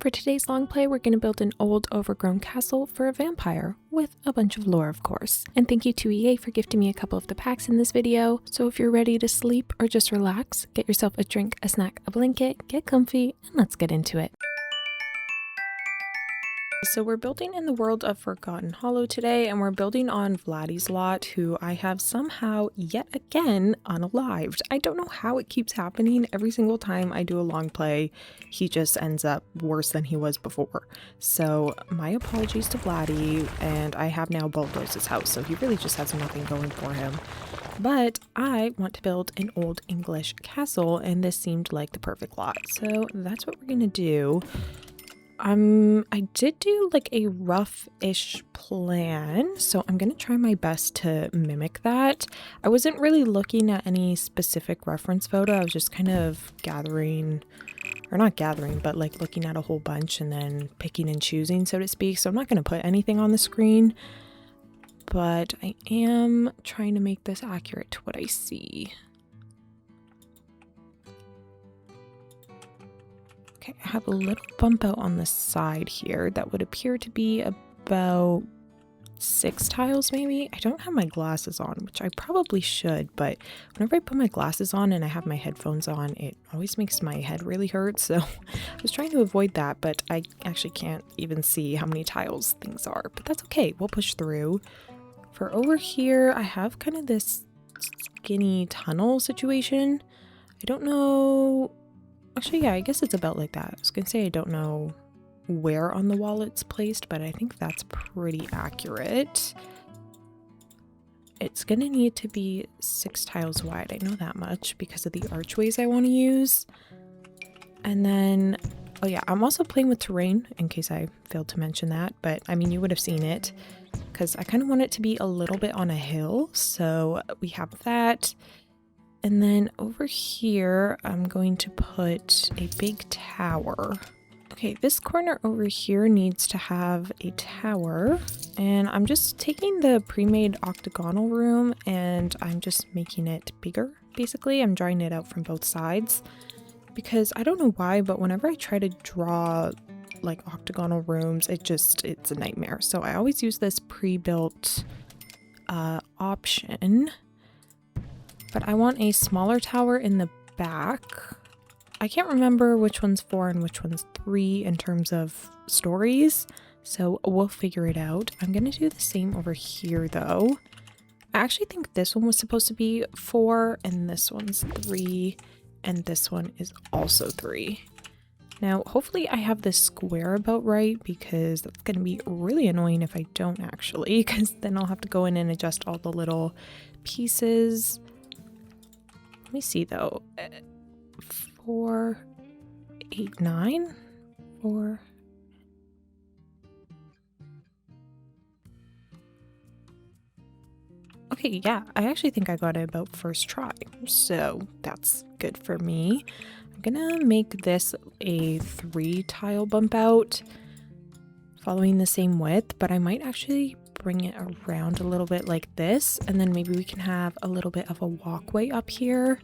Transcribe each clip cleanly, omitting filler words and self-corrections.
For today's long play, we're going to build an old overgrown castle for a vampire, with a bunch of lore of course. And thank you to EA for gifting me a couple of the packs in this video, so if you're ready to sleep or just relax, get yourself a drink, a snack, a blanket, get comfy, and let's get into it. So we're building in the world of Forgotten Hollow today, and we're building on Vladdy's lot, who I have somehow yet again unalived. I don't know how it keeps happening. Every single time I do a long play, he just ends up worse than he was before. So my apologies to Vladdy, and I have now bulldozed his house, so he really just has nothing going for him. But I want to build an old English castle, and this seemed like the perfect lot. So that's what we're gonna do. I did do like a rough-ish plan, so I'm gonna try my best to mimic that. I wasn't really looking at any specific reference photo. I was just kind of gathering, or not gathering, but like looking at a whole bunch and then picking and choosing, so to speak. So I'm not gonna put anything on the screen, but I am trying to make this accurate to what I see. Okay, I have a little bump out on the side here that would appear to be about 6 tiles maybe. I don't have my glasses on, which I probably should, but whenever I put my glasses on and I have my headphones on, it always makes my head really hurt. So I was trying to avoid that, but I actually can't even see how many tiles things are, but that's okay. We'll push through. For over here, I have kind of this skinny tunnel situation. I don't know. Actually, yeah, I guess it's about like that. I was gonna say I don't know where on the wall it's placed, but I think that's pretty accurate. It's gonna need to be 6 tiles wide. I know that much because of the archways I want to use. And then, oh yeah, I'm also playing with terrain in case I failed to mention that, but I mean, you would have seen it because I kind of want it to be a little bit on a hill. So we have that. And then over here, I'm going to put a big tower. Okay, this corner over here needs to have a tower. And I'm just taking the pre-made octagonal room and I'm just making it bigger, basically. I'm drawing it out from both sides. Because I don't know why, but whenever I try to draw like octagonal rooms, it's a nightmare. So I always use this pre-built option. But I want a smaller tower in the back. I can't remember which one's 4 and which one's 3 in terms of stories, so we'll figure it out. I'm gonna do the same over here though. I actually think this one was supposed to be 4 and this one's 3 and this one is also 3. Now hopefully I have this square about right because that's gonna be really annoying if I don't actually, because then I'll have to go in and adjust all the little pieces. Let me see though. 4, 8, 9, 4. Okay, yeah, I actually think I got it about first try, so that's good for me. I'm gonna make this a 3 tile bump out, following the same width, but I might actually bring it around a little bit like this, and then maybe we can have a little bit of a walkway up here.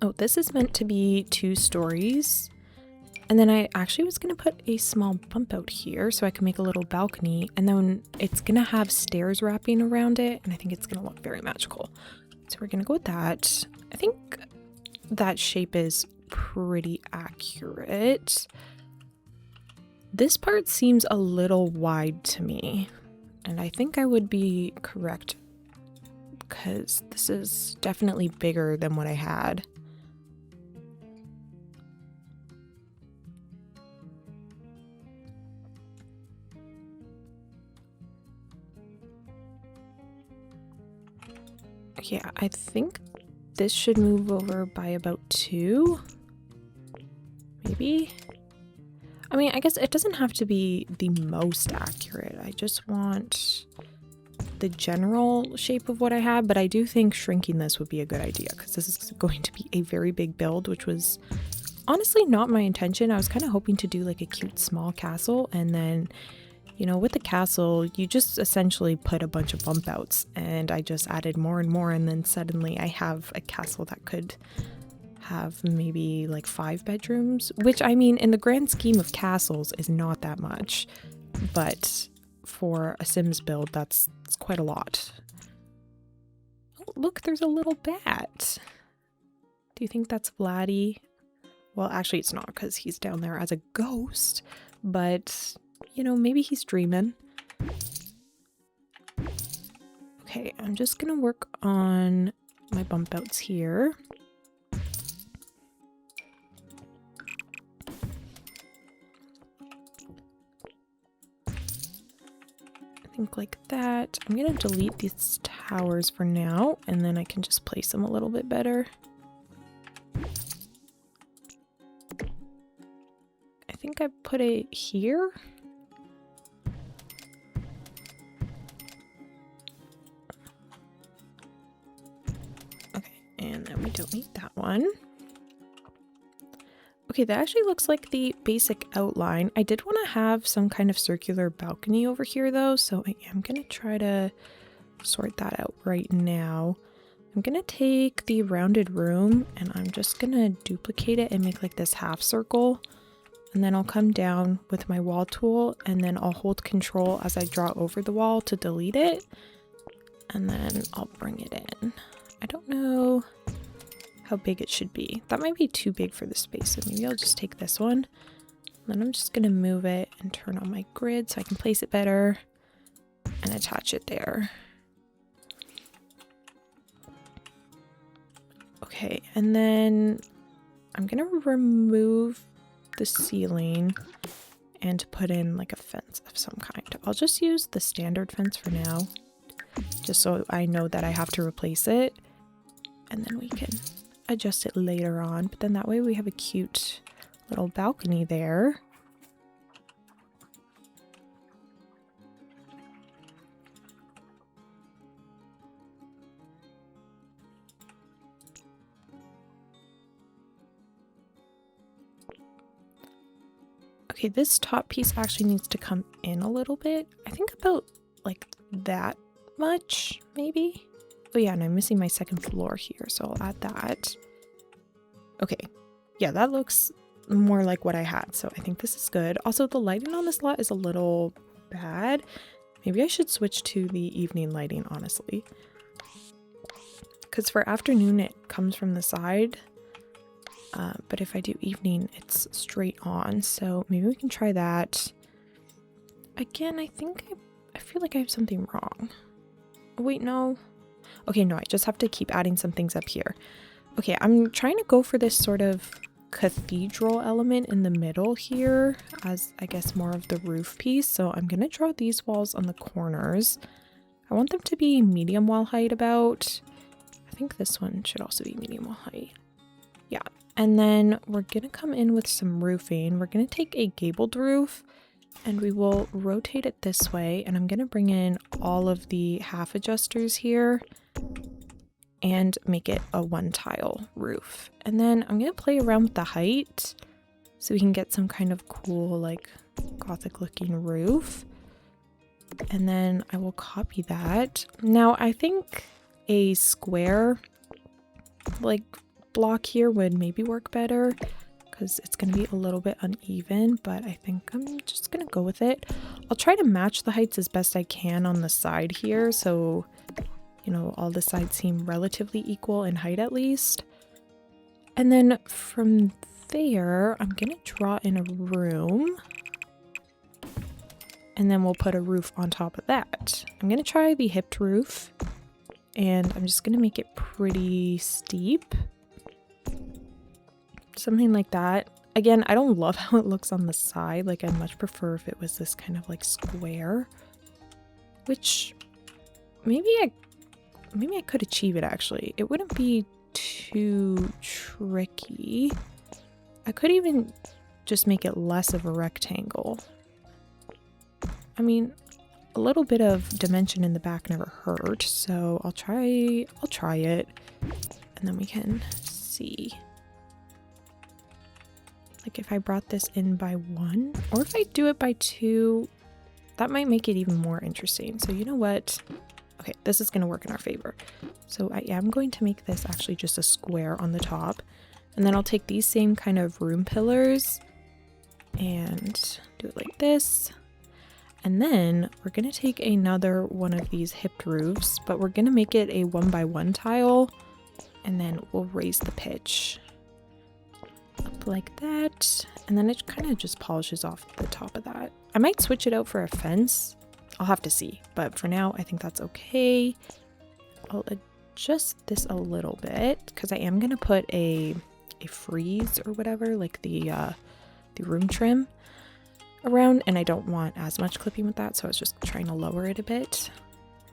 Oh, this is meant to be 2 stories. And then I actually was going to put a small bump out here so I can make a little balcony, and then it's going to have stairs wrapping around it, and I think it's going to look very magical. So we're going to go with that. I think that shape is pretty accurate. This part seems a little wide to me, and I think I would be correct because this is definitely bigger than what I had. Yeah, I think this should move over by about 2, maybe? I mean, I guess it doesn't have to be the most accurate. I just want the general shape of what I have, but I do think shrinking this would be a good idea because this is going to be a very big build, which was honestly not my intention. I was kind of hoping to do like a cute small castle, and then, you know, with the castle, you just essentially put a bunch of bump outs, and I just added more and more, and then suddenly I have a castle that could have maybe like 5 bedrooms, which I mean in the grand scheme of castles is not that much, but for a Sims build that's quite a lot. Oh, look, there's a little bat. Do you think that's Vladdy? Well, actually it's not because he's down there as a ghost, but you know, maybe he's dreaming. Okay, I'm just gonna work on my bump outs here. Like that. I'm gonna delete these towers for now, and then I can just place them a little bit better. I think I put it here. Okay, and then we don't need that one. Okay, that actually looks like the basic outline. I did want to have some kind of circular balcony over here though, so I am going to try to sort that out right now. I'm going to take the rounded room and I'm just going to duplicate it and make like this half circle. And then I'll come down with my wall tool and then I'll hold control as I draw over the wall to delete it. And then I'll bring it in. I don't know how big it should be. That might be too big for the space, so maybe I'll just take this one. And then I'm just gonna move it and turn on my grid so I can place it better and attach it there. Okay, and then I'm gonna remove the ceiling and put in like a fence of some kind. I'll just use the standard fence for now, just so I know that I have to replace it, and then we can adjust it later on, but then that way we have a cute little balcony there. Okay, this top piece actually needs to come in a little bit. I think about like that much, maybe. Oh yeah, and I'm missing my second floor here, so I'll add that. Okay, yeah, that looks more like what I had, so I think this is good. Also, the lighting on this lot is a little bad. Maybe I should switch to the evening lighting, honestly. Because for afternoon, it comes from the side. But if I do evening, it's straight on, so maybe we can try that. Again, I feel like I have something wrong. Oh, wait, no. Okay, no, I just have to keep adding some things up here. Okay, I'm trying to go for this sort of cathedral element in the middle here as, I guess, more of the roof piece. So I'm going to draw these walls on the corners. I want them to be medium wall height about. I think this one should also be medium wall height. Yeah, and then we're going to come in with some roofing. We're going to take a gabled roof and we will rotate it this way, and I'm going to bring in all of the half adjusters here and make it a 1-tile roof. And then I'm going to play around with the height so we can get some kind of cool like gothic looking roof. And then I will copy that. Now I think a square like block here would maybe work better, because it's going to be a little bit uneven, but I think I'm just going to go with it. I'll try to match the heights as best I can on the side here, so, you know, all the sides seem relatively equal in height at least. And then from there, I'm going to draw in a room, and then we'll put a roof on top of that. I'm going to try the hipped roof, and I'm just going to make it pretty steep. Something like that. Again, I don't love how it looks on the side. Like, I'd much prefer if it was this kind of like square, which maybe I could achieve it actually. It wouldn't be too tricky. I could even just make it less of a rectangle. I mean, a little bit of dimension in the back never hurt, so I'll try it, and then we can see. Like if I brought this in by 1, or if I do it by 2, that might make it even more interesting. So you know what? Okay, this is going to work in our favor. So I am going to make this actually just a square on the top. And then I'll take these same kind of room pillars and do it like this. And then we're going to take another one of these hipped roofs, but we're going to make it a 1x1 tile. And then we'll raise the pitch up like that. And then it kind of just polishes off the top of that. I might switch it out for a fence. I'll have to see. But for now, I think that's okay. I'll adjust this a little bit because I am going to put a freeze or whatever, like the room trim around, and I don't want as much clipping with that, so I was just trying to lower it a bit.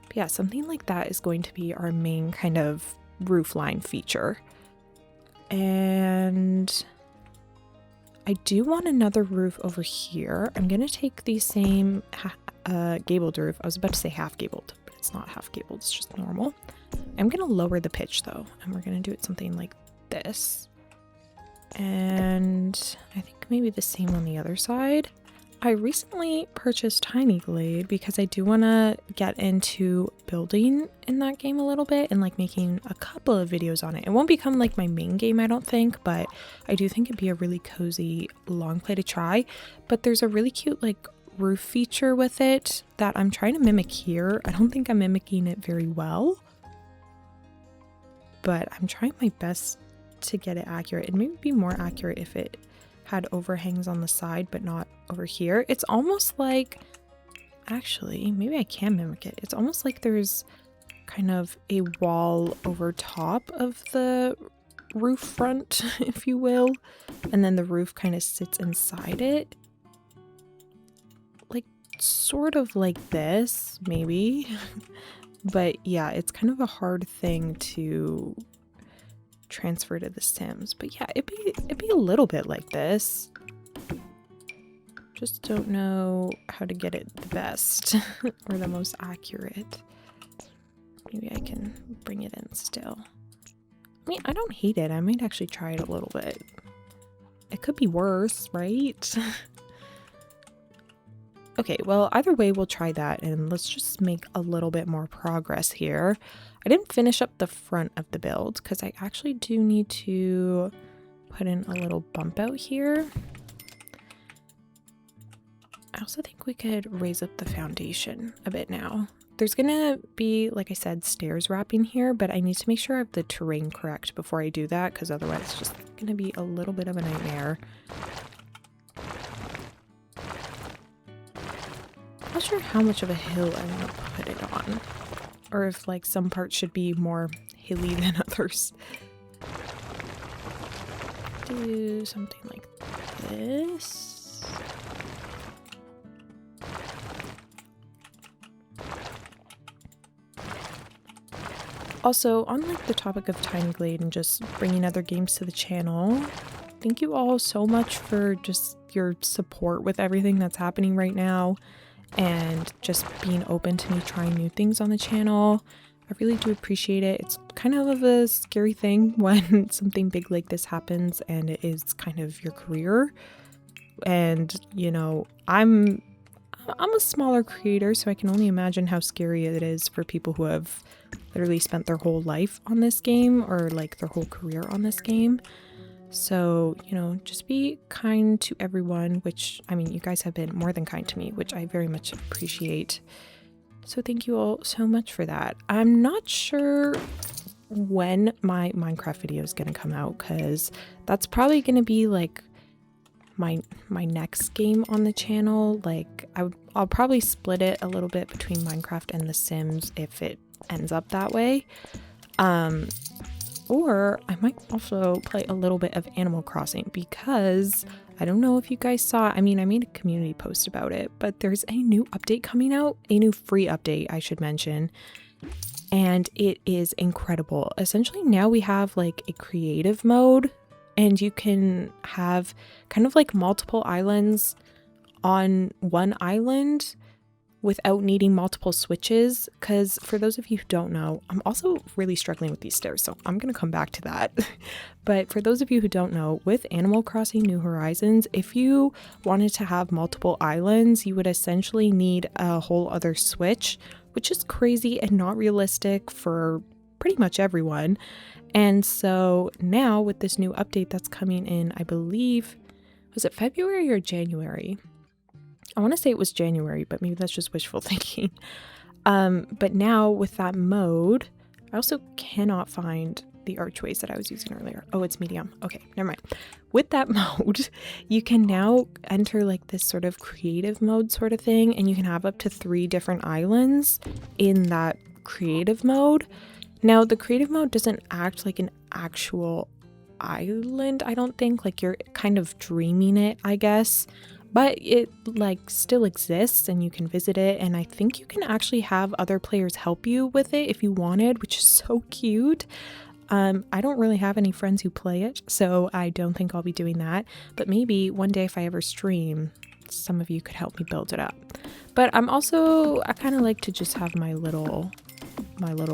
But yeah, something like that is going to be our main kind of roof line feature. And I do want another roof over here. I'm going to take the same gabled roof. I was about to say half gabled, but it's not half gabled, it's just normal. I'm going to lower the pitch though, and we're going to do it something like this. And I think maybe the same on the other side. I recently purchased Tiny Glade because I do want to get into building in that game a little bit and like making a couple of videos on it. It won't become like my main game, I don't think, but I do think it'd be a really cozy long play to try. But there's a really cute like roof feature with it that I'm trying to mimic here. I don't think I'm mimicking it very well, but I'm trying my best to get it accurate. It may be more accurate if it had overhangs on the side but not over here. It's almost like, actually maybe I can mimic it. It's almost like there's kind of a wall over top of the roof front, if you will, and then the roof kind of sits inside it, like sort of like this maybe. But yeah, it's kind of a hard thing to transfer to the Sims. But yeah, it'd be a little bit like this. Just don't know how to get it the best or the most accurate. Maybe I can bring it in still. I mean, I don't hate it. I might actually try it a little bit. It could be worse, right? Okay, well, either way, we'll try that, and let's just make a little bit more progress here. I didn't finish up the front of the build because I actually do need to put in a little bump out here. I also think we could raise up the foundation a bit now. There's gonna be, like I said, stairs wrapping here, but I need to make sure I have the terrain correct before I do that, because otherwise it's just gonna be a little bit of a nightmare. Not sure how much of a hill I want to put it on, or if like some parts should be more hilly than others. Do something like this. Also, on like the topic of Tiny Glade and just bringing other games to the channel, thank you all so much for just your support with everything that's happening right now, and just being open to me trying new things on the channel. I really do appreciate it. It's kind of a scary thing when something big like this happens and it is kind of your career. And, you know, I'm a smaller creator, so I can only imagine how scary it is for people who have literally spent their whole life on this game, or like their whole career on this game. So, you know, just be kind to everyone, which, I mean, you guys have been more than kind to me, which I very much appreciate. So thank you all so much for that. I'm not sure when my Minecraft video is going to come out, because that's probably going to be like my next game on the channel. Like I'll probably split it a little bit between Minecraft and The Sims if it ends up that way. Or I might also play a little bit of Animal Crossing, because I don't know if you guys saw, I mean, I made a community post about it, but there's a new update coming out, a new free update, I should mention, and it is incredible. Essentially now we have like a creative mode, and you can have kind of like multiple islands on one island without needing multiple switches. Because for those of you who don't know, I'm also really struggling with these stairs, so I'm going to come back to that. But for those of you who don't know, with Animal Crossing New Horizons, if you wanted to have multiple islands, you would essentially need a whole other switch, which is crazy and not realistic for pretty much everyone. And so now with this new update that's coming in, I believe, was it February or January? I want to say it was January, but maybe that's just wishful thinking. But now with that mode, I also cannot find the archways that I was using earlier. Oh, it's medium. Okay, never mind. With that mode, you can now enter like this sort of creative mode sort of thing, and you can have up to 3 different islands in that creative mode. Now, the creative mode doesn't act like an actual island, I don't think. Like, you're kind of dreaming it, I guess. But it like still exists and you can visit it, and I think you can actually have other players help you with it if you wanted, which is so cute. I don't really have any friends who play it, so I don't think I'll be doing that. But maybe one day if I ever stream, some of you could help me build it up. But I kind of like to just have my little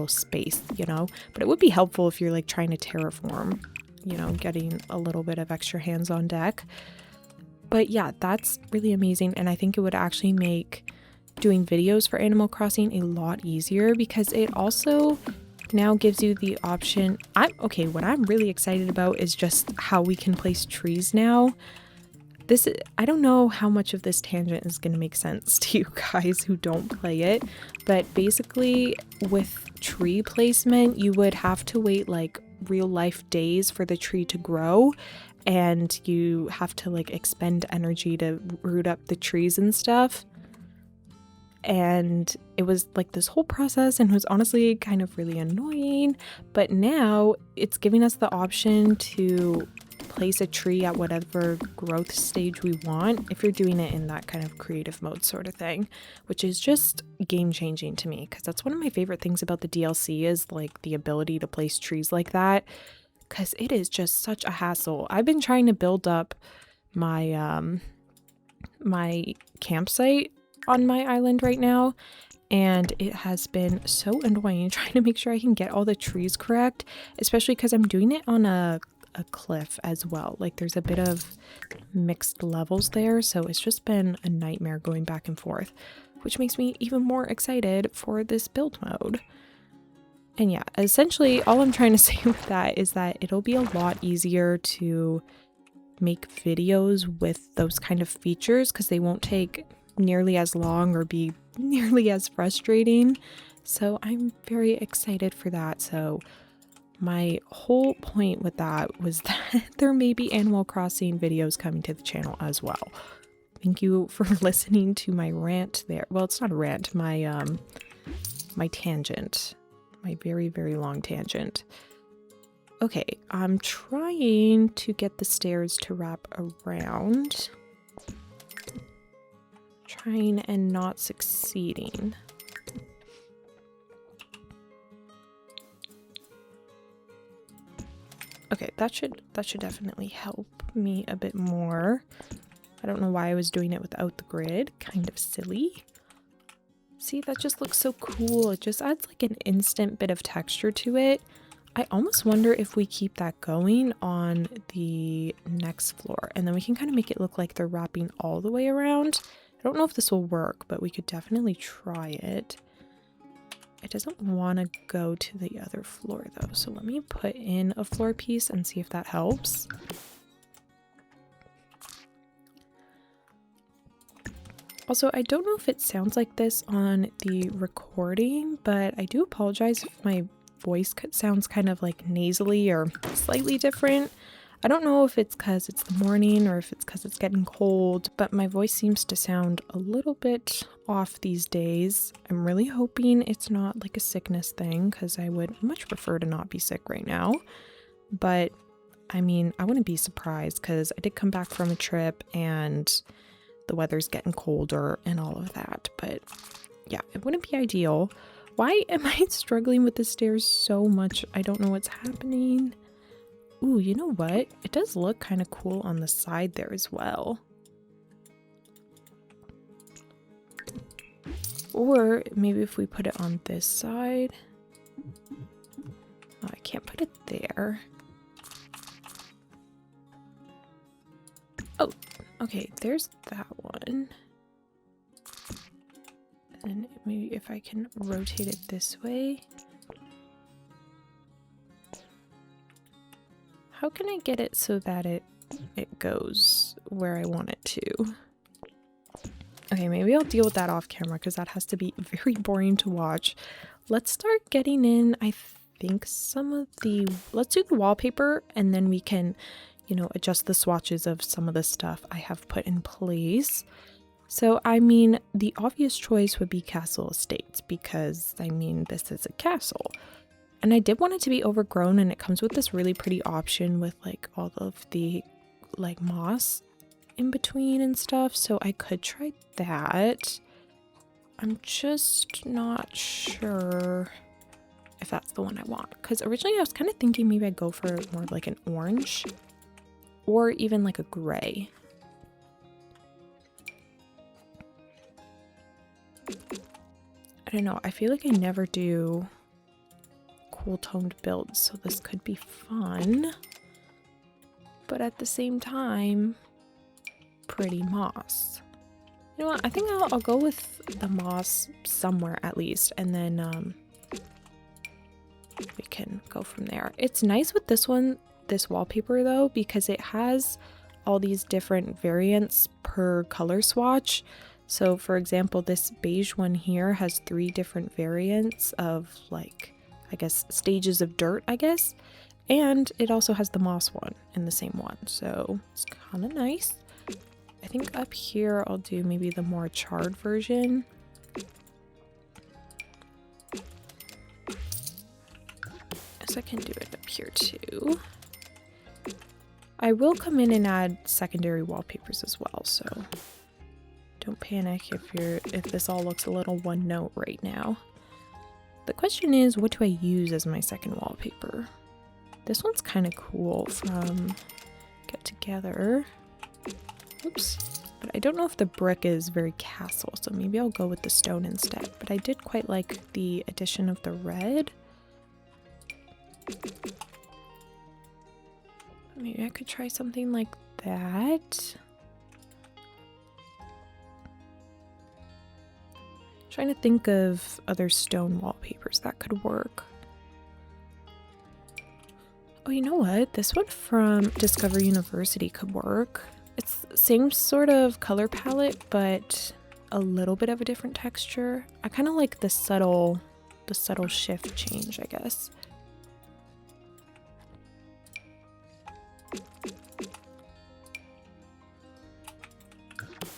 space, you know? But it would be helpful if you're like trying to terraform, you know, getting a little bit of extra hands on deck. But yeah, that's really amazing, and I think it would actually make doing videos for Animal Crossing a lot easier, because it also now gives you the option. What I'm really excited about is just how we can place trees now. I don't know how much of this tangent is going to make sense to you guys who don't play it, but basically with tree placement, you would have to wait like real life days for the tree to grow, and you have to like expend energy to root up the trees and stuff. And it was like this whole process, and it was honestly kind of really annoying. But now it's giving us the option to place a tree at whatever growth stage we want if you're doing it in that kind of creative mode sort of thing, which is just game changing to me, because that's one of my favorite things about the DLC is like the ability to place trees like that, because it is just such a hassle. I've been trying to build up my my campsite on my island right now, and it has been so annoying trying to make sure I can get all the trees correct, especially because I'm doing it on a cliff as well. Like there's a bit of mixed levels there, so it's just been a nightmare going back and forth, which makes me even more excited for this build mode. And yeah, essentially all I'm trying to say with that is that it'll be a lot easier to make videos with those kind of features, because they won't take nearly as long or be nearly as frustrating. So I'm very excited for that. So my whole point with that was that there may be Animal Crossing videos coming to the channel as well. Thank you for listening to my rant there. Well, it's not a rant, my my tangent. My very, very long tangent. Okay, I'm trying to get the stairs to wrap around. Trying and not succeeding. Okay, that should definitely help me a bit more. I don't know why I was doing it without the grid. Kind of silly. See, that just looks so cool. It just adds like an instant bit of texture to it. I almost wonder if we keep that going on the next floor, and then we can kind of make it look like they're wrapping all the way around. I don't know if this will work, but we could definitely try it. It doesn't want to go to the other floor though, so let me put in a floor piece and see if that helps. Also, I don't know if it sounds like this on the recording, but I do apologize if my voice sounds kind of like nasally or slightly different. I don't know if it's because it's the morning or if it's because it's getting cold, but my voice seems to sound a little bit off these days. I'm really hoping it's not like a sickness thing, because I would much prefer to not be sick right now. But I mean, I wouldn't be surprised, because I did come back from a trip and the weather's getting colder and all of that. But yeah, it wouldn't be ideal. Why am I struggling with the stairs so much? I don't know what's happening. Ooh, you know what? It does look kind of cool on the side there as well. Or maybe if we put it on this side. Oh, I can't put it there. Oh, okay, there's that one. And maybe if I can rotate it this way. how can I get it so that it goes where I want it to? Okay, maybe I'll deal with that off camera because that has to be very boring to watch. Let's start getting in, I think, some of the... Let's do the wallpaper and then we can, you know, adjust the swatches of some of the stuff I have put in place. So, I mean, the obvious choice would be Castle Estates because, I mean, this is a castle. And I did want it to be overgrown, and it comes with this really pretty option with, like, all of the, like, moss in between and stuff, so I could try that. I'm just not sure if that's the one I want, because originally I was kind of thinking maybe I'd go for more like an orange or even like a gray. I don't know, I feel like I never do cool toned builds, so this could be fun, but at the same time pretty moss. You know what, I think I'll go with the moss somewhere at least, and then we can go from there. It's nice with this one, this wallpaper though, because it has all these different variants per color swatch. So for example, this beige one here has 3 different variants of, like, I guess stages of dirt, I guess, and it also has the moss one in the same one, so it's kind of nice. I think up here I'll do maybe the more charred version. So I can do it up here too. I will come in and add secondary wallpapers as well, so don't panic if this all looks a little one note right now. The question is, what do I use as my second wallpaper? This one's kind of cool from Get Together. Oops. But I don't know if the brick is very castle, so maybe I'll go with the stone instead. But I did quite like the addition of the red. Maybe I could try something like that. Trying to think of other stone wallpapers that could work. Oh, you know what? This one from Discover University could work. It's the same sort of color palette, but a little bit of a different texture. I kind of like the subtle shift change, I guess.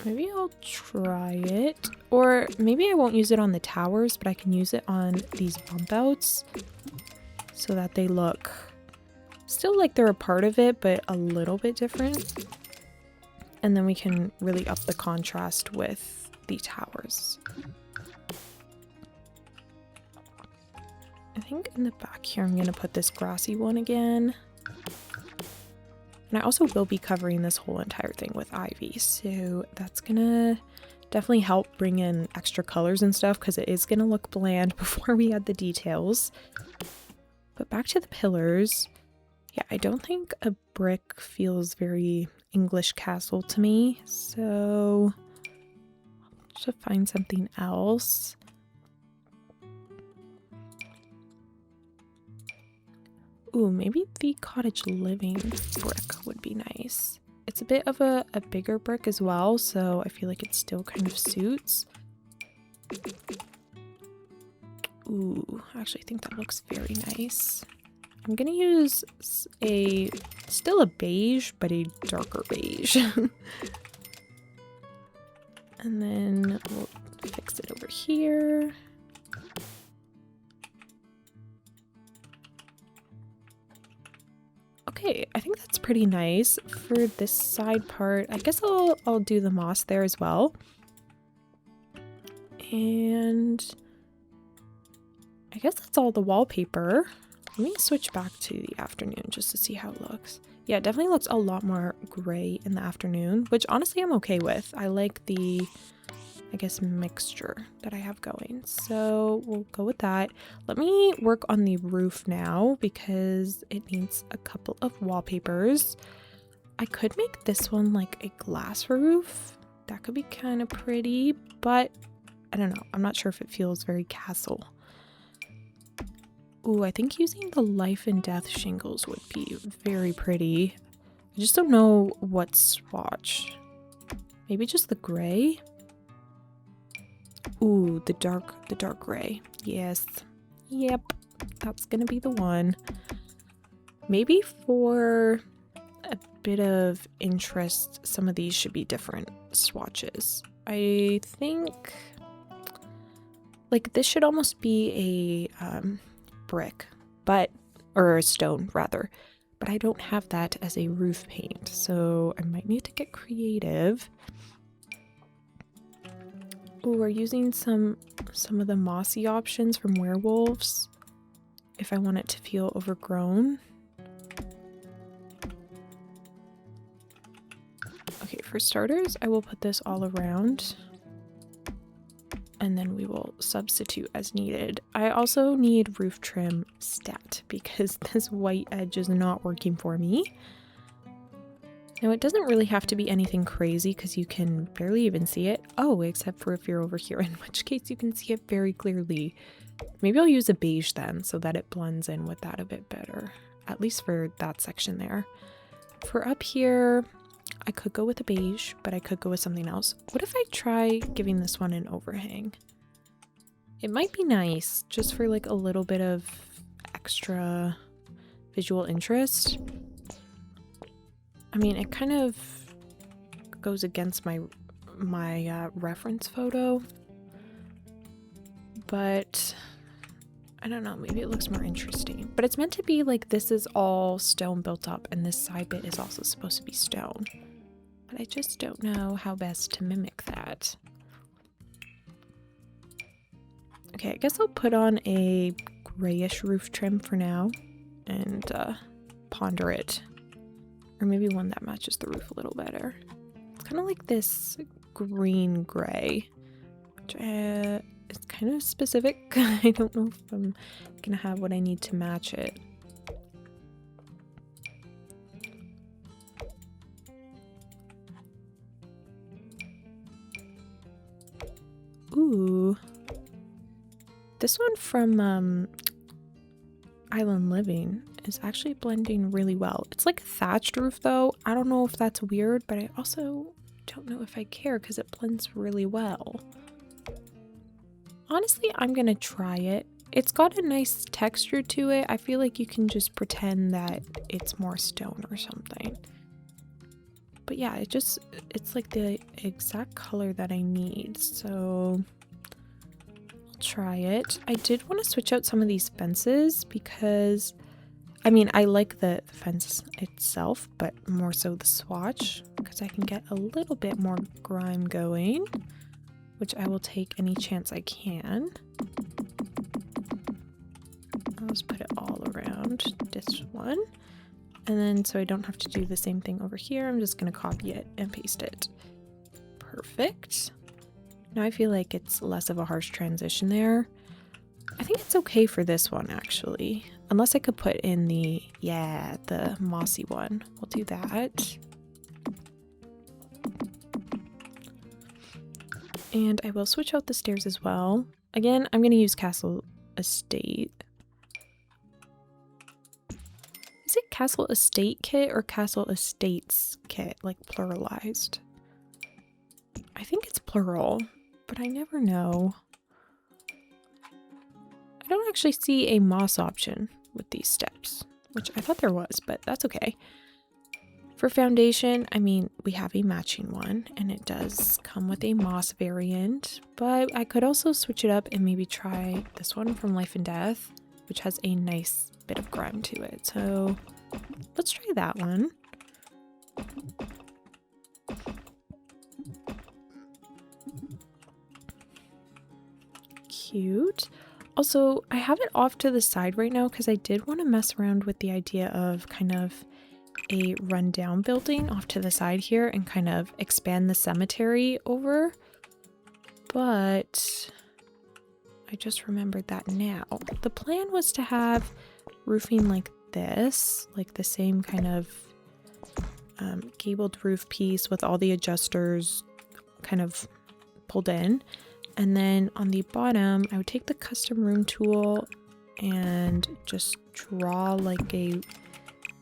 Maybe I'll try it. Or maybe I won't use it on the towers, but I can use it on these bump outs so that they look still like they're a part of it, but a little bit different. And then we can really up the contrast with the towers. I think in the back here I'm going to put this grassy one again. And I also will be covering this whole entire thing with ivy, so that's going to definitely help bring in extra colors and stuff because it is going to look bland before we add the details. But back to the pillars. Yeah, I don't think a brick feels very English castle to me, so I'll have to find something else. Ooh, maybe the cottage living brick would be nice. It's a bit of a bigger brick as well, so I feel like it still kind of suits. Ooh, I actually think that looks very nice. I'm gonna use still a beige, but a darker beige. And then we'll fix it over here. Okay, I think that's pretty nice for this side part. I guess I'll do the moss there as well. And I guess that's all the wallpaper. Let me switch back to the afternoon just to see how it looks. Yeah, it definitely looks a lot more gray in the afternoon, which honestly I'm okay with. I like the, I guess, mixture that I have going. So we'll go with that. Let me work on the roof now because it needs a couple of wallpapers. I could make this one like a glass roof. That could be kind of pretty, but I don't know. I'm not sure if it feels very castle. Ooh, I think using the life and death shingles would be very pretty. I just don't know what swatch. Maybe just the gray? Ooh, the dark gray. Yes. Yep, that's gonna be the one. Maybe for a bit of interest, some of these should be different swatches. I think like this should almost be a brick, or a stone rather, but I don't have that as a roof paint, so I might need to get creative. Oh, we're using some of the mossy options from werewolves if I want it to feel overgrown. Okay, for starters, I will put this all around and then we will substitute as needed. I also need roof trim stat because this white edge is not working for me. Now it doesn't really have to be anything crazy because you can barely even see it. Oh, except for if you're over here, in which case you can see it very clearly. Maybe I'll use a beige then so that it blends in with that a bit better, at least for that section there. For up here, I could go with a beige, but I could go with something else. What if I try giving this one an overhang? It might be nice just for like a little bit of extra visual interest. I mean, it kind of goes against my reference photo, but I don't know, maybe it looks more interesting. But it's meant to be like this is all stone built up and this side bit is also supposed to be stone. But I just don't know how best to mimic that. Okay, I guess I'll put on a grayish roof trim for now and ponder it. Or maybe one that matches the roof a little better. It's kind of like this green gray, which is kind of specific. I don't know if I'm gonna have what I need to match it. Ooh. This one from Island Living is actually blending really well. It's like a thatched roof though. I don't know if that's weird, but I also don't know if I care because it blends really well. Honestly, I'm gonna try it. It's got a nice texture to it. I feel like you can just pretend that it's more stone or something. But yeah, it's like the exact color that I need, so I'll try it. I did want to switch out some of these fences because I mean, I like the fence itself, but more so the swatch, because I can get a little bit more grime going, which I will take any chance I can. I'll just put it all around this one. And then so I don't have to do the same thing over here, I'm just going to copy it and paste it. Perfect. Now I feel like it's less of a harsh transition there. I think it's okay for this one actually. Unless I could put in the mossy one. We'll do that. And I will switch out the stairs as well. Again, I'm going to use Castle Estate. Is it Castle Estate Kit or Castle Estates Kit, like pluralized? I think it's plural, but I never know. I don't actually see a moss option with these steps, which I thought there was, but that's okay. For foundation, I mean, we have a matching one, and it does come with a moss variant, but I could also switch it up and maybe try this one from Life and Death, which has a nice bit of grime to it. So let's try that one. Cute. Also, I have it off to the side right now because I did want to mess around with the idea of kind of a rundown building off to the side here and kind of expand the cemetery over. But I just remembered that now. The plan was to have roofing like this, like the same kind of gabled roof piece with all the adjusters kind of pulled in. And then on the bottom, I would take the custom room tool and just draw like a,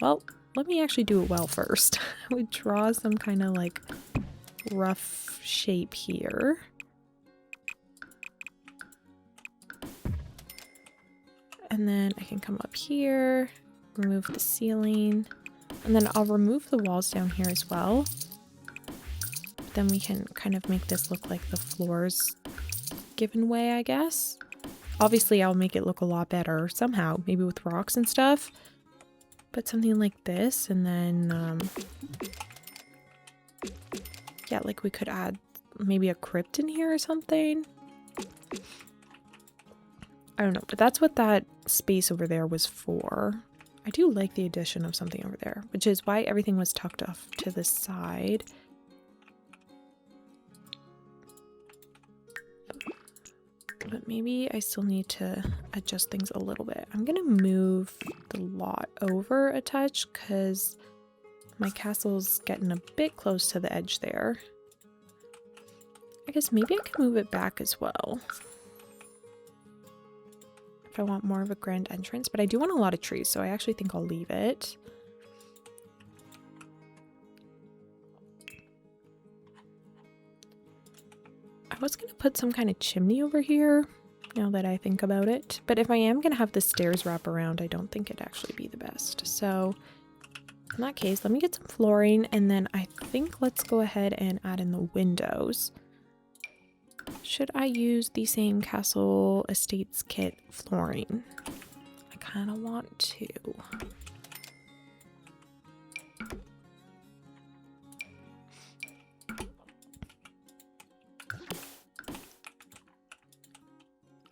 well, let me actually do it well first. I would draw some kind of like rough shape here. And then I can come up here, remove the ceiling, and then I'll remove the walls down here as well. Then we can kind of make this look like the floor's given way, I guess. Obviously, I'll make it look a lot better somehow, maybe with rocks and stuff. But something like this, and then, yeah, like we could add maybe a crypt in here or something. I don't know, but that's what that space over there was for. I do like the addition of something over there, which is why everything was tucked off to the side. But maybe I still need to adjust things a little bit. I'm gonna move the lot over a touch because my castle's getting a bit close to the edge there. I guess maybe I can move it back as well if I want more of a grand entrance, but I do want a lot of trees, so I actually think I'll leave it. I was going to put some kind of chimney over here, now that I think about it, but if I am going to have the stairs wrap around, I don't think it'd actually be the best. So in that case, let me get some flooring, and then I think let's go ahead and add in the windows. Should I use the same Castle Estates kit flooring? I kind of want to.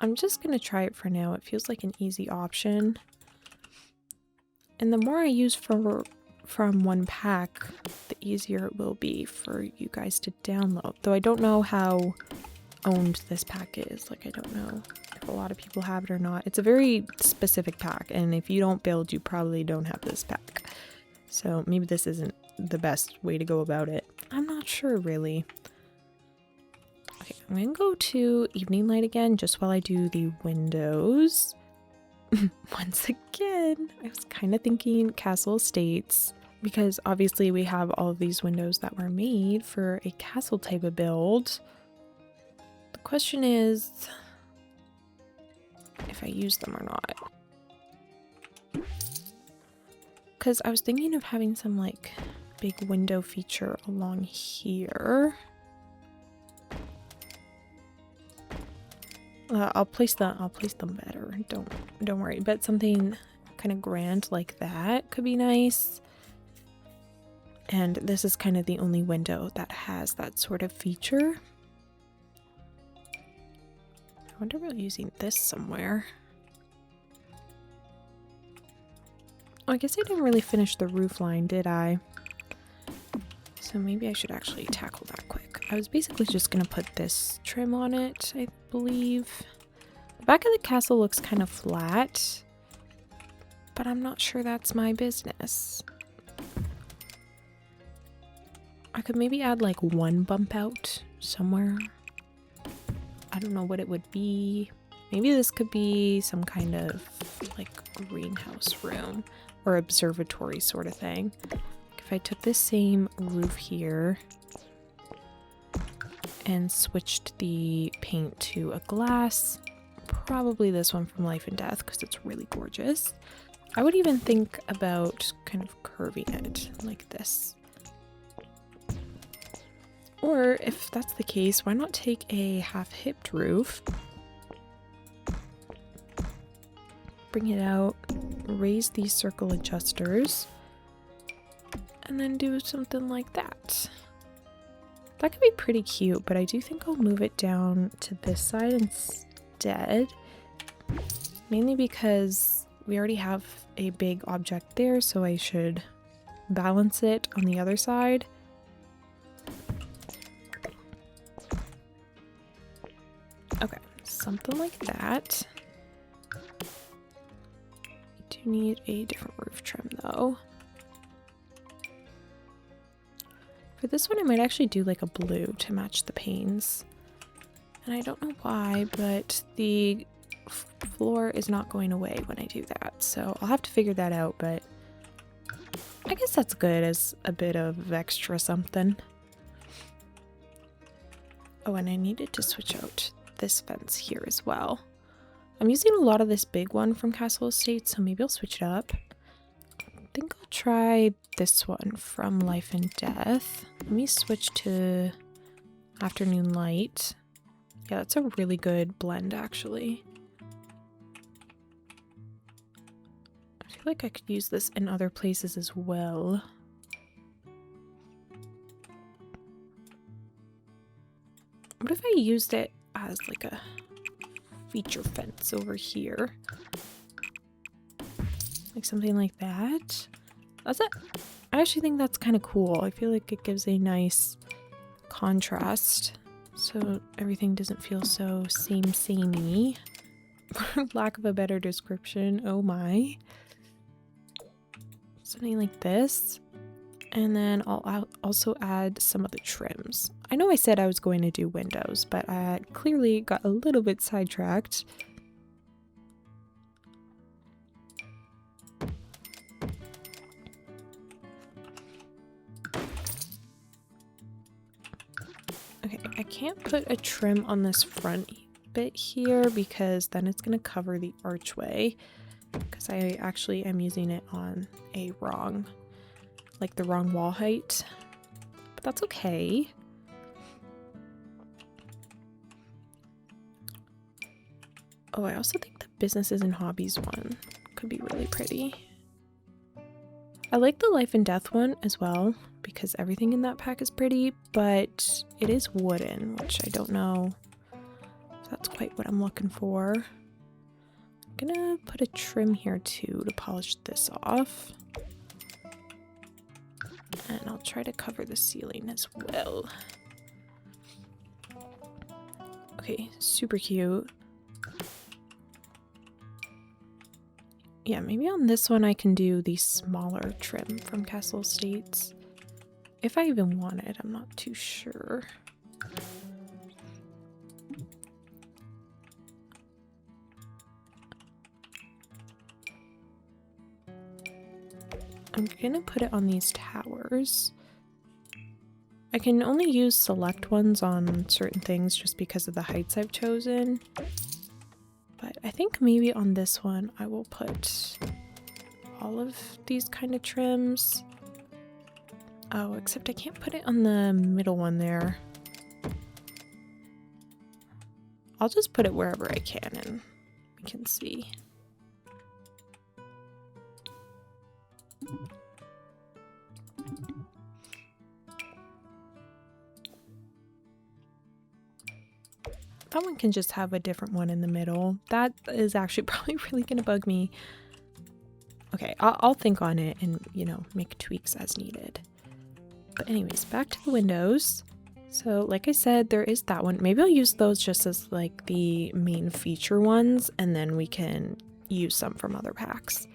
I'm just going to try it for now. It feels like an easy option. And the more I use from one pack, the easier it will be for you guys to download. Though I don't know how owned this pack is. Like, I don't know if a lot of people have it or not. It's a very specific pack, and if you don't build, you probably don't have this pack. So maybe this isn't the best way to go about it. I'm not sure, really. Okay, I'm gonna go to evening light again, just while I do the windows. Once again, I was kind of thinking Castle Estates, because obviously we have all of these windows that were made for a castle type of build. The question is if I use them or not. Because I was thinking of having some like big window feature along here. I'll place them better. Don't worry. But something kind of grand like that could be nice. And this is kind of the only window that has that sort of feature. I wonder about using this somewhere. Oh, I guess I didn't really finish the roof line, did I? So maybe I should actually tackle that quick. I was basically just gonna put this trim on it, I believe. The back of the castle looks kind of flat, but I'm not sure that's my business. I could maybe add like one bump out somewhere. I don't know what it would be. Maybe this could be some kind of like greenhouse room or observatory sort of thing. If I took this same roof here and switched the paint to a glass, probably this one from Life and Death because it's really gorgeous. I would even think about kind of curving it like this. Or if that's the case, why not take a half-hipped roof, bring it out, raise these circle adjusters, and then do something like that. That could be pretty cute, but I do think I'll move it down to this side instead. Mainly because we already have a big object there, so I should balance it on the other side. Okay, something like that. We do need a different roof trim though. For this one, I might actually do like a blue to match the panes. And I don't know why, but the floor is not going away when I do that. So I'll have to figure that out, but I guess that's good as a bit of extra something. Oh, and I needed to switch out this fence here as well. I'm using a lot of this big one from Castle Estate, so maybe I'll switch it up. I think I'll try this one from Life and Death. Let me switch to Afternoon Light. Yeah, that's a really good blend, actually. I feel like I could use this in other places as well. What if I used it as like a feature fence over here? Like something like that? That's it. I actually think that's kind of cool. I feel like it gives a nice contrast, so everything doesn't feel so samey. For lack of a better description. Oh my. Something like this. And then I'll also add some of the trims. I know I said I was going to do windows, but I clearly got a little bit sidetracked. Okay, I can't put a trim on this front bit here because then it's going to cover the archway, because I actually am using it on a wrong, like the wrong wall height, but that's okay. Oh, I also think the businesses and hobbies one could be really pretty. I like the Life and Death one as well because everything in that pack is pretty, but it is wooden, which I don't know if that's quite what I'm looking for. I'm gonna put a trim here too to polish this off. And I'll try to cover the ceiling as well. Okay, super cute. Yeah, maybe on this one I can do the smaller trim from Castle Estates. If I even want it, I'm not too sure. I'm gonna put it on these towers. I can only use select ones on certain things just because of the heights I've chosen. But I think maybe on this one I will put all of these kind of trims. Oh, except I can't put it on the middle one there. I'll just put it wherever I can and we can see. That one can just have a different one in the middle. That is actually probably really gonna bug me. Okay, I'll think on it and, you know, make tweaks as needed. But anyways, back to the windows. So like I said, there is that one. Maybe I'll use those just as like the main feature ones, and then we can use some from other packs.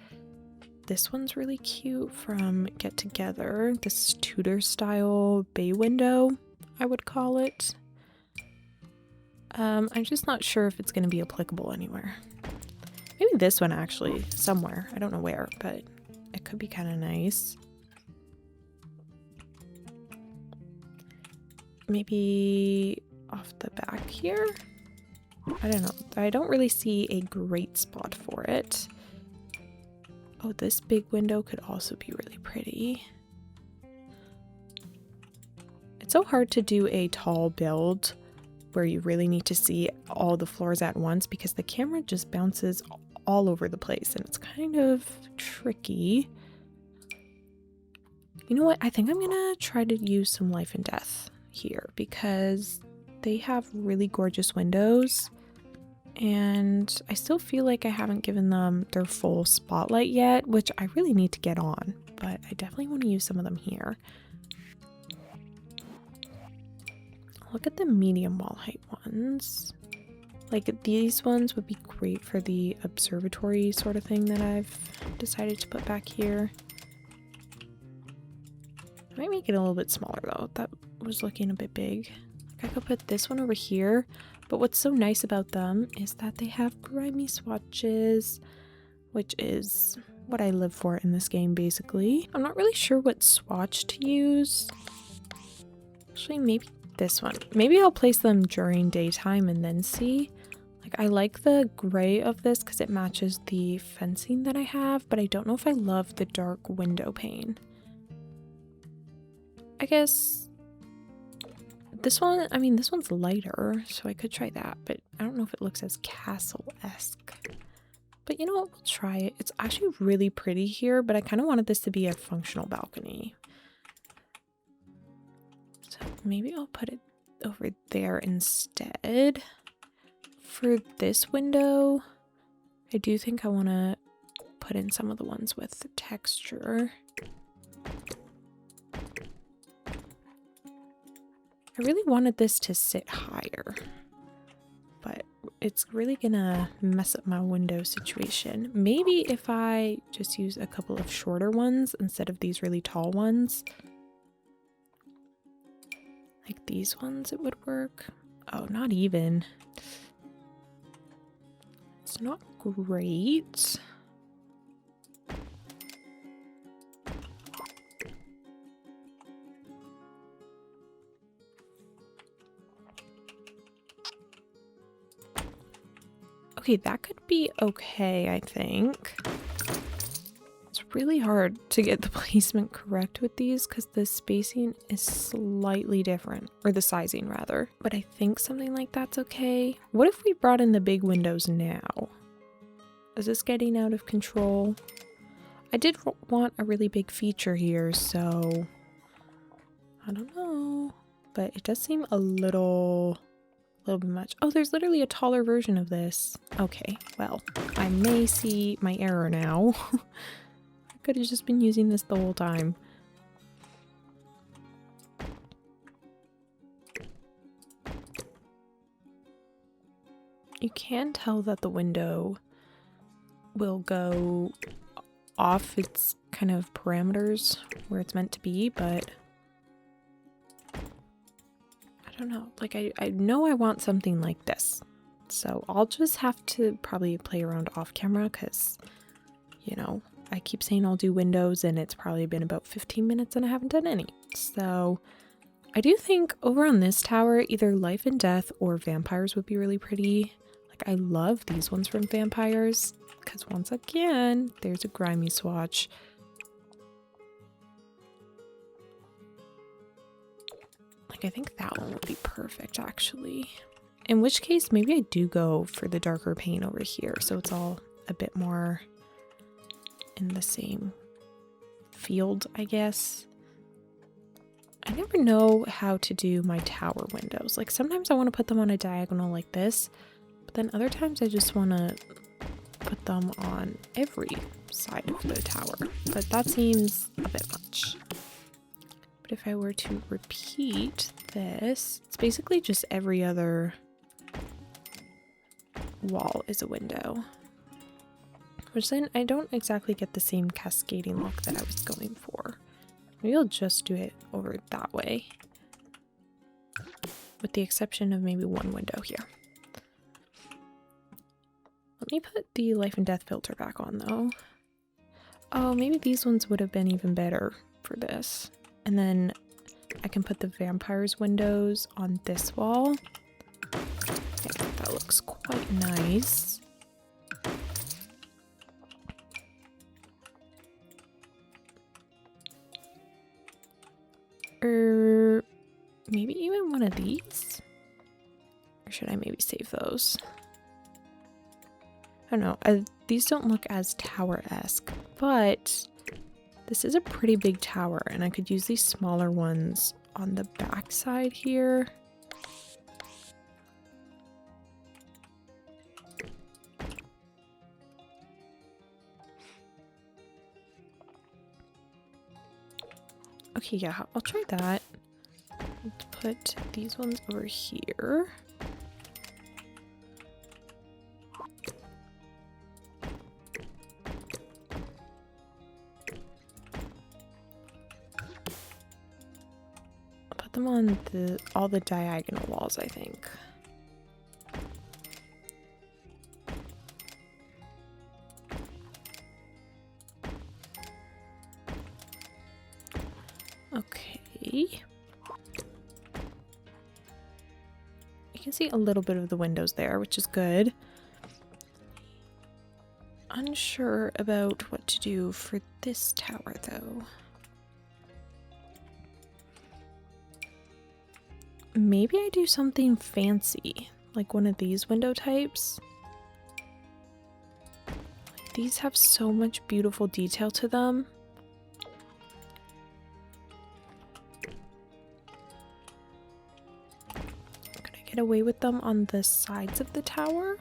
This one's really cute from Get Together. This Tudor style bay window, I would call it. I'm just not sure if it's going to be applicable anywhere. Maybe this one actually, somewhere. I don't know where, but it could be kind of nice. Maybe off the back here? I don't know. I don't really see a great spot for it. Oh, this big window could also be really pretty. It's so hard to do a tall build where you really need to see all the floors at once because the camera just bounces all over the place and it's kind of tricky. You know what? I think I'm gonna try to use some Life and Death here because they have really gorgeous windows and I still feel like I haven't given them their full spotlight yet, which I really need to get on, but I definitely want to use some of them here. Look at the medium wall height ones. Like these ones would be great for the observatory sort of thing that I've decided to put back here. I might make it a little bit smaller though. That was looking a bit big. Like I could put this one over here, But what's so nice about them is that they have grimy swatches, which is what I live for in this game, basically. I'm not really sure what swatch to use. Actually, maybe this one. Maybe I'll place them during daytime and then see. Like, I like the gray of this because it matches the fencing that I have, but I don't know if I love the dark window pane. I guess this one, I mean, this one's lighter, so I could try that, but I don't know if it looks as castle-esque. But you know what, we'll try it. It's actually really pretty here, but I kind of wanted this to be a functional balcony. So maybe I'll put it over there instead. For this window, I do think I want to put in some of the ones with the texture. I really wanted this to sit higher, but it's really gonna mess up my window situation. Maybe if I just use a couple of shorter ones instead of these really tall ones. Like these ones, it would work. Oh, not even. It's not great. Okay, that could be okay, I think. It's really hard to get the placement correct with these because the spacing is slightly different, or the sizing rather. But I think something like that's okay. What if we brought in the big windows now? Is this getting out of control? I did want a really big feature here, so I don't know. But it does seem a little bit much. Oh, there's literally a taller version of this. Okay, well, I may see my error now. I could have just been using this the whole time. You can tell that the window will go off its kind of parameters where it's meant to be, but I don't know. Like, I know I want something like this. So I'll just have to probably play around off camera because, you know, I keep saying I'll do windows and it's probably been about 15 minutes and I haven't done any. So I do think over on this tower, either life and death or vampires would be really pretty. Like, I love these ones from vampires because once again, there's a grimy swatch. Like, I think that one would be perfect, actually. In which case, maybe I do go for the darker paint over here, so it's all a bit more in the same field, I guess. I never know how to do my tower windows. Like, sometimes I want to put them on a diagonal like this, but then other times I just want to put them on every side of the tower. But that seems a bit much. But if I were to repeat this, it's basically just every other wall is a window. Which then I don't exactly get the same cascading look that I was going for. Maybe I'll just do it over that way. With the exception of maybe one window here. Let me put the life and death filter back on though. Oh, maybe these ones would have been even better for this. And then I can put the vampires windows on this wall. I think that looks quite nice. Or maybe even one of these? Or should I maybe save those? I don't know. These don't look as tower-esque, but this is a pretty big tower, and I could use these smaller ones on the back side here. Okay, yeah, I'll try that. Let's put these ones over here. Them on all the diagonal walls, I think. can see a little bit of the windows there, which is good. Unsure about what to do for this tower though. Maybe I do something fancy, like one of these window types. These have so much beautiful detail to them. Could I get away with them on the sides of the tower?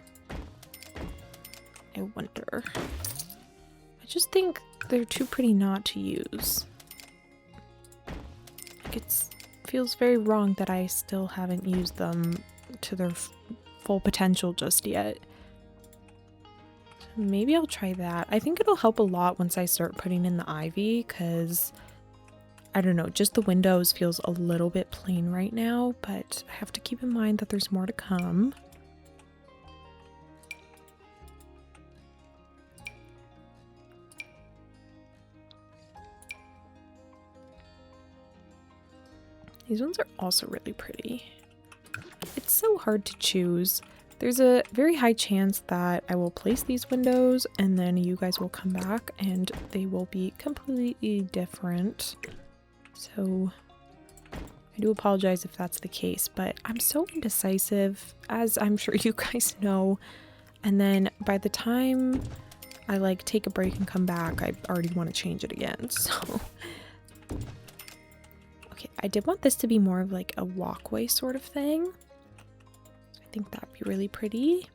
I wonder. I just think they're too pretty not to use. Like it feels very wrong that I still haven't used them to their full potential just yet. So maybe I'll try that. I think it'll help a lot once I start putting in the ivy, because I don't know, just the windows feels a little bit plain right now, but I have to keep in mind that there's more to come. These ones are also really pretty. It's so hard to choose. There's a very high chance that I will place these windows and then you guys will come back and they will be completely different. So I do apologize if that's the case, but I'm so indecisive, as I'm sure you guys know. And then by the time I like take a break and come back, I already want to change it again. So I did want this to be more of like a walkway sort of thing. I think that'd be really pretty.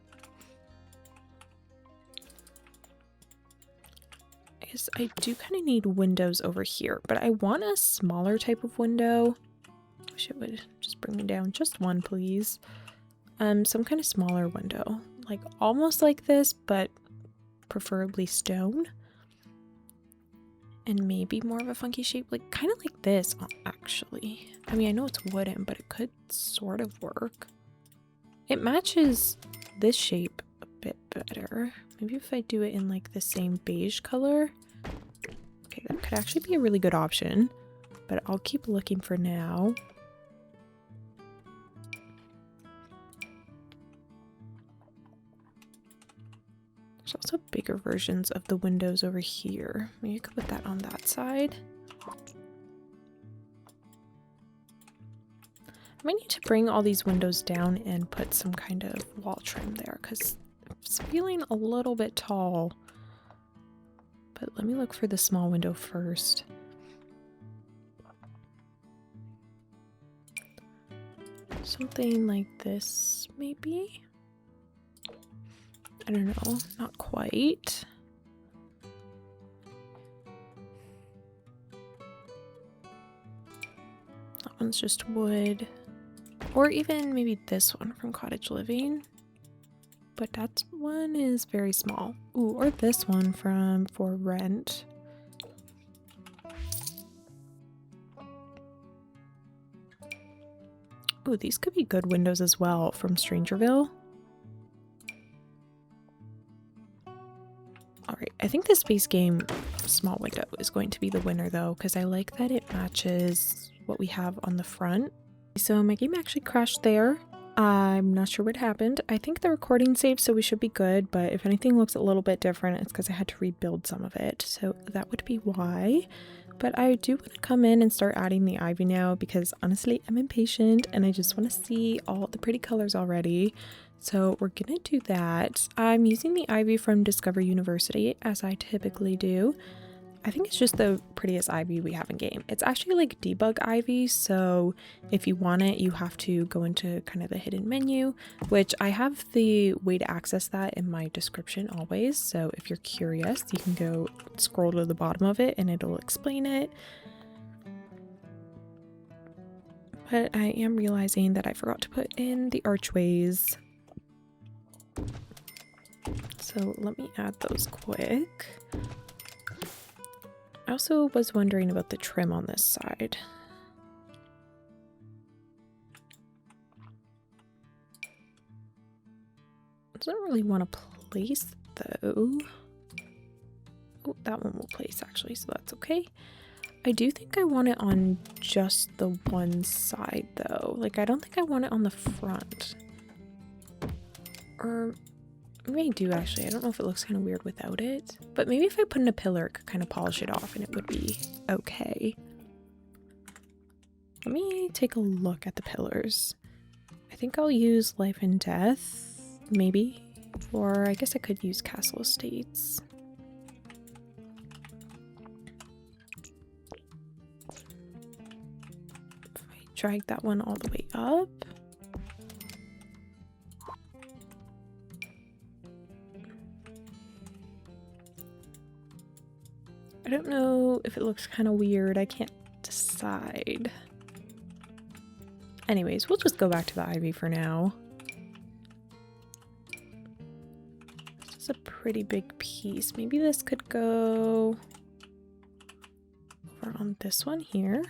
I guess I do kind of need windows over here, but I want a smaller type of window. Wish it would just bring me down just one, please. Some kind of smaller window, like almost like this, but preferably stone. And maybe more of a funky shape, like kind of like this, actually. I mean, I know it's wooden, but it could sort of work. It matches this shape a bit better. Maybe if I do it in like the same beige color. Okay, that could actually be a really good option, but I'll keep looking for now. There's also bigger versions of the windows over here. Maybe you could put that on that side. I might need to bring all these windows down and put some kind of wall trim there because it's feeling a little bit tall. But let me look for the small window first. Something like this, maybe? I don't know, not quite. That one's just wood. Or even maybe this one from Cottage Living. But that one is very small. Ooh, or this one from For Rent. Ooh, these could be good windows as well from Strangerville. Alright, I think this base game small window is going to be the winner though, because I like that it matches what we have on the front. So my game actually crashed there. I'm not sure what happened. I think the recording saved, so we should be good, but if anything looks a little bit different, it's because I had to rebuild some of it. So that would be why. But I do want to come in and start adding the ivy now because honestly, I'm impatient and I just want to see all the pretty colors already. So we're gonna do that. I'm using the ivy from Discover University, as I typically do. I think it's just the prettiest ivy we have in game. It's actually like debug ivy, so if you want it, you have to go into kind of the hidden menu, which I have the way to access that in my description always. So if you're curious, you can go scroll to the bottom of it and it'll explain it. But I am realizing that I forgot to put in the archways. So let me add those quick. I also was wondering about the trim on this side. Doesn't really want to place though. Oh, that one will place actually, so that's okay. I do think I want it on just the one side though. Like I don't think I want it on the front. Or maybe I do actually. I don't know if it looks kind of weird without it. But maybe if I put in a pillar, it could kind of polish it off and it would be okay. Let me take a look at the pillars. I think I'll use life and death, maybe. Or I guess I could use castle estates. If I drag that one all the way up. I don't know if it looks kind of weird. I can't decide. Anyways, we'll just go back to the ivy for now. This is a pretty big piece. Maybe this could go over on this one here.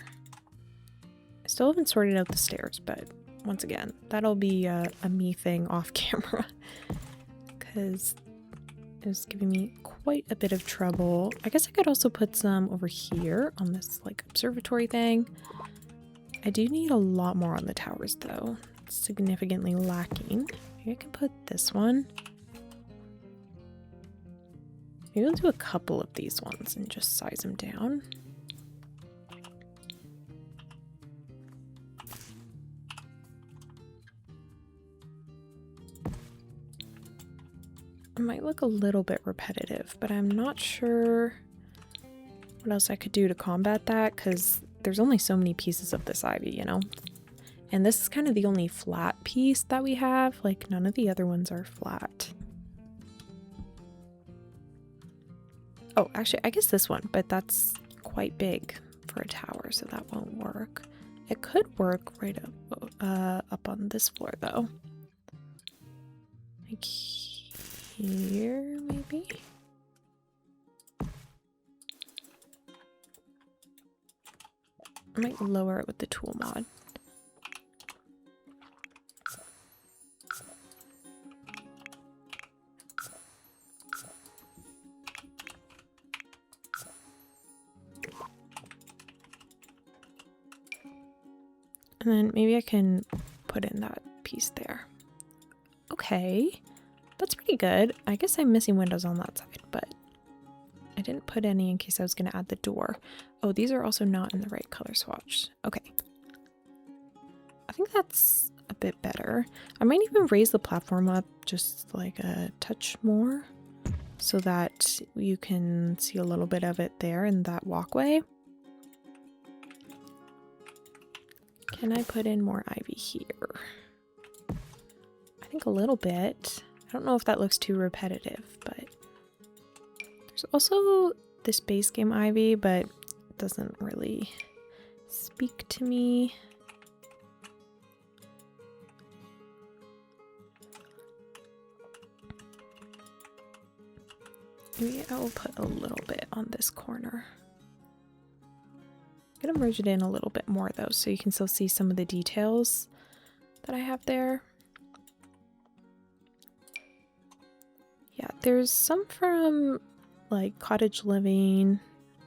I still haven't sorted out the stairs, but once again, that'll be a me thing off camera because it was giving me quite a bit of trouble. I guess I could also put some over here on this like observatory thing. I do need a lot more on the towers though. It's significantly lacking. Maybe I can put this one. Maybe I'll do a couple of these ones and just size them down. It might look a little bit repetitive, but I'm not sure what else I could do to combat that because there's only so many pieces of this ivy, you know? And this is kind of the only flat piece that we have. Like, none of the other ones are flat. Oh, actually, I guess this one, but that's quite big for a tower, so that won't work. It could work right up on this floor, though. Like here, maybe? I might lower it with the tool mod. And then maybe I can put in that piece there. Okay, that's pretty good. I guess I'm missing windows on that side, but I didn't put any in case I was going to add the door. Oh, these are also not in the right color swatch. Okay. I think that's a bit better. I might even raise the platform up just like a touch more so that you can see a little bit of it there in that walkway. Can I put in more ivy here? I think a little bit. I don't know if that looks too repetitive, but there's also this base game ivy, but it doesn't really speak to me. Maybe I will put a little bit on this corner. I'm gonna merge it in a little bit more though, so you can still see some of the details that I have there. Yeah, there's some from like cottage living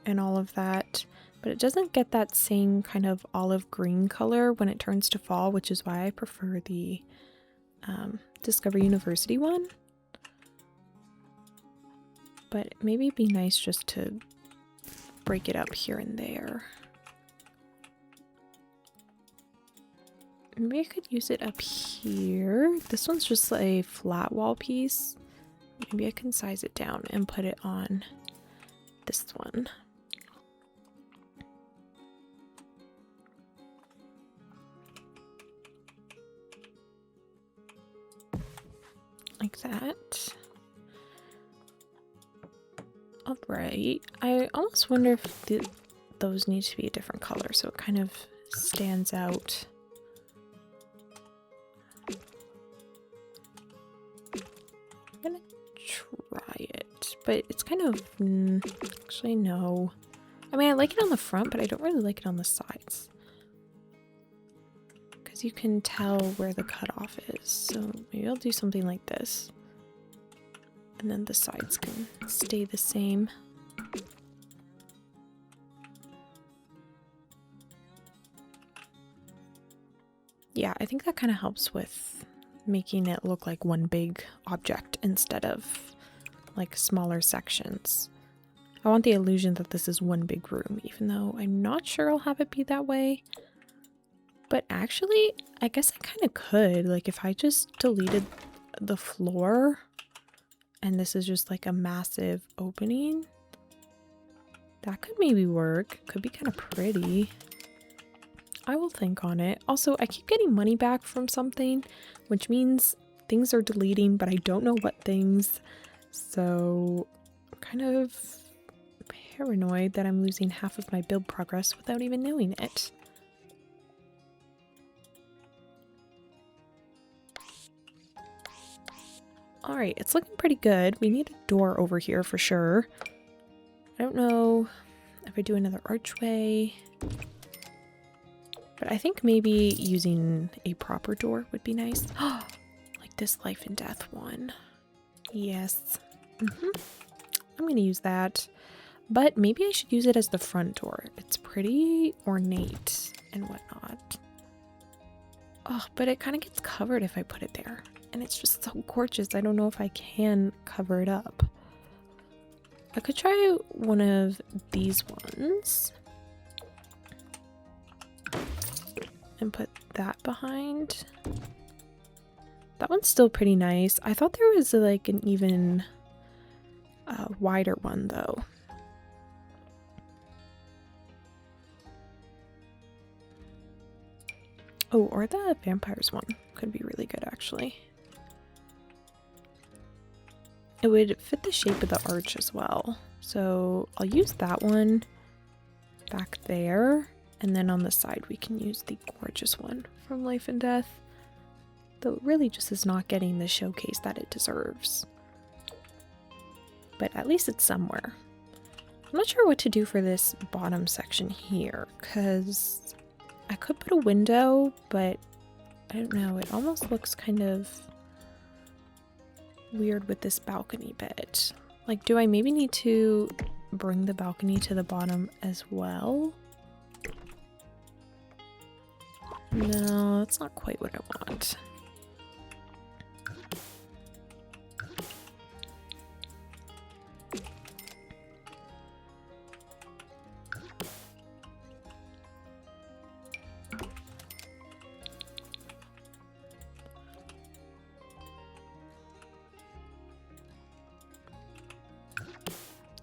and all of that, but it doesn't get that same kind of olive green color when it turns to fall, which is why I prefer the Discover University one. But maybe it'd be nice just to break it up here and there. Maybe I could use it up here. This one's just a flat wall piece. Maybe I can size it down and put it on this one. Like that. Alright. I almost wonder if those need to be a different color so it kind of stands out. I'm gonna try it, but it's kind of actually no. I mean, I like it on the front, but I don't really like it on the sides because you can tell where the cutoff is. So maybe I'll do something like this, and then the sides can stay the same. Yeah, I think that kind of helps with making it look like one big object instead of like smaller sections. I want the illusion that this is one big room, even though I'm not sure I'll have it be that way. But actually, I guess I kind of could. Like if I just deleted the floor and this is just like a massive opening, that could maybe work. Could be kind of pretty. I will think on it. Also, I keep getting money back from something, which means things are deleting, but I don't know what things. So I'm kind of paranoid that I'm losing half of my build progress without even knowing it. Alright, it's looking pretty good. We need a door over here for sure. I don't know if I do another archway. But I think maybe using a proper door would be nice. Like this life and death one. Yes. I'm going to use that. But maybe I should use it as the front door. It's pretty ornate and whatnot. Oh, but it kind of gets covered if I put it there. And it's just so gorgeous. I don't know if I can cover it up. I could try one of these ones. And put that behind. That one's still pretty nice. I thought there was like an even wider one though. Oh, or the vampires one could be really good actually. It would fit the shape of the arch as well. So I'll use that one back there. And then on the side we can use the gorgeous one from Life and Death. Though it really just is not getting the showcase that it deserves. But at least it's somewhere. I'm not sure what to do for this bottom section here, because I could put a window, but I don't know, it almost looks kind of weird with this balcony bit. Like, do I maybe need to bring the balcony to the bottom as well? No, that's not quite what I want.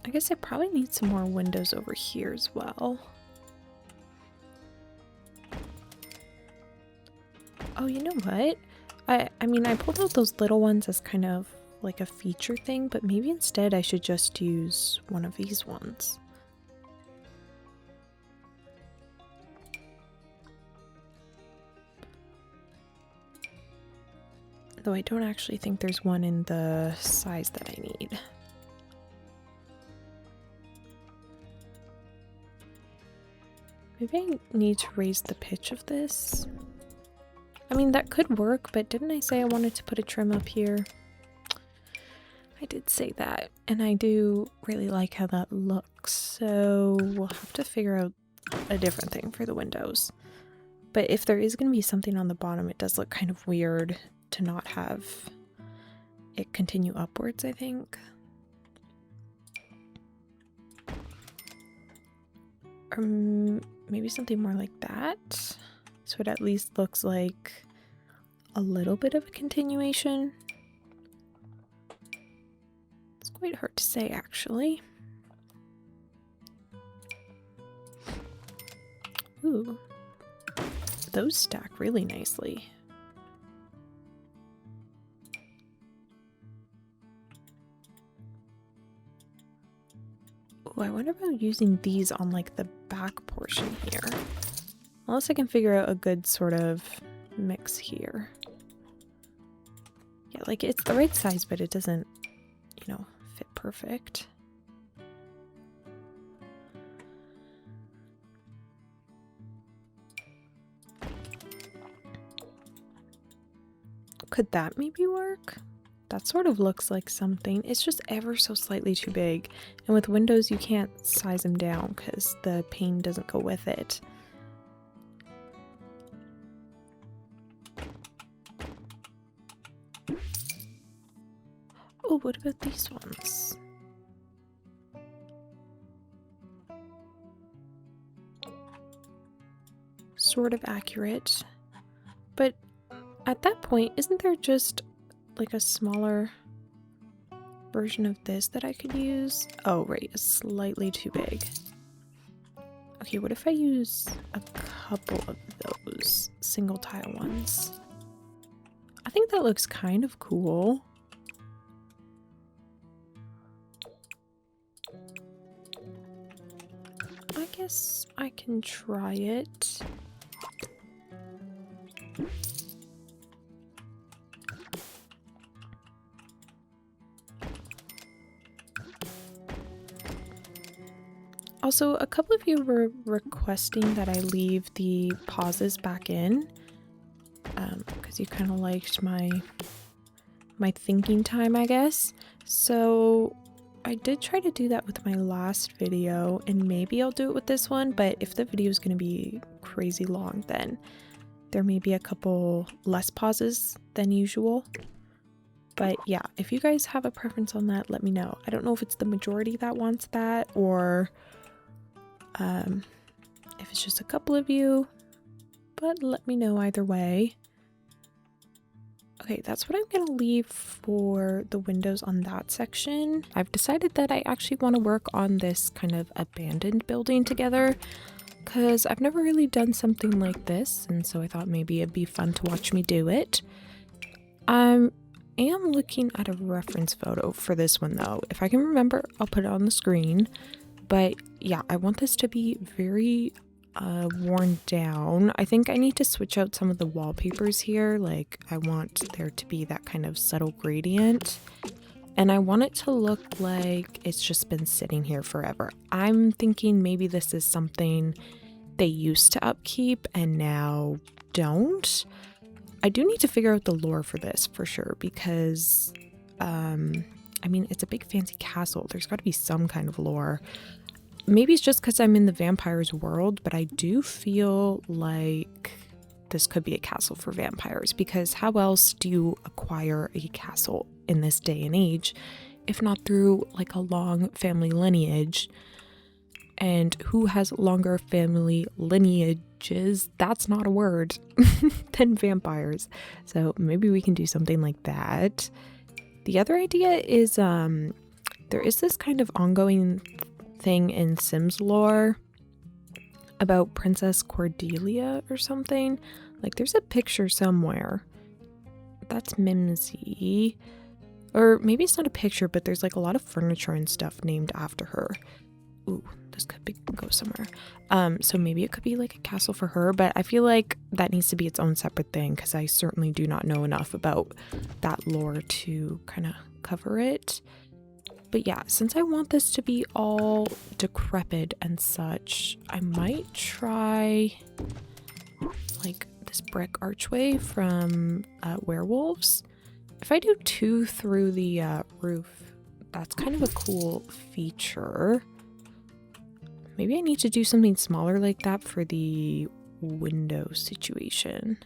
I guess I probably need some more windows over here as well. Oh, you know what? I mean, I pulled out those little ones as kind of like a feature thing, but maybe instead I should just use one of these ones. Though I don't actually think there's one in the size that I need. Maybe I need to raise the pitch of this. I mean, that could work, but didn't I say I wanted to put a trim up here? I did say that, and I do really like how that looks, so we'll have to figure out a different thing for the windows. But if there is going to be something on the bottom, it does look kind of weird to not have it continue upwards, I think. Or maybe something more like that, so it at least looks like a little bit of a continuation. It's quite hard to say, actually. Ooh, those stack really nicely. Ooh, I wonder about using these on like the back portion here. Unless I can figure out a good sort of mix here. Yeah, like it's the right size, but it doesn't, you know, fit perfect. Could that maybe work? That sort of looks like something. It's just ever so slightly too big. And with windows, you can't size them down because the pane doesn't go with it. Oh, what about these ones? Sort of accurate. But at that point, isn't there just like a smaller version of this that I could use? Oh, right, it's slightly too big. Okay, what if I use a couple of those single tile ones? I think that looks kind of cool. I guess I can try it. Also, a couple of you were requesting that I leave the pauses back in, because you kind of liked my thinking time, I guess. So I did try to do that with my last video, and maybe I'll do it with this one, but if the video is going to be crazy long, then there may be a couple less pauses than usual. But yeah, if you guys have a preference on that, let me know. I don't know if it's the majority that wants that, or if it's just a couple of you, but let me know either way. Okay, that's what I'm gonna leave for the windows on that section. I've decided that I actually want to work on this kind of abandoned building together, because I've never really done something like this, and so I thought maybe it'd be fun to watch me do it. I am looking at a reference photo for this one though. If I can remember, I'll put it on the screen. But yeah, I want this to be very worn down. I think I need to switch out some of the wallpapers here. Like, I want there to be that kind of subtle gradient. And I want it to look like it's just been sitting here forever. I'm thinking maybe this is something they used to upkeep and now don't. I do need to figure out the lore for this for sure, because I mean, it's a big fancy castle. There's got to be some kind of lore. Maybe it's just because I'm in the vampires world, but I do feel like this could be a castle for vampires, because how else do you acquire a castle in this day and age if not through like a long family lineage? And who has longer family lineages, that's not a word, than vampires? So maybe we can do something like that. The other idea is there is this kind of ongoing thing in Sims lore about Princess Cordelia or something. Like, there's a picture somewhere. That's Mimsy. Or maybe it's not a picture, but there's like a lot of furniture and stuff named after her. Ooh, this could go somewhere. So maybe it could be like a castle for her, but I feel like that needs to be its own separate thing, because I certainly do not know enough about that lore to kind of cover it. But yeah, since I want this to be all decrepit and such, I might try like this brick archway from Werewolves. If I do 2 through the roof, that's kind of a cool feature. Maybe I need to do something smaller like that for the window situation.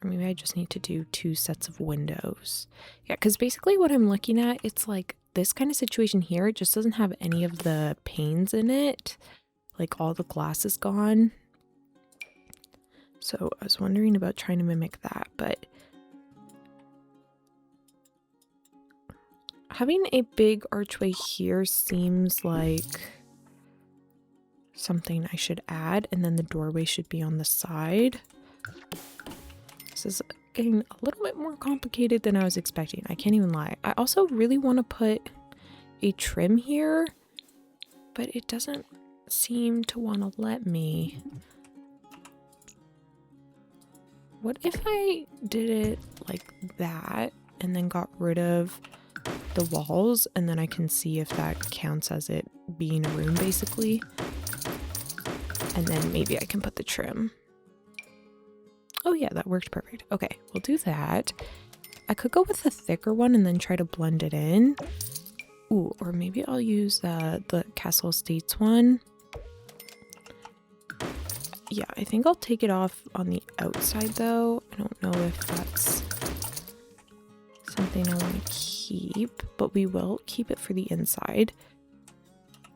Or maybe I just need to do 2 sets of windows. Yeah, because basically what I'm looking at, it's like this kind of situation here. It just doesn't have any of the panes in it. Like, all the glass is gone. So I was wondering about trying to mimic that, but having a big archway here seems like something I should add, and then the doorway should be on the side. This is getting a little bit more complicated than I was expecting. I can't even lie. I also really want to put a trim here, but it doesn't seem to want to let me. What if I did it like that and then got rid of the walls, and then I can see if that counts as it being a room basically? And then maybe I can put the trim. Oh yeah, that worked perfect. Okay, we'll do that. I could go with a thicker one and then try to blend it in. Ooh, or maybe I'll use the Castle Estates one. Yeah, I think I'll take it off on the outside though. I don't know if that's something I want to keep, but we will keep it for the inside.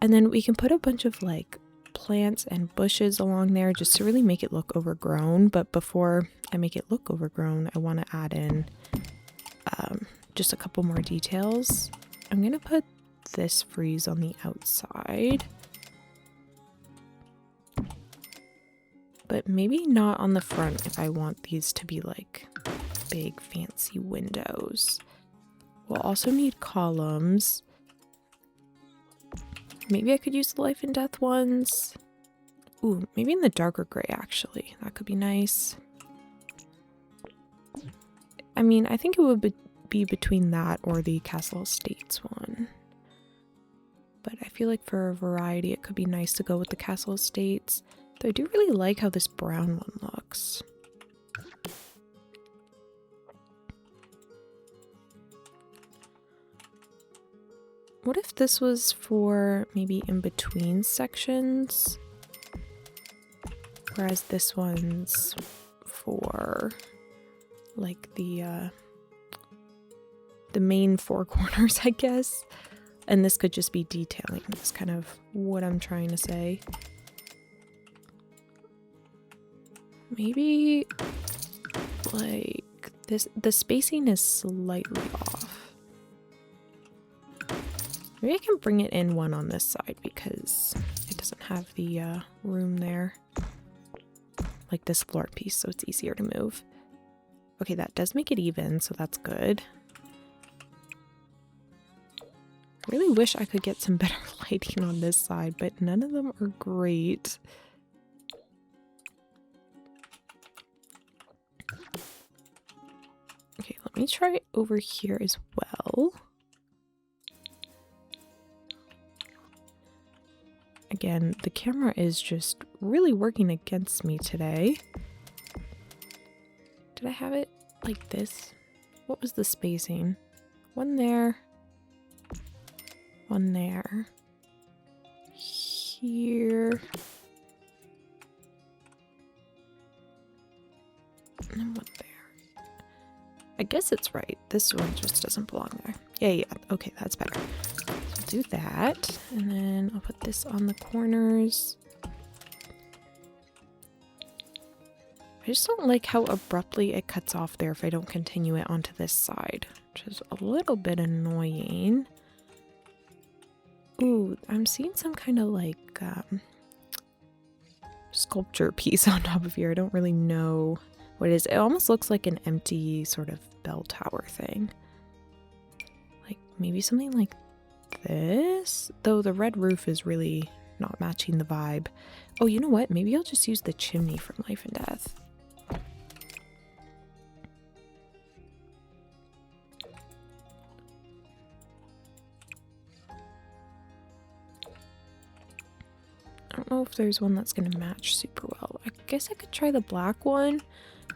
And then we can put a bunch of like plants and bushes along there just to really make it look overgrown. But before I make it look overgrown, I want to add in just a couple more details. I'm going to put this frieze on the outside, but maybe not on the front if I want these to be like big fancy windows. We'll also need columns. Maybe I could use the life and death ones. Ooh, maybe in the darker gray actually. That could be nice. I mean, I think it would be between that or the Castle Estates one. But I feel like for a variety it could be nice to go with the Castle Estates. Though I do really like how this brown one looks. What if this was for maybe in between sections? Whereas this one's for like the main four corners, I guess. And this could just be detailing. That's kind of what I'm trying to say. Maybe like this, the spacing is slightly off. Maybe I can bring it in one on this side because it doesn't have the room there. Like this floor piece, so it's easier to move. Okay, that does make it even, so that's good. I really wish I could get some better lighting on this side, but none of them are great. Okay, let me try over here as well. Again, the camera is just really working against me today. Did I have it like this? What was the spacing? One there. One there. Here. And then one there. I guess it's right. This one just doesn't belong there. Yeah. Okay, that's better. Do that, and then I'll put this on the corners. I just don't like how abruptly it cuts off there if I don't continue it onto this side, which is a little bit annoying. Ooh, I'm seeing some kind of like sculpture piece on top of here. I don't really know what it is. It almost looks like an empty sort of bell tower thing. Like maybe something like this, though the red roof is really not matching the vibe. Oh, you know what? Maybe I'll just use the chimney from Life and Death. I don't know if there's one that's going to match super well. I guess I could try the black one,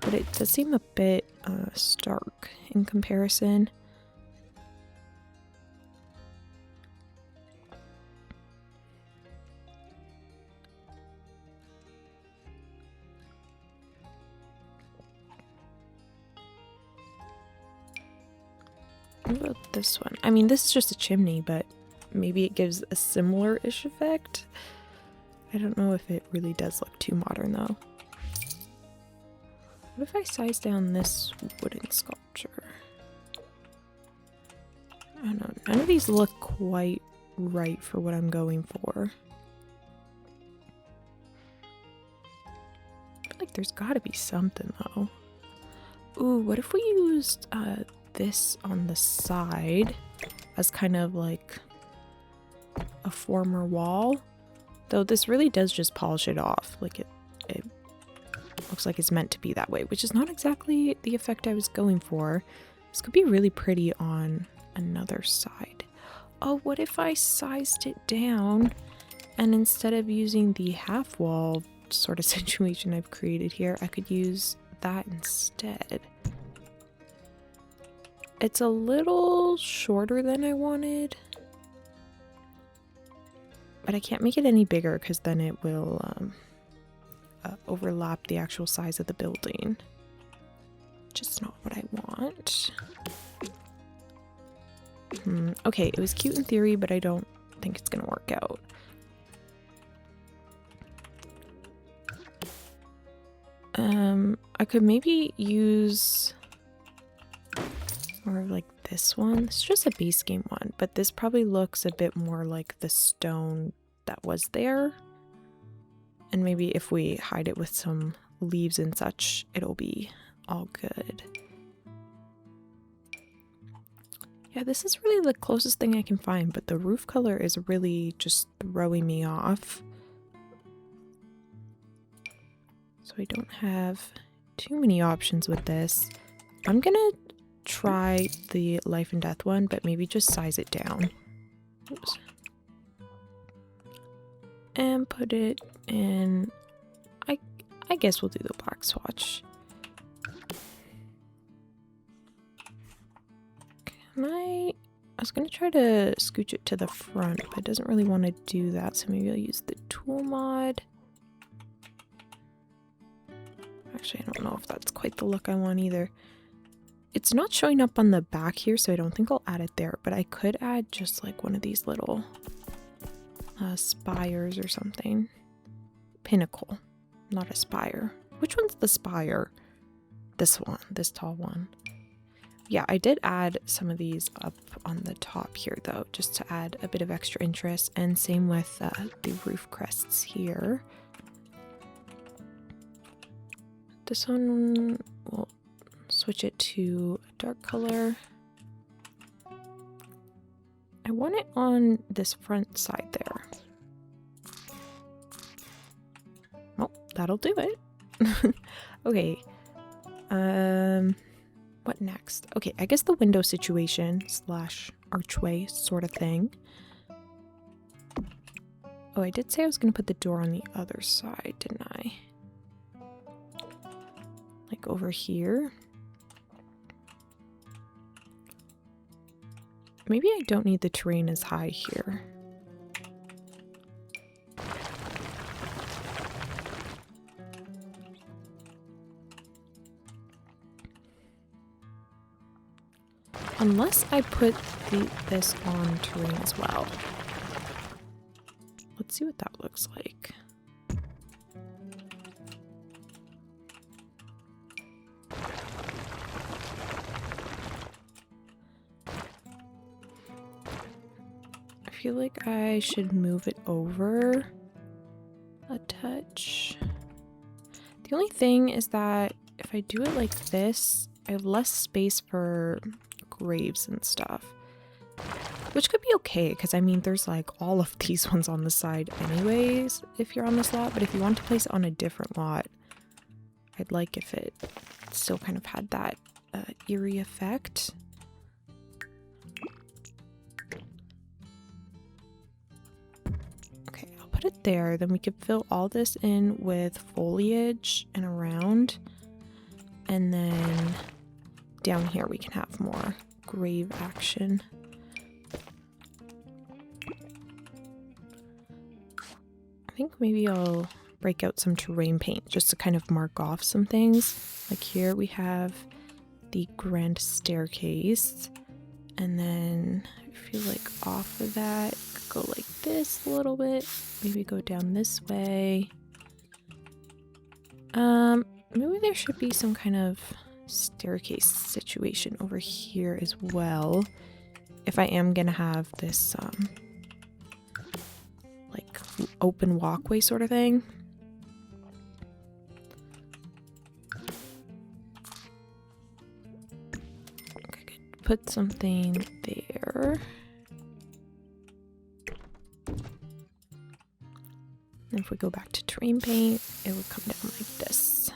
but it does seem a bit stark in comparison. What about this one? I mean, this is just a chimney, but maybe it gives a similar-ish effect. I don't know if it really does look too modern, though. What if I size down this wooden sculpture? I don't know. None of these look quite right for what I'm going for. I feel like there's got to be something, though. Ooh, what if we used this on the side as kind of like a former wall? Though this really does just polish it off. Like it looks like it's meant to be that way, which is not exactly the effect I was going for. This could be really pretty on another side. Oh, what if I sized it down and instead of using the half wall sort of situation I've created here, I could use that instead. It's a little shorter than I wanted, but I can't make it any bigger because then it will overlap the actual size of the building. Just not what I want. Okay, it was cute in theory, but I don't think it's gonna work out. I could maybe use more of like this one. It's just a base game one, but this probably looks a bit more like the stone that was there. And maybe if we hide it with some leaves and such, it'll be all good. Yeah, this is really the closest thing I can find, but the roof color is really just throwing me off. So I don't have too many options with this. I'm gonna try the life and death one, but maybe just size it down. Oops. And put it in, I guess we'll do the black swatch. I was gonna try to scooch it to the front, but it doesn't really want to do that, so maybe I'll use the tool mod. Actually, I don't know if that's quite the look I want either. It's not showing up on the back here, so I don't think I'll add it there, but I could add just like one of these little spires or something. Pinnacle, not a spire. Which one's the spire? This one, this tall one. Yeah, I did add some of these up on the top here though, just to add a bit of extra interest, and same with the roof crests here. This one, we'll switch it to a dark color. I want it on this front side there. Well, that'll do it. Okay. What next? Okay, I guess the window situation slash archway sort of thing. Oh, I did say I was going to put the door on the other side, didn't I? Like over here. Maybe I don't need the terrain as high here. Unless I put this on terrain as well. Let's see what that looks like. I feel like I should move it over a touch. The only thing is that if I do it like this, I have less space for graves and stuff, which could be okay because I mean there's like all of these ones on the side anyways if you're on this lot, but if you want to place it on a different lot, I'd like if it still kind of had that eerie effect. Okay, I'll put it there, then we could fill all this in with foliage and around, and then down here we can have more grave action. I think maybe I'll break out some terrain paint just to kind of mark off some things. Like here we have the grand staircase, and then I feel like off of that, go like this a little bit, maybe go down this way. Maybe there should be some kind of staircase situation over here as well, if I am gonna have this like open walkway sort of thing. I could put something there, and if we go back to terrain paint, it would come down like this.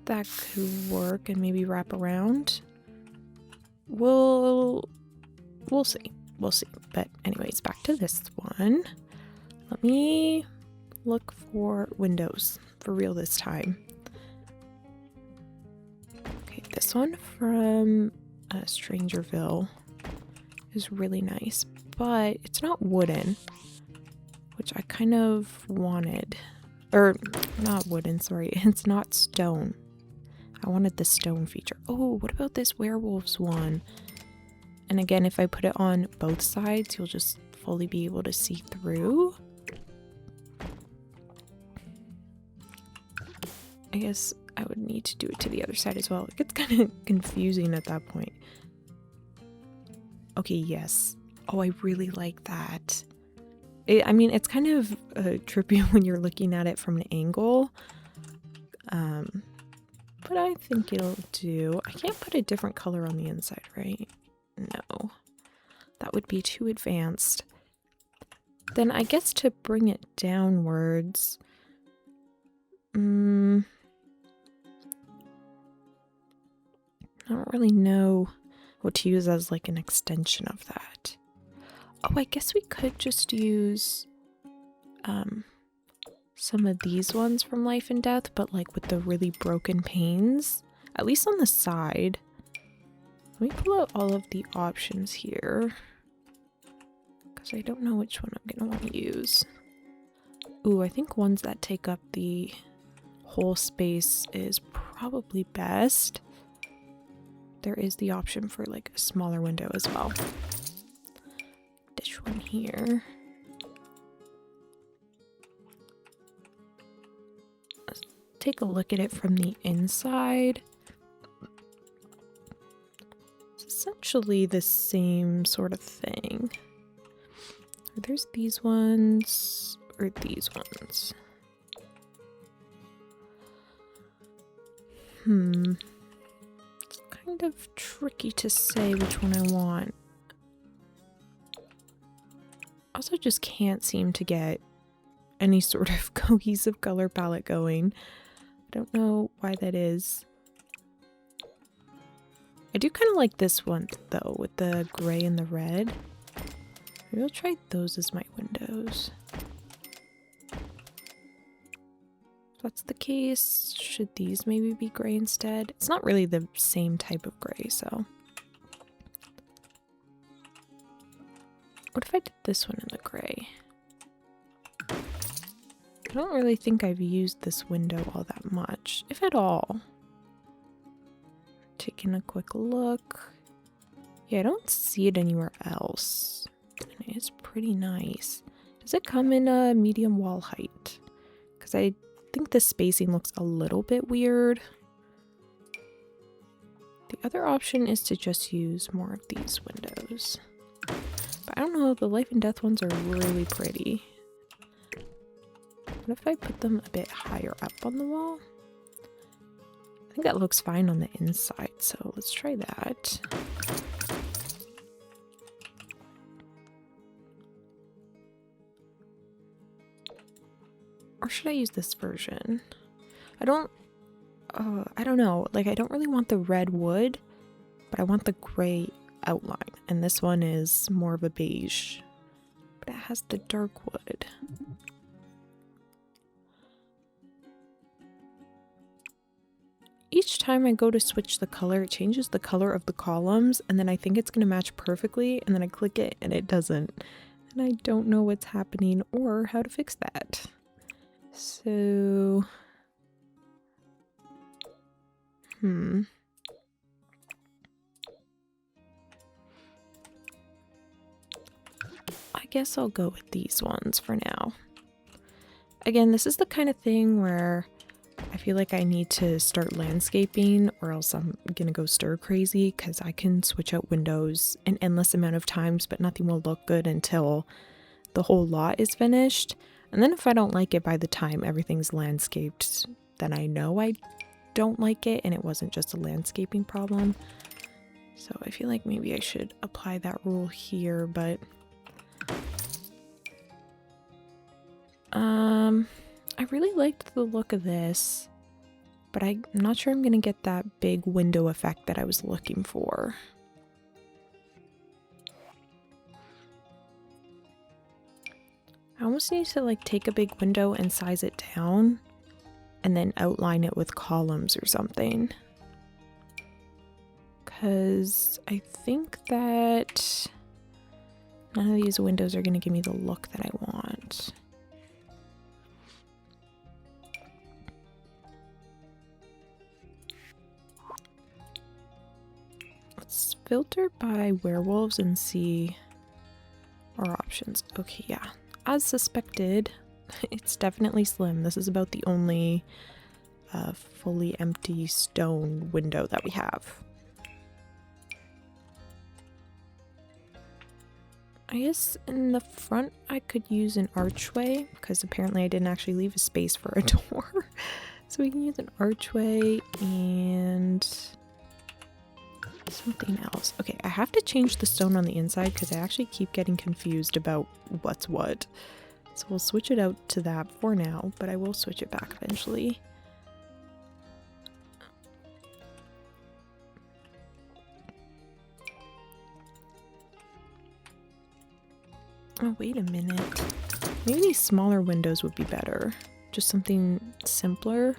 That could work, and maybe wrap around. We'll see. We'll see. But anyways, back to this one. Let me look for windows for real this time. Okay, this one from Strangerville is really nice, but it's not wooden, which I kind of wanted. Or not wooden, sorry. It's not stone. I wanted the stone feature. Oh, what about this werewolves one? And again, if I put it on both sides, you'll just fully be able to see through. I guess I would need to do it to the other side as well. It gets kind of confusing at that point. Okay, yes. Oh, I really like that. I mean, it's kind of trippy when you're looking at it from an angle. But I think it'll do. I can't put a different color on the inside, right? No. That would be too advanced. Then I guess to bring it downwards... I don't really know what to use as like an extension of that. Oh, I guess we could just use some of these ones from Life and Death, but like with the really broken panes, at least on the side. Let me pull out all of the options here, because I don't know which one I'm gonna want to use. Ooh, I think ones that take up the whole space is probably best. There is the option for like a smaller window as well. This one here. Let's take a look at it from the inside. It's essentially the same sort of thing. There's these ones or these ones. It's kind of tricky to say which one I want. Also just can't seem to get any sort of cohesive color palette going. I don't know why that is. I do kind of like this one though, with the gray and the red. Maybe I'll try those as my windows. If that's the case, should these maybe be gray instead? It's not really the same type of gray, so. What if I did this one in the gray? I don't really think I've used this window all that much, if at all. Taking a quick look. Yeah, I don't see it anywhere else. And it's pretty nice. Does it come in a medium wall height? Because I think the spacing looks a little bit weird. The other option is to just use more of these windows. But I don't know, the Life and Death ones are really pretty. What if I put them a bit higher up on the wall? I think that looks fine on the inside, so let's try that. Or should I use this version? I don't know. Like, I don't really want the red wood, but I want the gray outline. And this one is more of a beige, but it has the dark wood. Each time I go to switch the color, it changes the color of the columns, and then I think it's going to match perfectly, and then I click it and it doesn't. And I don't know what's happening or how to fix that. So, I guess I'll go with these ones for now. Again, this is the kind of thing where I feel like I need to start landscaping or else I'm gonna go stir crazy, because I can switch out windows an endless amount of times, but nothing will look good until the whole lot is finished. And then if I don't like it by the time everything's landscaped, then I know I don't like it and it wasn't just a landscaping problem. So I feel like maybe I should apply that rule here, but I really liked the look of this, but I'm not sure I'm gonna get that big window effect that I was looking for. I almost need to like take a big window and size it down and then outline it with columns or something. Because I think that none of these windows are going to give me the look that I want. Let's filter by werewolves and see our options. Okay, yeah. As suspected, it's definitely slim. This is about the only fully empty stone window that we have. I guess in the front I could use an archway because apparently I didn't actually leave a space for a door. So we can use an archway and something else. Okay, I have to change the stone on the inside because I actually keep getting confused about what's what. So we'll switch it out to that for now, but I will switch it back eventually. Oh, wait a minute. Maybe these smaller windows would be better. Just something simpler.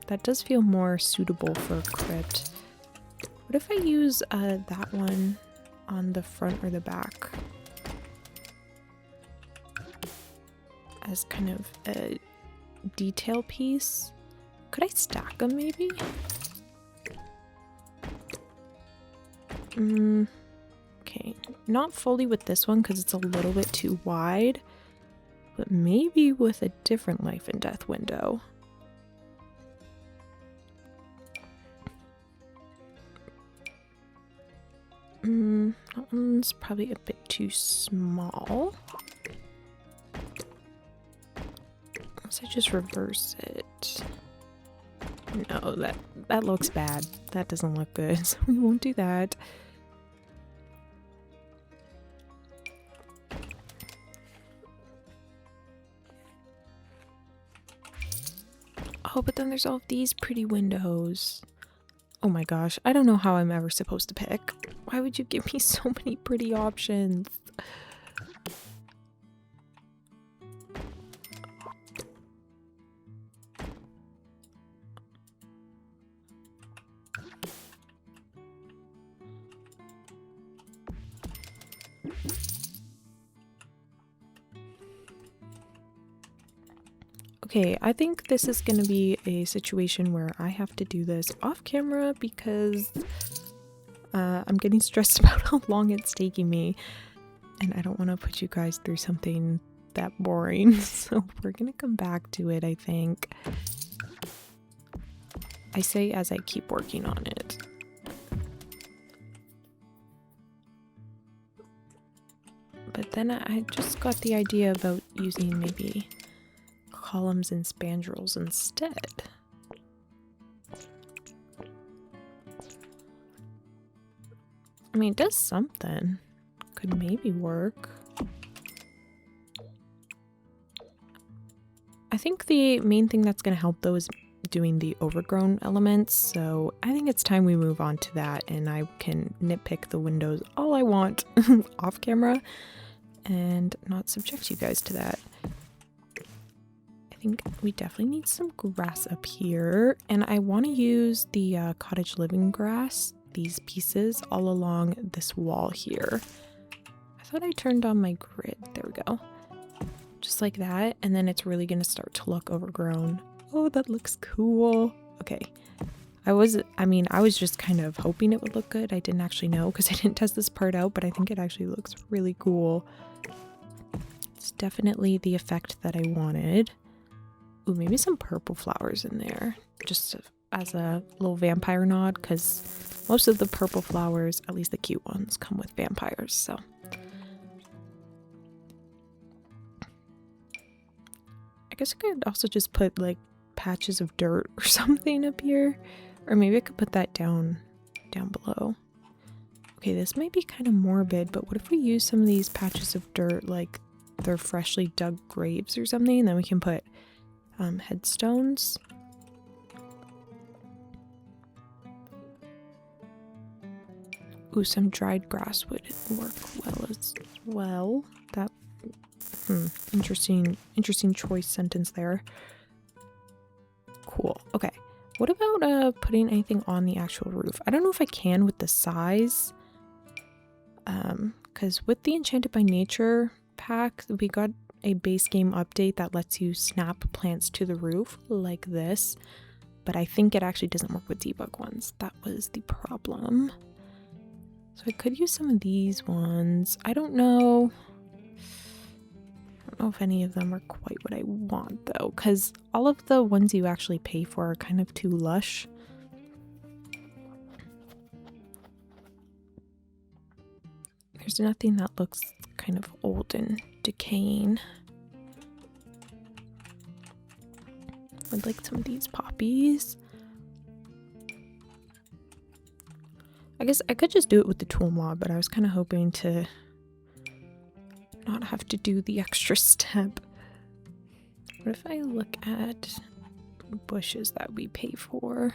That does feel more suitable for a crypt. What if I use that one on the front or the back? As kind of a detail piece? Could I stack them maybe? Okay, not fully with this one because it's a little bit too wide, but maybe with a different life and death window. That one's probably a bit too small. Unless I just reverse it. No, that looks bad. That doesn't look good, so we won't do that. Oh, but then there's all of these pretty windows. Oh my gosh, I don't know how I'm ever supposed to pick. Why would you give me so many pretty options? Okay, I think this is going to be a situation where I have to do this off camera because I'm getting stressed about how long it's taking me and I don't want to put you guys through something that boring. So we're going to come back to it, I think. I say as I keep working on it. But then I just got the idea about using maybe columns and spandrels instead. I mean, it does something. Could maybe work. I think the main thing that's going to help though is doing the overgrown elements, so I think it's time we move on to that and I can nitpick the windows all I want off camera and not subject you guys to that. I think we definitely need some grass up here, and I want to use the cottage living grass, these pieces, all along this wall here. I thought I turned on my grid. There we go. Just like that, and then it's really going to start to look overgrown. Oh, that looks cool. Okay. I was just kind of hoping it would look good. I didn't actually know because I didn't test this part out, but I think it actually looks really cool. It's definitely the effect that I wanted. Ooh, maybe some purple flowers in there, just as a little vampire nod, because most of the purple flowers, at least the cute ones, come with vampires, so. I guess I could also just put, like, patches of dirt or something up here, or maybe I could put that down below. Okay, this might be kind of morbid, but what if we use some of these patches of dirt, like they're freshly dug graves or something, and then we can put headstones. Ooh, some dried grass would work well as well. That interesting choice sentence there. Cool. Okay. What about putting anything on the actual roof? I don't know if I can with the size. Because with the Enchanted by Nature pack, we got a base game update that lets you snap plants to the roof like this, but I think it actually doesn't work with debug ones. That was the problem. So I could use some of these ones. I don't know if any of them are quite what I want though, because all of the ones you actually pay for are kind of too lush. There's nothing that looks kind of old and decaying. I'd like some of these poppies. I guess I could just do it with the tool mod, but I was kind of hoping to not have to do the extra step. What if I look at bushes that we pay for?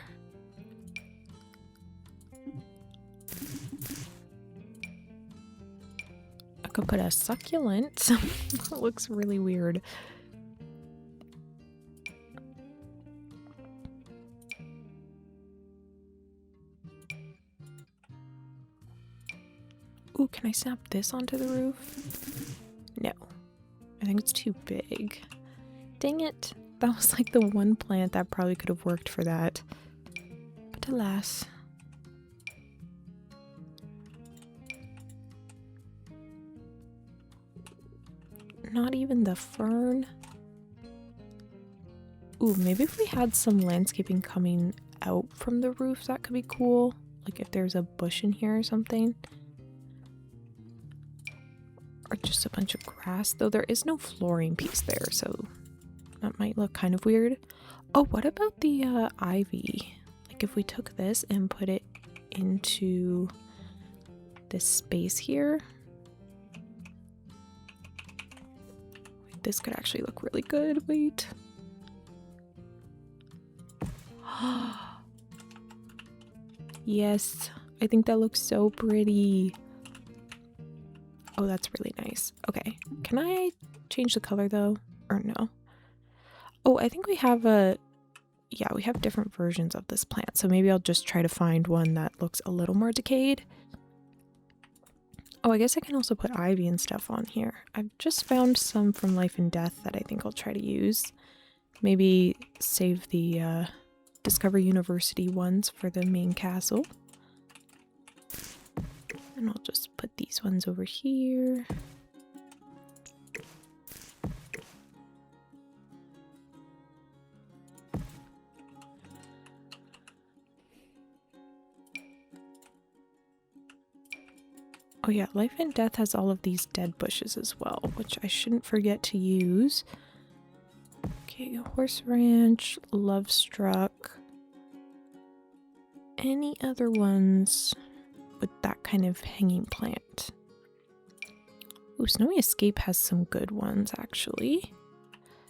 I could put a succulent. That looks really weird. Ooh, can I snap this onto the roof? No. I think it's too big. Dang it. That was like the one plant that probably could have worked for that. But alas. Not even the fern. Ooh, maybe if we had some landscaping coming out from the roof, that could be cool. Like if there's a bush in here or something. Or just a bunch of grass, though there is no flooring piece there, so that might look kind of weird. Oh, what about the ivy? Like if we took this and put it into this space here. This could actually look really good. Wait. Yes, I think that looks so pretty. Oh, that's really nice. Okay, can I change the color though? Or no? Oh, I think we have yeah, we have different versions of this plant. So maybe I'll just try to find one that looks a little more decayed. Oh, I guess I can also put ivy and stuff on here. I've just found some from Life and Death that I think I'll try to use. Maybe save the Discover University ones for the main castle. And I'll just put these ones over here. Oh yeah, Life and Death has all of these dead bushes as well, which I shouldn't forget to use. Okay, Horse Ranch, Love Struck. Any other ones with that kind of hanging plant? Ooh, Snowy Escape has some good ones actually.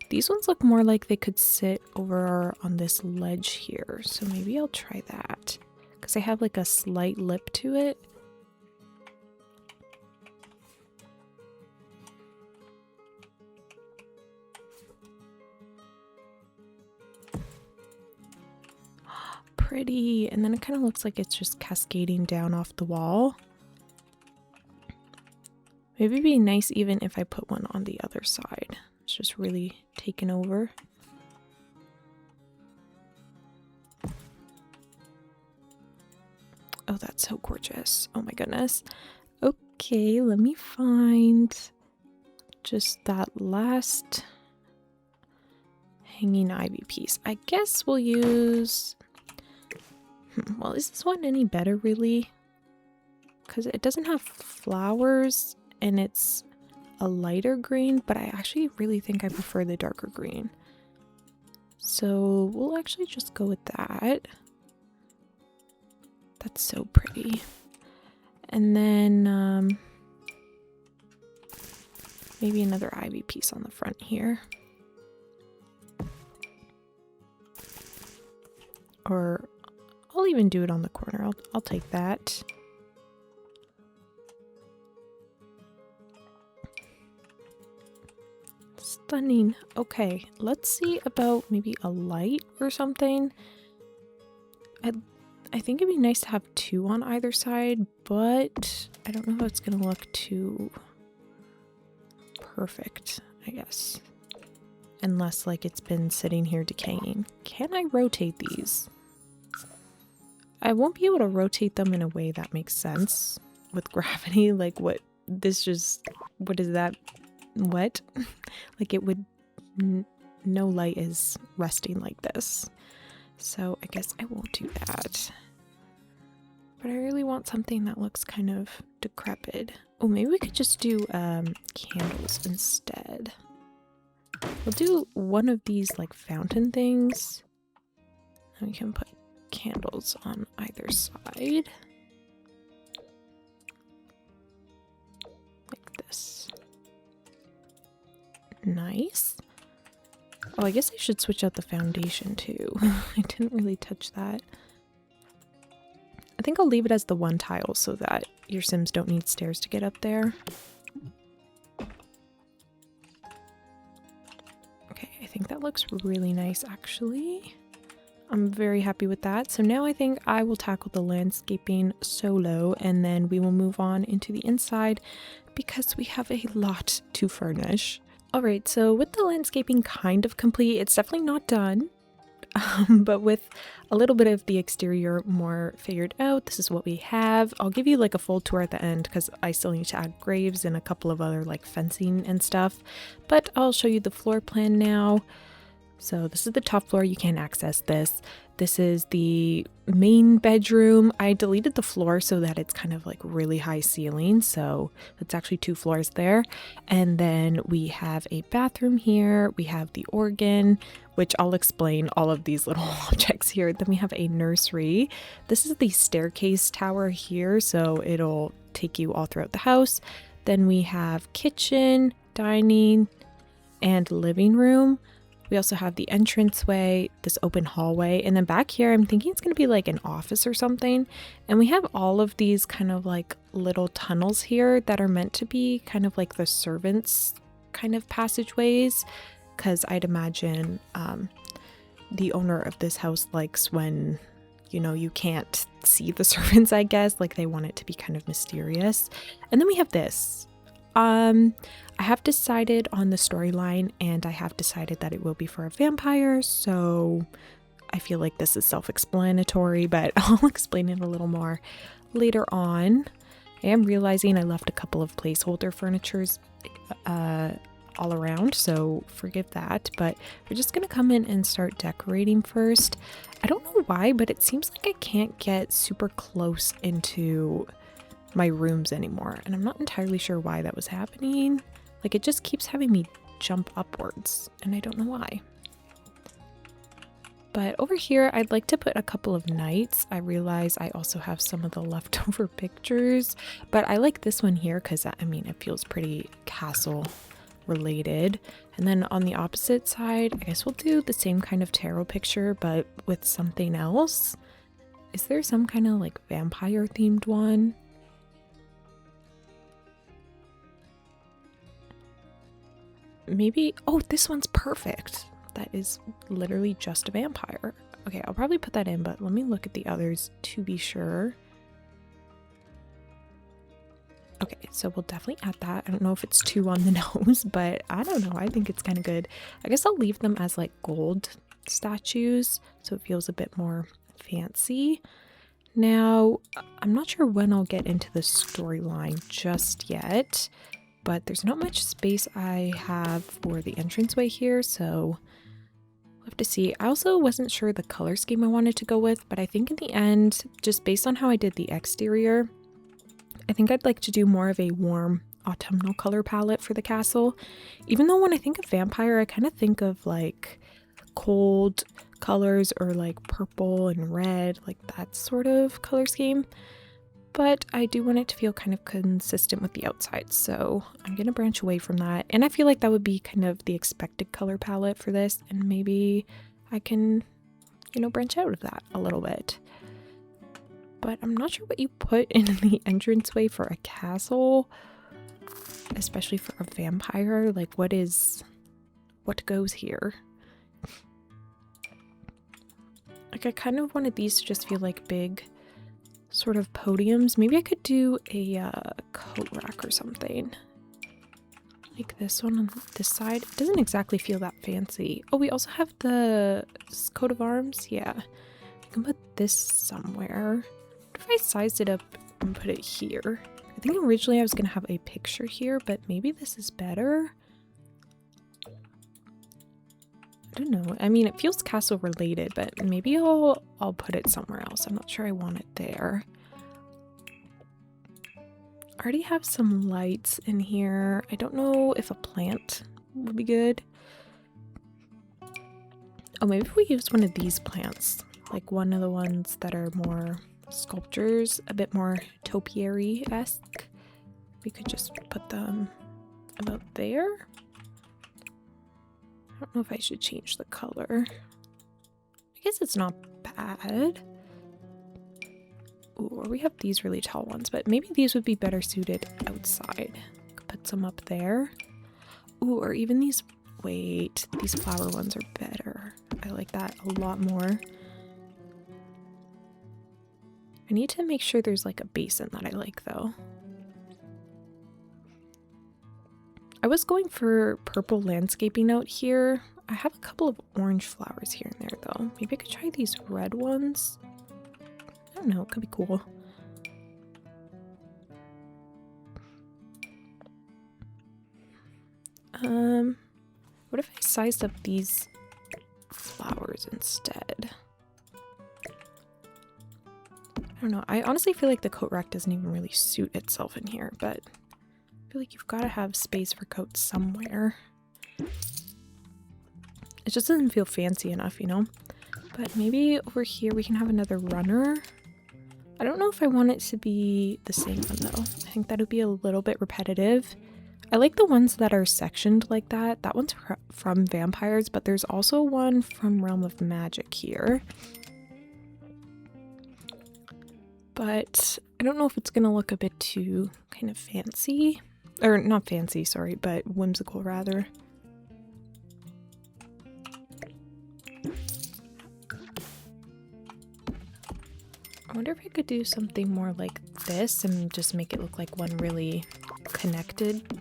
These ones look more like they could sit over on this ledge here, so maybe I'll try that. Because they have like a slight lip to it. Pretty, and then it kind of looks like it's just cascading down off the wall. Maybe it'd be nice even if I put one on the other side. It's just really taken over. Oh, that's so gorgeous. Oh my goodness. Okay, let me find just that last hanging ivy piece. I guess we'll use... Well, is this one any better, really? Because it doesn't have flowers, and it's a lighter green, but I actually really think I prefer the darker green. So we'll actually just go with that. That's so pretty. And then maybe another ivy piece on the front here. Or I'll even do it on the corner. I'll take that. Stunning. Okay, let's see about maybe a light or something. I think it'd be nice to have two on either side, but I don't know if it's gonna look too perfect, I guess. unless like it's been sitting here decaying. Can I rotate these? I won't be able to rotate them in a way that makes sense with gravity. Like what is that? What? Like it would, no light is resting like this. So I guess I won't do that. But I really want something that looks kind of decrepit. Oh, maybe we could just do candles instead. We'll do one of these like fountain things. And we can put candles on either side. Like this. Nice. Oh, I guess I should switch out the foundation too. I didn't really touch that. I think I'll leave it as the one tile so that your Sims don't need stairs to get up there. Okay, I think that looks really nice actually. I'm very happy with that. So now I think I will tackle the landscaping solo and then we will move on into the inside because we have a lot to furnish. Alright, so with the landscaping kind of complete, it's definitely not done. But with a little bit of the exterior more figured out, this is what we have. I'll give you like a full tour at the end because I still need to add graves and a couple of other like fencing and stuff. But I'll show you the floor plan now. So this is the top floor, you can't access this. This is the main bedroom. I deleted the floor so that it's kind of like really high ceiling, so it's actually 2 floors there. And then we have a bathroom here, we have the organ, which I'll explain all of these little objects here. Then we have a nursery. This is the staircase tower here, so it'll take you all throughout the house. Then we have kitchen, dining, and living room. We also have the entranceway, this open hallway, and then back here I'm thinking it's going to be like an office or something. And we have all of these kind of like little tunnels here that are meant to be kind of like the servants kind of passageways, because I'd imagine the owner of this house likes when, you know, you can't see the servants, I guess, like they want it to be kind of mysterious. And then we have this. I have decided on the storyline and I have decided that it will be for a vampire, so I feel like this is self-explanatory, but I'll explain it a little more later on. I am realizing I left a couple of placeholder furnitures all around, so forgive that, but we're just gonna come in and start decorating first. I don't know why, but it seems like I can't get super close into my rooms anymore, and I'm not entirely sure why that was happening. Like, it just keeps having me jump upwards, and I don't know why. But over here, I'd like to put a couple of knights. I realize I also have some of the leftover pictures, but I like this one here because, I mean, it feels pretty castle related. And then on the opposite side, I guess we'll do the same kind of tarot picture, but with something else. Is there some kind of like vampire themed one? Maybe, oh, this one's perfect. That is literally just a vampire. Okay, I'll probably put that in, but let me look at the others to be sure. Okay, so we'll definitely add that. I don't know if it's too on the nose, but I don't know. I think it's kind of good. I guess I'll leave them as like gold statues, so it feels a bit more fancy. Now, I'm not sure when I'll get into the storyline just yet, but there's not much space I have for the entranceway here, so we'll have to see. I also wasn't sure the color scheme I wanted to go with, but I think in the end, just based on how I did the exterior, I think I'd like to do more of a warm autumnal color palette for the castle. Even though when I think of vampire, I kind of think of like cold colors or like purple and red, like that sort of color scheme. But I do want it to feel kind of consistent with the outside, so I'm going to branch away from that. And I feel like that would be kind of the expected color palette for this, and maybe I can, you know, branch out of that a little bit. But I'm not sure what you put in the entranceway for a castle, especially for a vampire. Like, what goes here? Like, I kind of wanted these to just feel like big sort of podiums. Maybe I could do a coat rack or something. Like this one on this side. It doesn't exactly feel that fancy. Oh, we also have the coat of arms. Yeah. I can put this somewhere. What if I sized it up and put it here? I think originally I was going to have a picture here, but maybe this is better. I don't know. I mean, it feels castle related, but maybe I'll put it somewhere else. I'm not sure I want it there. I already have some lights in here. I don't know if a plant would be good. Oh, maybe if we use one of these plants, like one of the ones that are more sculptures, a bit more topiary-esque. We could just put them about there. I don't know if I should change the color. I guess it's not bad. Ooh, or we have these really tall ones, but maybe these would be better suited outside. Could put some up there. Ooh, or even these, wait, these flower ones are better. I like that a lot more. I need to make sure there's like a basin that I like though. I was going for purple landscaping out here. I have a couple of orange flowers here and there though. Maybe I could try these red ones. I don't know, it could be cool. What if I sized up these flowers instead? I don't know. I honestly feel like the coat rack doesn't even really suit itself in here, but I feel like you've got to have space for coats somewhere. It just doesn't feel fancy enough, you know? But maybe over here we can have another runner. I don't know if I want it to be the same one though. I think that would be a little bit repetitive. I like the ones that are sectioned like that. That one's from vampires, but there's also one from Realm of Magic here. But I don't know if it's going to look a bit too kind of fancy. Or not fancy, sorry, but whimsical rather. I wonder if I could do something more like this and just make it look like one really connected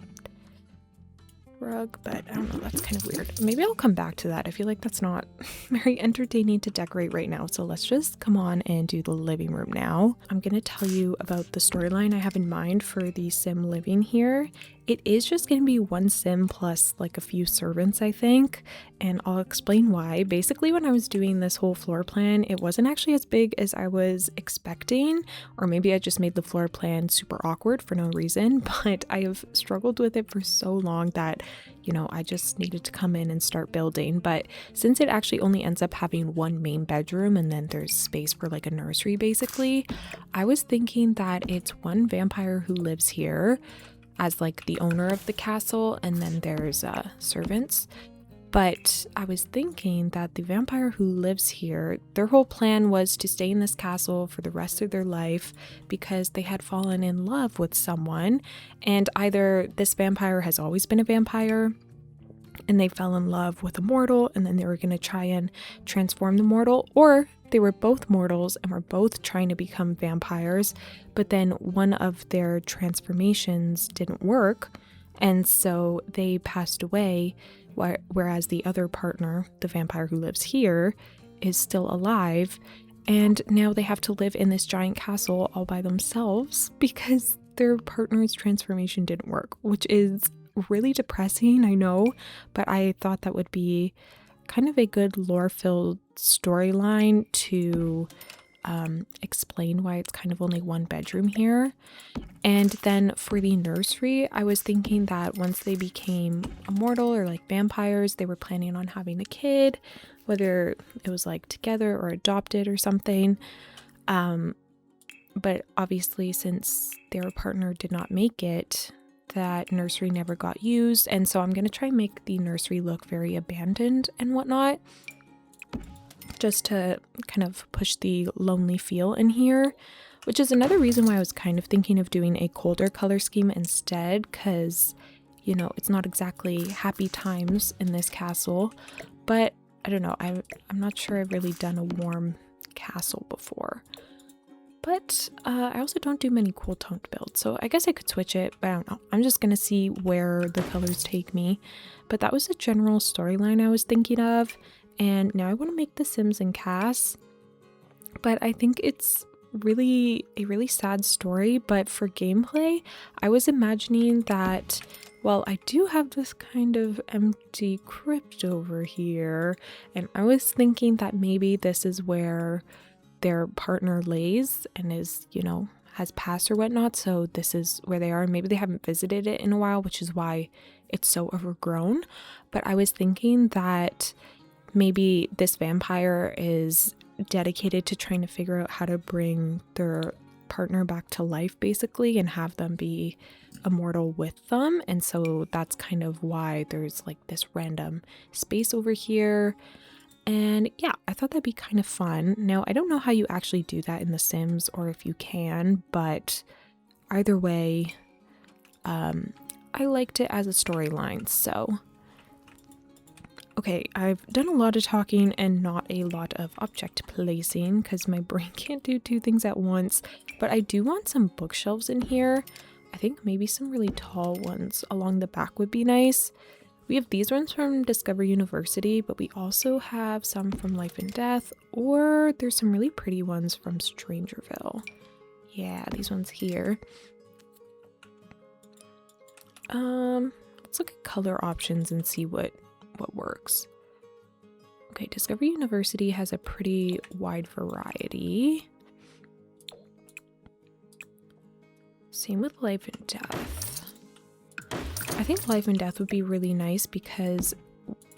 rug, but I don't know, that's kind of weird. Maybe I'll come back to that. I feel like that's not very entertaining to decorate right now, so let's just come on and do the living room now. I'm gonna tell you about the storyline I have in mind for the sim living here. It is just gonna be one sim plus like a few servants, I think, and I'll explain why. Basically, when I was doing this whole floor plan, it wasn't actually as big as I was expecting, or maybe I just made the floor plan super awkward for no reason, but I have struggled with it for so long that, you know, I just needed to come in and start building. But since it actually only ends up having one main bedroom and then there's space for like a nursery basically, I was thinking that it's one vampire who lives here as like the owner of the castle, and then there's servants. But I was thinking that the vampire who lives here, their whole plan was to stay in this castle for the rest of their life because they had fallen in love with someone, and either this vampire has always been a vampire and they fell in love with a mortal and then they were going to try and transform the mortal, or they were both mortals and were both trying to become vampires, but then one of their transformations didn't work and so they passed away, whereas the other partner, the vampire who lives here, is still alive, and now they have to live in this giant castle all by themselves because their partner's transformation didn't work, which is really depressing, I know, but I thought that would be kind of a good lore-filled storyline to explain why it's kind of only one bedroom here. And then for the nursery, I was thinking that once they became immortal or like vampires, they were planning on having a kid, whether it was like together or adopted or something. But obviously, since their partner did not make it, that nursery never got used, and so I'm going to try and make the nursery look very abandoned and whatnot, just to kind of push the lonely feel in here, which is another reason why I was kind of thinking of doing a colder color scheme instead, because, you know, it's not exactly happy times in this castle. But I don't know, I'm not sure I've really done a warm castle before. But I also don't do many cool toned builds, so I guess I could switch it, but I don't know. I'm just gonna see where the colors take me. But that was the general storyline I was thinking of, and now I want to make The Sims and Cass. But I think it's really a really sad story, but for gameplay, I was imagining that, well, I do have this kind of empty crypt over here, and I was thinking that maybe this is where their partner lays and is, you know, has passed or whatnot, so this is where they are. Maybe they haven't visited it in a while, which is why it's so overgrown. But I was thinking that maybe this vampire is dedicated to trying to figure out how to bring their partner back to life, basically, and have them be immortal with them. And so that's kind of why there's like this random space over here. And yeah, I thought that'd be kind of fun. Now, I don't know how you actually do that in The Sims or if you can, but either way, I liked it as a storyline. So okay, I've done a lot of talking and not a lot of object placing because my brain can't do two things at once, but I do want some bookshelves in here. I think maybe some really tall ones along the back would be nice. We have these ones from Discover University, but we also have some from Life and Death, or there's some really pretty ones from Strangerville. Yeah, these ones here. Let's look at color options and see what works. Okay, Discover University has a pretty wide variety. Same with Life and Death. I think Life and Death would be really nice because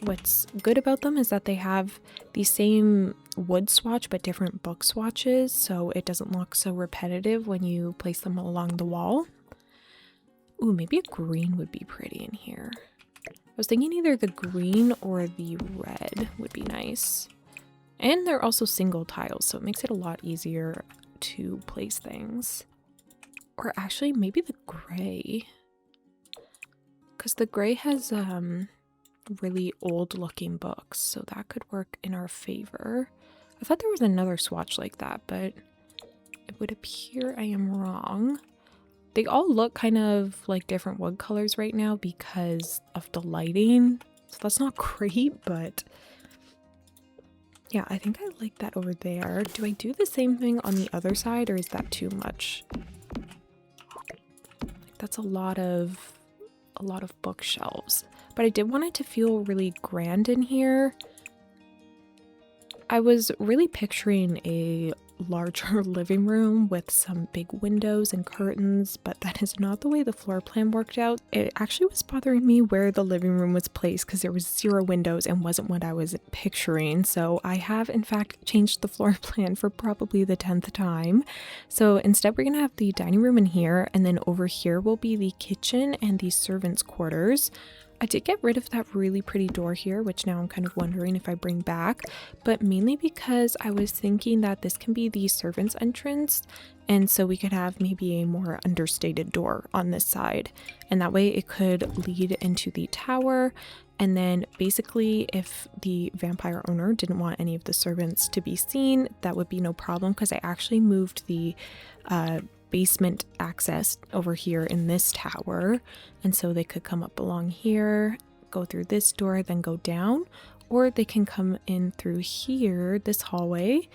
what's good about them is that they have the same wood swatch but different book swatches, so it doesn't look so repetitive when you place them along the wall. Ooh, maybe a green would be pretty in here. I was thinking either the green or the red would be nice. And they're also single tiles, so it makes it a lot easier to place things. Or actually, maybe the gray. Because the gray has really old looking books, so that could work in our favor. I thought there was another swatch like that, but it would appear I am wrong. They all look kind of like different wood colors right now because of the lighting, so that's not great, but yeah, I think I like that over there. Do I do the same thing on the other side, or is that too much? Like, that's a lot of bookshelves, but I did want it to feel really grand in here. I was really picturing a larger living room with some big windows and curtains, but that is not the way the floor plan worked out. It actually was bothering me where the living room was placed because there was 0 windows and wasn't what I was picturing. So I have in fact changed the floor plan for probably the 10th time. So instead we're gonna have the dining room in here, and then over here will be the kitchen and the servants' quarters. I did get rid of that really pretty door here, which now I'm kind of wondering if I bring back, but mainly because I was thinking that this can be the servants' entrance, and so we could have maybe a more understated door on this side, and that way it could lead into the tower. And then basically if the vampire owner didn't want any of the servants to be seen, that would be no problem, because I actually moved the basement access over here in this tower, and so they could come up along here, go through this door, then go down, or they can come in through here, this hallway,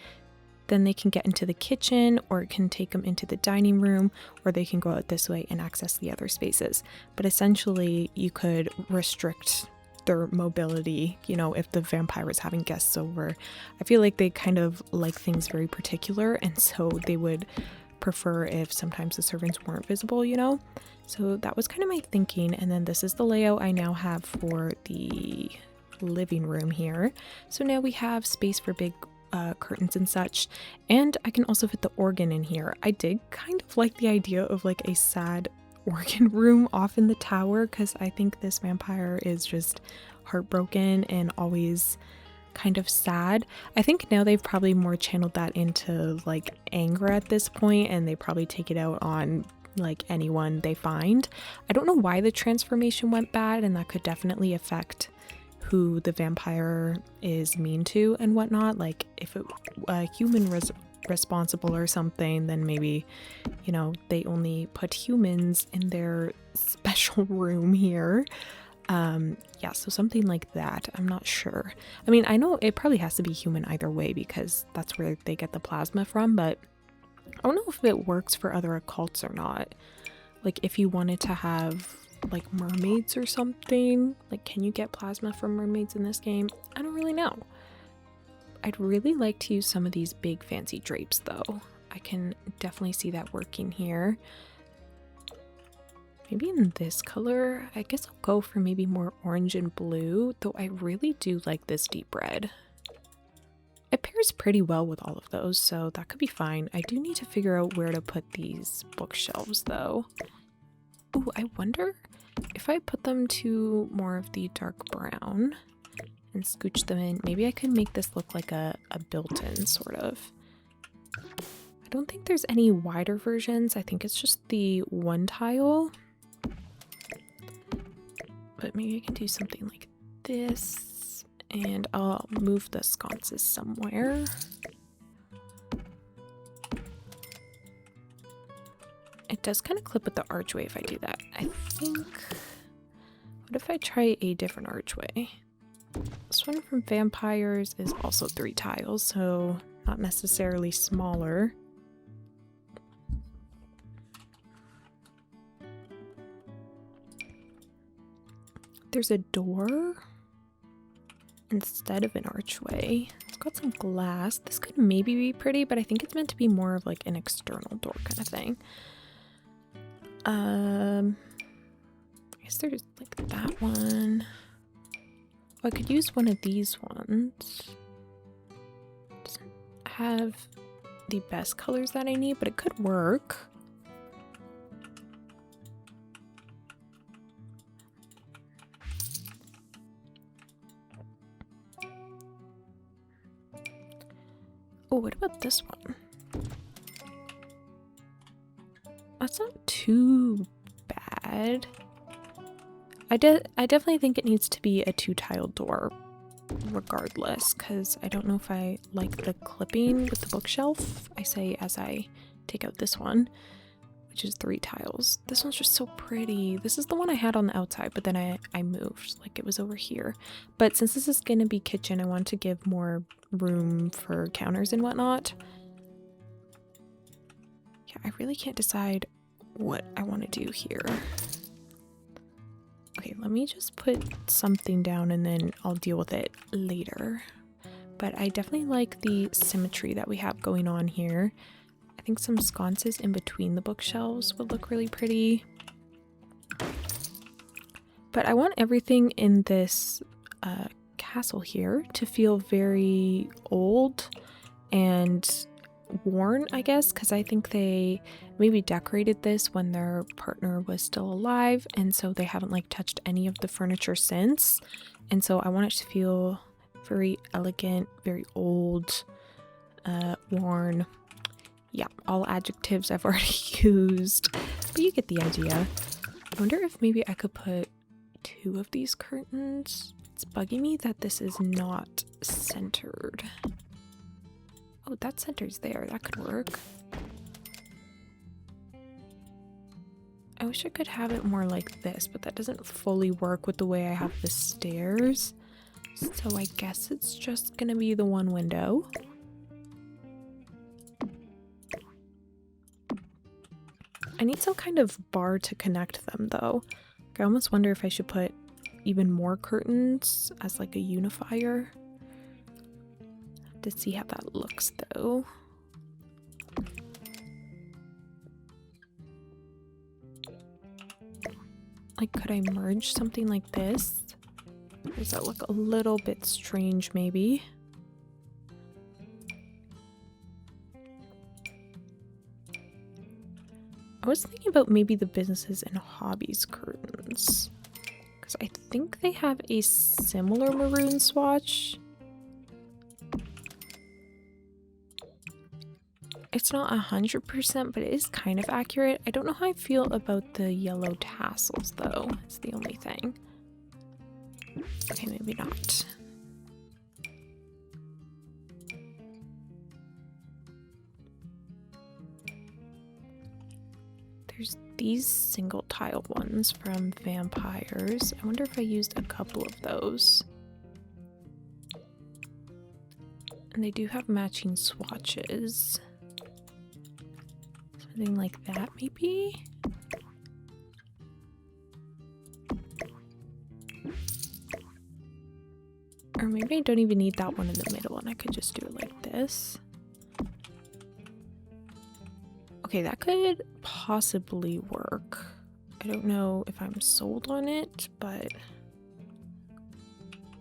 then they can get into the kitchen, or it can take them into the dining room, or they can go out this way and access the other spaces. But essentially you could restrict their mobility, you know, if the vampire is having guests over. I feel like they kind of like things very particular, and so they would prefer if sometimes the servants weren't visible, you know? So that was kind of my thinking. And then this is the layout I now have for the living room here. So now we have space for big curtains and such, and I can also fit the organ in here. I did kind of like the idea of like a sad organ room off in the tower, because I think this vampire is just heartbroken and always kind of sad. I think now they've probably more channeled that into like anger at this point, and they probably take it out on like anyone they find. I don't know why the transformation went bad, and that could definitely affect who the vampire is mean to and whatnot. Like if a human responsible or something, then maybe, you know, they only put humans in their special room here. Yeah, so something like that. I'm not sure. I mean, I know it probably has to be human either way because that's where they get the plasma from, but I don't know if it works for other occults or not. Like if you wanted to have like mermaids or something, like can you get plasma from mermaids in this game? I don't really know. I'd really like to use some of these big fancy drapes though. I can definitely see that working here. Maybe in this color. I guess I'll go for maybe more orange and blue, though I really do like this deep red. It pairs pretty well with all of those, so that could be fine. I do need to figure out where to put these bookshelves though. Ooh, I wonder if I put them to more of the dark brown and scooch them in, maybe I could make this look like a built-in sort of. I don't think there's any wider versions. I think it's just the one tile. But maybe I can do something like this, and I'll move the sconces somewhere. It does kind of clip with the archway if I do that. I think, what if I try a different archway? This one from vampires is also 3 tiles, so not necessarily smaller. There's a door instead of an archway. It's got some glass. This could maybe be pretty, but I think it's meant to be more of like an external door kind of thing. I guess there's like that one. Oh, I could use one of these ones. Doesn't have the best colors that I need, but it could work. Oh, what about this one? That's not too bad. I definitely think it needs to be a 2-tile door regardless, because I don't know if I like the clipping with the bookshelf. I say as I take out this one, which is 3 tiles. This one's just so pretty. This is the one I had on the outside, but then I moved, like it was over here. But since this is going to be kitchen, I want to give more room for counters and whatnot. Yeah, I really can't decide what I want to do here. Okay, let me just put something down and then I'll deal with it later. But I definitely like the symmetry that we have going on here. I think some sconces in between the bookshelves would look really pretty. But I want everything in this castle here to feel very old and worn, I guess, because I think they maybe decorated this when their partner was still alive, and so they haven't like touched any of the furniture since. And so I want it to feel very elegant, very old, worn. Yeah, all adjectives I've already used, but you get the idea. I wonder if maybe I could put 2 of these curtains. It's bugging me that this is not centered. Oh, that center's there. That could work. I wish I could have it more like this, but that doesn't fully work with the way I have the stairs. So I guess it's just gonna be the one window. I need some kind of bar to connect them though. I almost wonder if I should put even more curtains as like a unifier. To see how that looks though. Like, could I merge something like this? Or does that look a little bit strange maybe? I was thinking about maybe the businesses and hobbies curtains, because I think they have a similar maroon swatch. It's not 100%, but it is kind of accurate. I don't know how I feel about the yellow tassels though. It's the only thing. Okay, maybe not. There's these single tile ones from vampires. I wonder if I used a couple of those. And they do have matching swatches. Something like that, maybe? Or maybe I don't even need that one in the middle and I could just do it like this. Okay, that could possibly work. I don't know if I'm sold on it, but...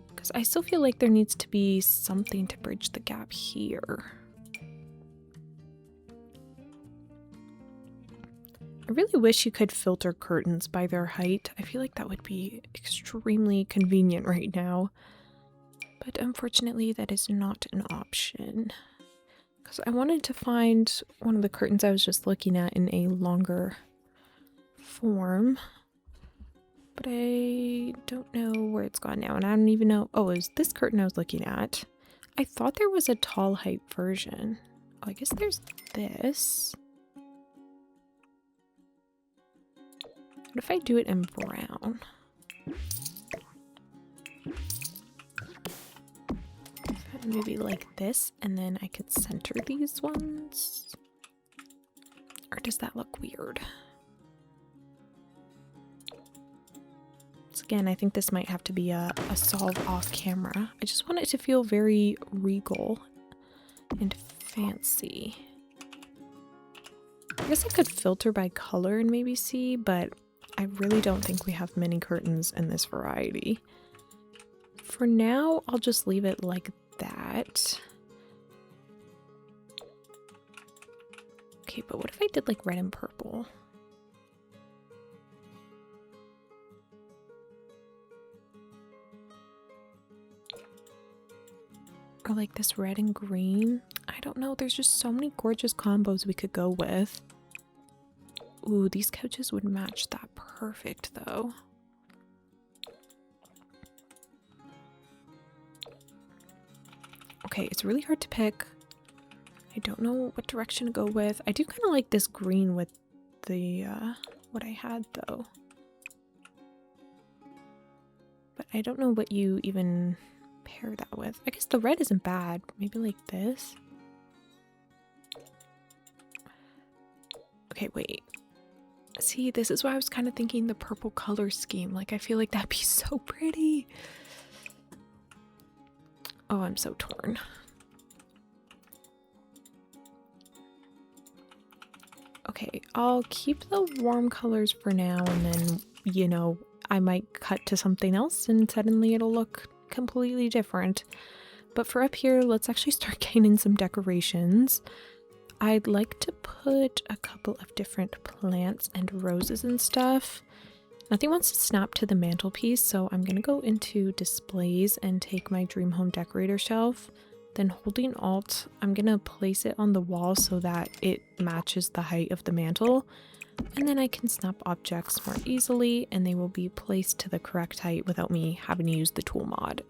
because I still feel like there needs to be something to bridge the gap here. I really wish you could filter curtains by their height. I feel like that would be extremely convenient right now. But unfortunately, that is not an option. Because I wanted to find one of the curtains I was just looking at in a longer form. But I don't know where it's gone now. And I don't even know. Oh, it was this curtain I was looking at. I thought there was a tall height version. Oh, I guess there's this. What if I do it in brown? Maybe like this, and then I could center these ones. Or does that look weird? So again, I think this might have to be a solve off camera. I just want it to feel very regal and fancy. I guess I could filter by color and maybe see, but I really don't think we have many curtains in this variety. For now, I'll just leave it like that. Okay, but what if I did like red and purple? Or like this red and green? I don't know, there's just so many gorgeous combos we could go with. Ooh, these couches would match that perfect though. Okay, it's really hard to pick. I don't know what direction to go with. I do kind of like this green with the, what I had though. But I don't know what you even pair that with. I guess the red isn't bad. Maybe like this. Okay, wait. See, this is why I was kind of thinking the purple color scheme. Like, I feel like that'd be so pretty. Oh, I'm so torn. Okay, I'll keep the warm colors for now, and then, you know, I might cut to something else and suddenly it'll look completely different. But for up here, let's actually start gaining some decorations. I'd like to put a couple of different plants and roses and stuff. Nothing wants to snap to the mantelpiece, so I'm gonna go into displays and take my dream home decorator shelf. Then holding Alt, I'm gonna place it on the wall so that it matches the height of the mantle. And then I can snap objects more easily and they will be placed to the correct height without me having to use the tool mod.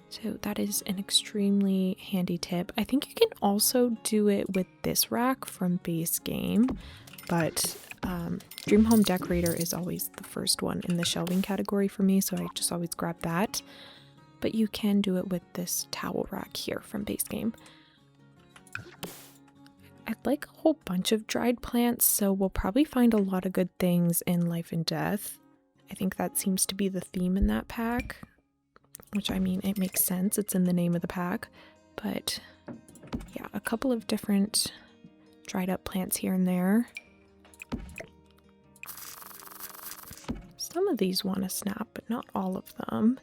So that is an extremely handy tip. I think you can also do it with this rack from base game, but Dream Home Decorator is always the first one in the shelving category for me, so I just always grab that. But you can do it with this towel rack here from base game. I'd like a whole bunch of dried plants, so we'll probably find a lot of good things in Life and Death. I think that seems to be the theme in that pack, which, I mean, it makes sense. It's in the name of the pack. But yeah, a couple of different dried up plants here and there. Some of these want to snap, but not all of them.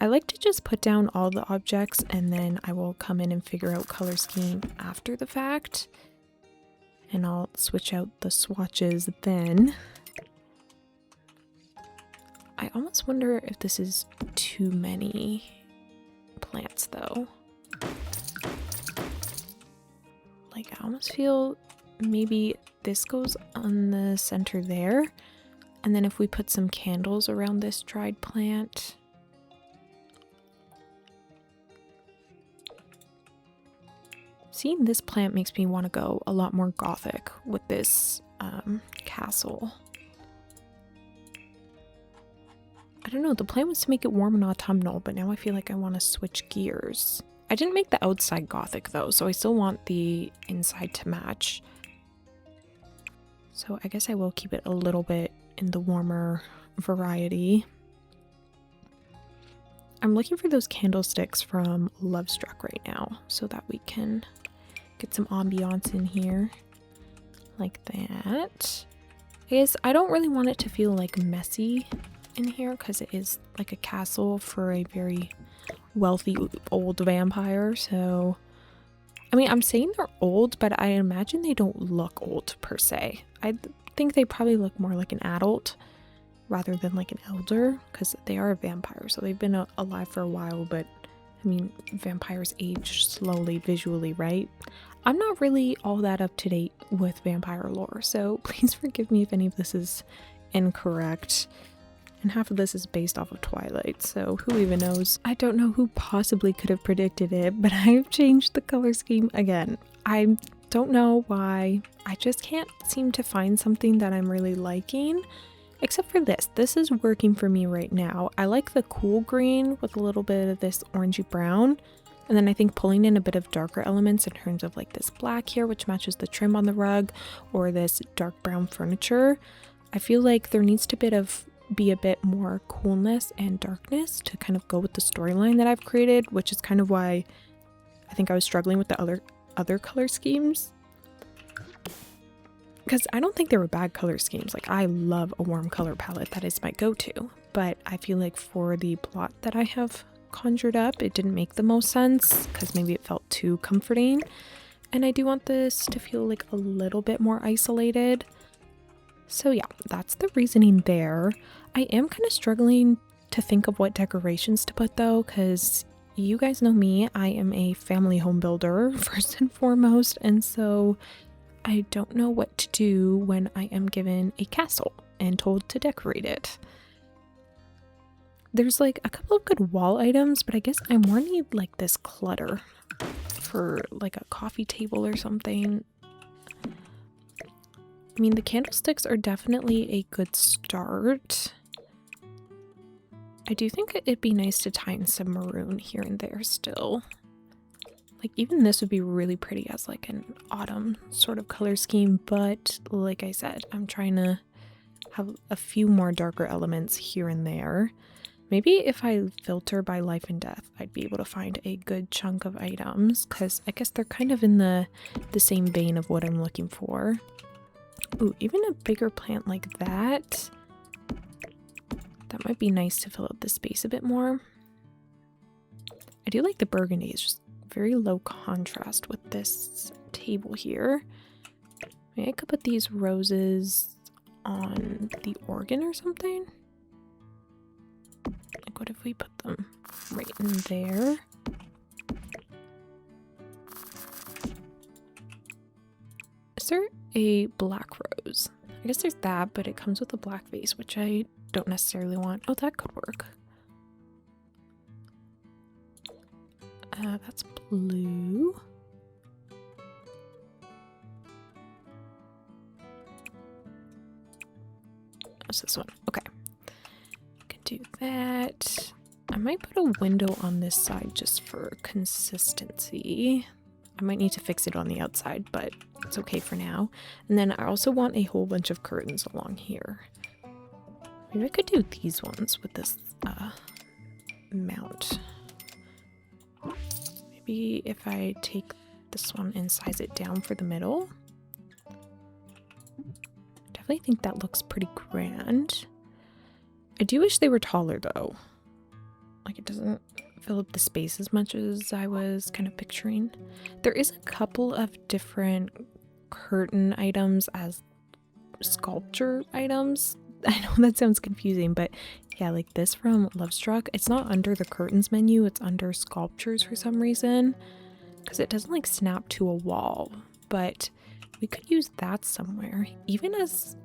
I like to just put down all the objects and then I will come in and figure out color scheme after the fact. And I'll switch out the swatches then. I almost wonder if this is too many plants though. Like, I almost feel maybe this goes on the center there. And then if we put some candles around this dried plant. Seeing this plant makes me want to go a lot more gothic with this castle. I don't know, the plan was to make it warm and autumnal, but now I feel like I want to switch gears. I didn't make the outside gothic though, so I still want the inside to match. So I guess I will keep it a little bit in the warmer variety. I'm looking for those candlesticks from Lovestruck right now so that we can get some ambiance in here. Like that. I guess I don't really want it to feel like messy in here because it is like a castle for a very wealthy old vampire. So, I mean, I'm saying they're old, but I imagine they don't look old per se. I think they probably look more like an adult rather than like an elder because they are a vampire. So they've been alive for a while, but I mean, vampires age slowly visually, right? I'm not really all that up to date with vampire lore, so please forgive me if any of this is incorrect. And half of this is based off of Twilight, so who even knows? I don't know who possibly could have predicted it, but I've changed the color scheme again. I don't know why. I just can't seem to find something that I'm really liking. Except for this. This is working for me right now. I like the cool green with a little bit of this orangey brown. And then I think pulling in a bit of darker elements in terms of like this black here, which matches the trim on the rug, or this dark brown furniture. I feel like there needs to be a bit more coolness and darkness to kind of go with the storyline that I've created, which is kind of why I think I was struggling with the other color schemes. Because I don't think they were bad color schemes. Like, I love a warm color palette. That is my go-to. But I feel like for the plot that I have conjured up, it didn't make the most sense because maybe it felt too comforting. And I do want this to feel like a little bit more isolated. So yeah, that's the reasoning there. I am kind of struggling to think of what decorations to put though, because you guys know me. I am a family home builder first and foremost. And so I don't know what to do when I am given a castle and told to decorate it. There's like a couple of good wall items, but I guess I more need like this clutter for like a coffee table or something. I mean, the candlesticks are definitely a good start. I do think it'd be nice to tie in some maroon here and there still. Like, even this would be really pretty as like an autumn sort of color scheme, but like I said, I'm trying to have a few more darker elements here and there. Maybe if I filter by life and death, I'd be able to find a good chunk of items, because I guess they're kind of in the same vein of what I'm looking for. Ooh, even a bigger plant like that. That might be nice to fill out the space a bit more. I do like the burgundy. It's just very low contrast with this table here. Maybe I could put these roses on the organ or something. Like, what if we put them right in there? Is there a black rose? I guess there's that, but it comes with a black vase, which I don't necessarily want. Oh, that could work. That's blue. What's this one? Okay. Can do that. I might put a window on this side just for consistency. I might need to fix it on the outside, but it's okay for now. And then I also want a whole bunch of curtains along here. Maybe I could do these ones with this mount. Maybe if I take this one and size it down for the middle. Definitely think that looks pretty grand. I do wish they were taller though. Like, it doesn't fill up the space as much as I was kind of picturing. There is a couple of different curtain items as sculpture items. I know that sounds confusing, but yeah, like this from Lovestruck, it's not under the curtains menu, it's under sculptures for some reason, because it doesn't like snap to a wall, but we could use that somewhere, even as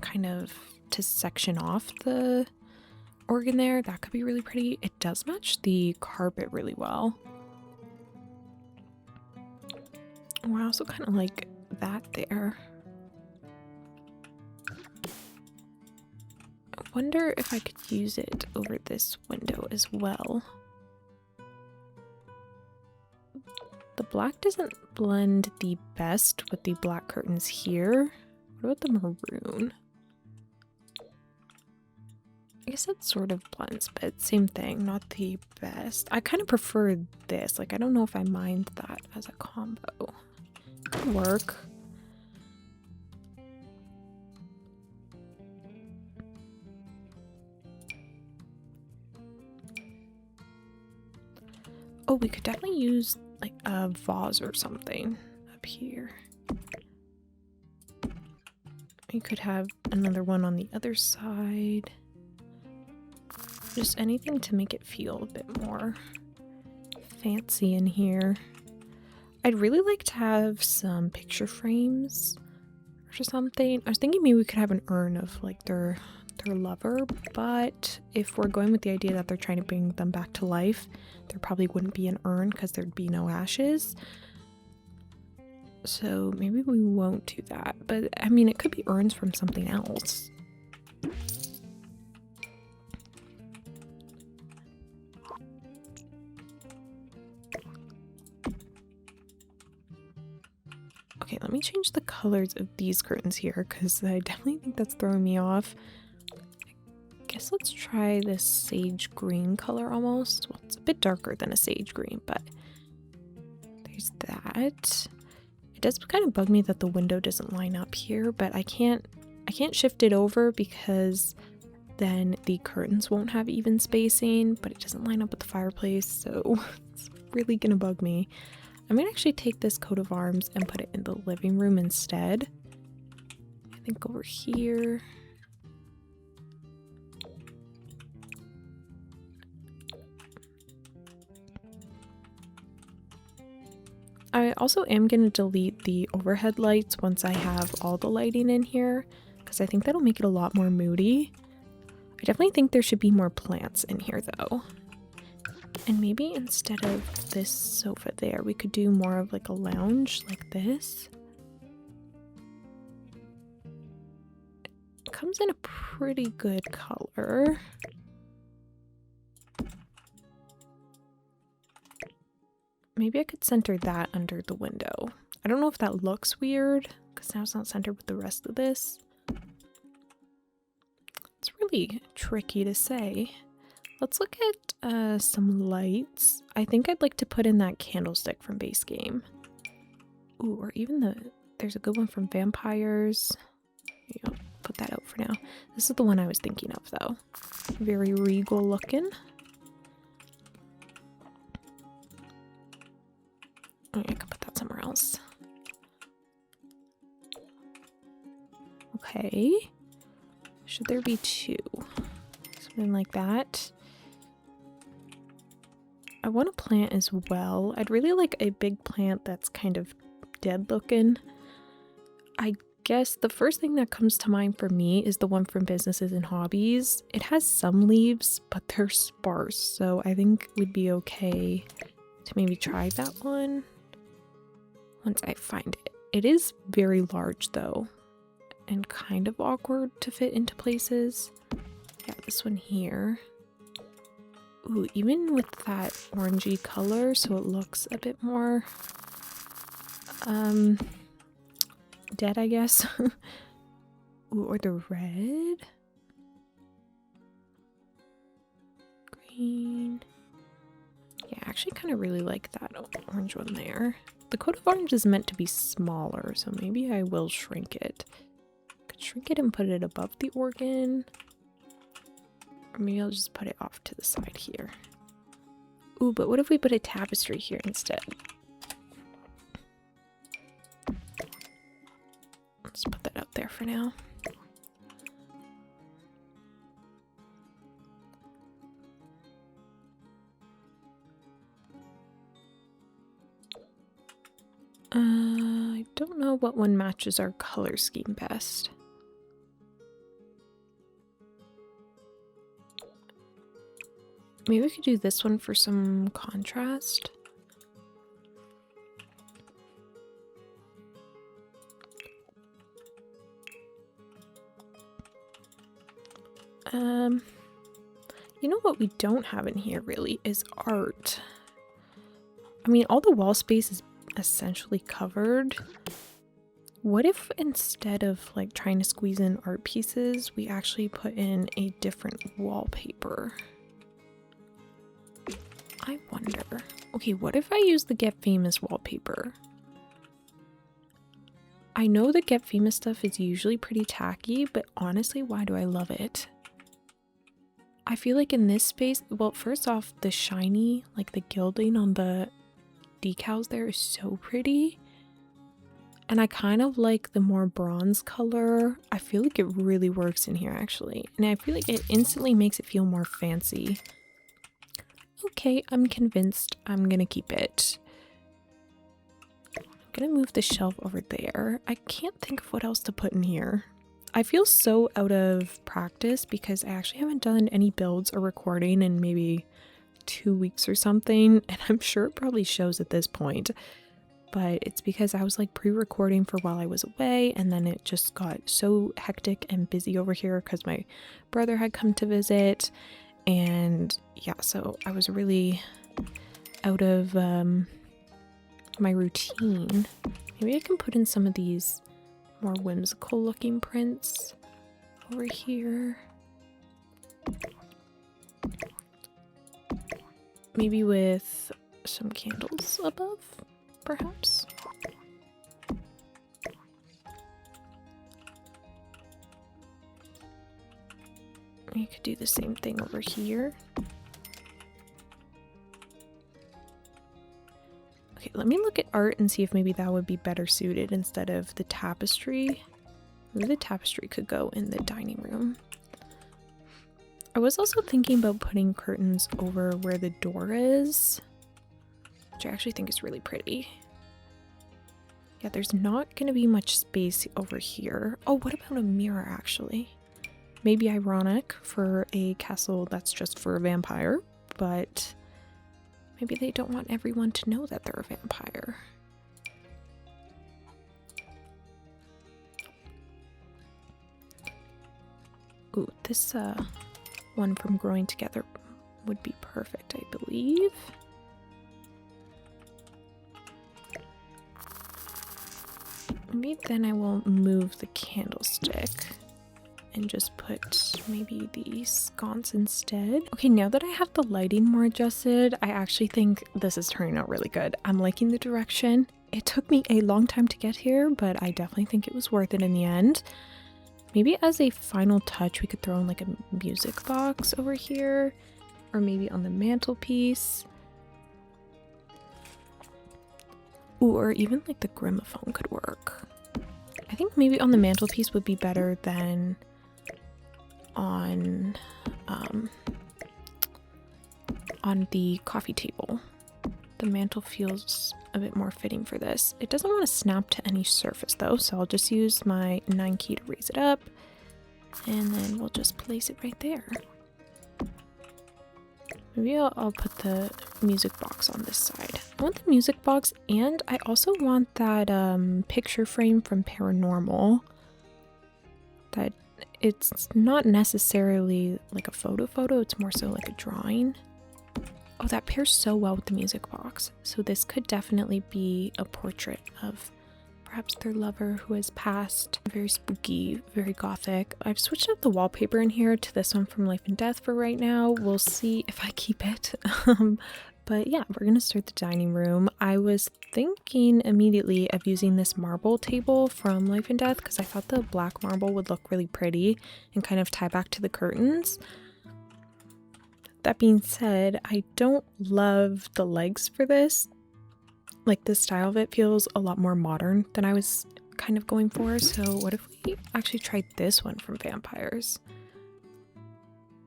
kind of to section off the organ there. That could be really pretty. It does match the carpet really well. Oh, I also kind of like that there. wonder if I could use it over this window as well. The black doesn't blend the best with the black curtains here. What about the maroon? I guess that sort of blends, but same thing, not the best. I kind of prefer this. Like, I don't know if I mind that as a combo. Could work. Oh, we could definitely use like a vase or something up here. You could have another one on the other side. Just anything to make it feel a bit more fancy in here. I'd really like to have some picture frames or something. I was thinking maybe we could have an urn of like their lover, but if we're going with the idea that they're trying to bring them back to life, there probably wouldn't be an urn because there'd be no ashes. So maybe we won't do that. But I mean, it could be urns from something else. Okay, let me change the colors of these curtains here because I definitely think that's throwing me off. I guess let's try this sage green color almost. Well, it's a bit darker than a sage green, but there's that. It does kind of bug me that the window doesn't line up here, but I can't shift it over because then the curtains won't have even spacing, but it doesn't line up with the fireplace, so it's really gonna bug me. I'm gonna actually take this coat of arms and put it in the living room instead. I think over here. I also am going to delete the overhead lights once I have all the lighting in here, because I think that'll make it a lot more moody. I definitely think there should be more plants in here though. And maybe instead of this sofa there, we could do more of like a lounge like this. It comes in a pretty good color. Maybe I could center that under the window. I don't know if that looks weird, because now it's not centered with the rest of this. It's really tricky to say. Let's look at some lights. I think I'd like to put in that candlestick from base game. Ooh, or even there's a good one from Vampires. I'll put that out for now. This is the one I was thinking of though. Very regal looking. Oh, I could put that somewhere else. Okay. Should there be two? Something like that. I want a plant as well. I'd really like a big plant that's kind of dead looking. I guess the first thing that comes to mind for me is the one from Businesses and Hobbies. It has some leaves, but they're sparse, so I think we'd be okay to maybe try that one once I find it. It is very large though, and kind of awkward to fit into places. Yeah, this one here. Ooh, even with that orangey color, so it looks a bit more dead, I guess. Ooh, or the red. Green. Yeah, I actually kind of really like that orange one there. The coat of arms is meant to be smaller, so maybe I will shrink it. Could shrink it and put it above the organ. Or maybe I'll just put it off to the side here. Ooh, but what if we put a tapestry here instead? Let's put that out there for now. I don't know what one matches our color scheme best. Maybe we could do this one for some contrast. You know what we don't have in here really is art. I mean, all the wall space is essentially covered. What if instead of like trying to squeeze in art pieces, we actually put in a different wallpaper? I wonder. Okay, what if I use the Get Famous wallpaper? I know the Get Famous stuff is usually pretty tacky, but honestly, why do I love it? I feel like in this space, well, first off, the shiny, like the gilding on the decals there is so pretty. And I kind of like the more bronze color. I feel like it really works in here actually. And I feel like it instantly makes it feel more fancy. Okay, I'm convinced I'm gonna keep it. I'm gonna move the shelf over there. I can't think of what else to put in here. I feel so out of practice because I actually haven't done any builds or recording in maybe 2 weeks or something, and I'm sure it probably shows at this point, but it's because I was like pre-recording for while I was away, and then it just got so hectic and busy over here because my brother had come to visit, and yeah, so I was really out of my routine. Maybe I can put in some of these more whimsical looking prints over here. Maybe with some candles above, perhaps. You could do the same thing over here. Okay, let me look at art and see if maybe that would be better suited instead of the tapestry. Maybe the tapestry could go in the dining room. I was also thinking about putting curtains over where the door is, which I actually think is really pretty. Yeah, there's not going to be much space over here. Oh, what about a mirror actually? Maybe ironic for a castle that's just for a vampire, but maybe they don't want everyone to know that they're a vampire. Ooh, this one from Growing Together would be perfect, I believe. Maybe then I will move the candlestick and just put maybe the sconce instead. Okay, now that I have the lighting more adjusted, I actually think this is turning out really good. I'm liking the direction. It took me a long time to get here, but I definitely think it was worth it in the end. Maybe as a final touch, we could throw in like a music box over here, or maybe on the mantelpiece. Ooh, or even like the gramophone could work. I think maybe on the mantelpiece would be better than on the coffee table. The mantle feels a bit more fitting for this. It doesn't want to snap to any surface though, so I'll just use my 9 key to raise it up, and then we'll just place it right there. Maybe I'll put the music box on this side. I want the music box, and I also want that picture frame from Paranormal. That it's not necessarily like a photo, it's more so like a drawing. Oh, that pairs so well with the music box. So this could definitely be a portrait of perhaps their lover who has passed. Very spooky, very gothic. I've switched up the wallpaper in here to this one from Life and Death for right now. We'll see if I keep it. But yeah, we're gonna start the dining room. I was thinking immediately of using this marble table from Life and Death because I thought the black marble would look really pretty and kind of tie back to the curtains. That being said, I don't love the legs for this. Like, the style of it feels a lot more modern than I was kind of going for. So what if we actually tried this one from Vampires?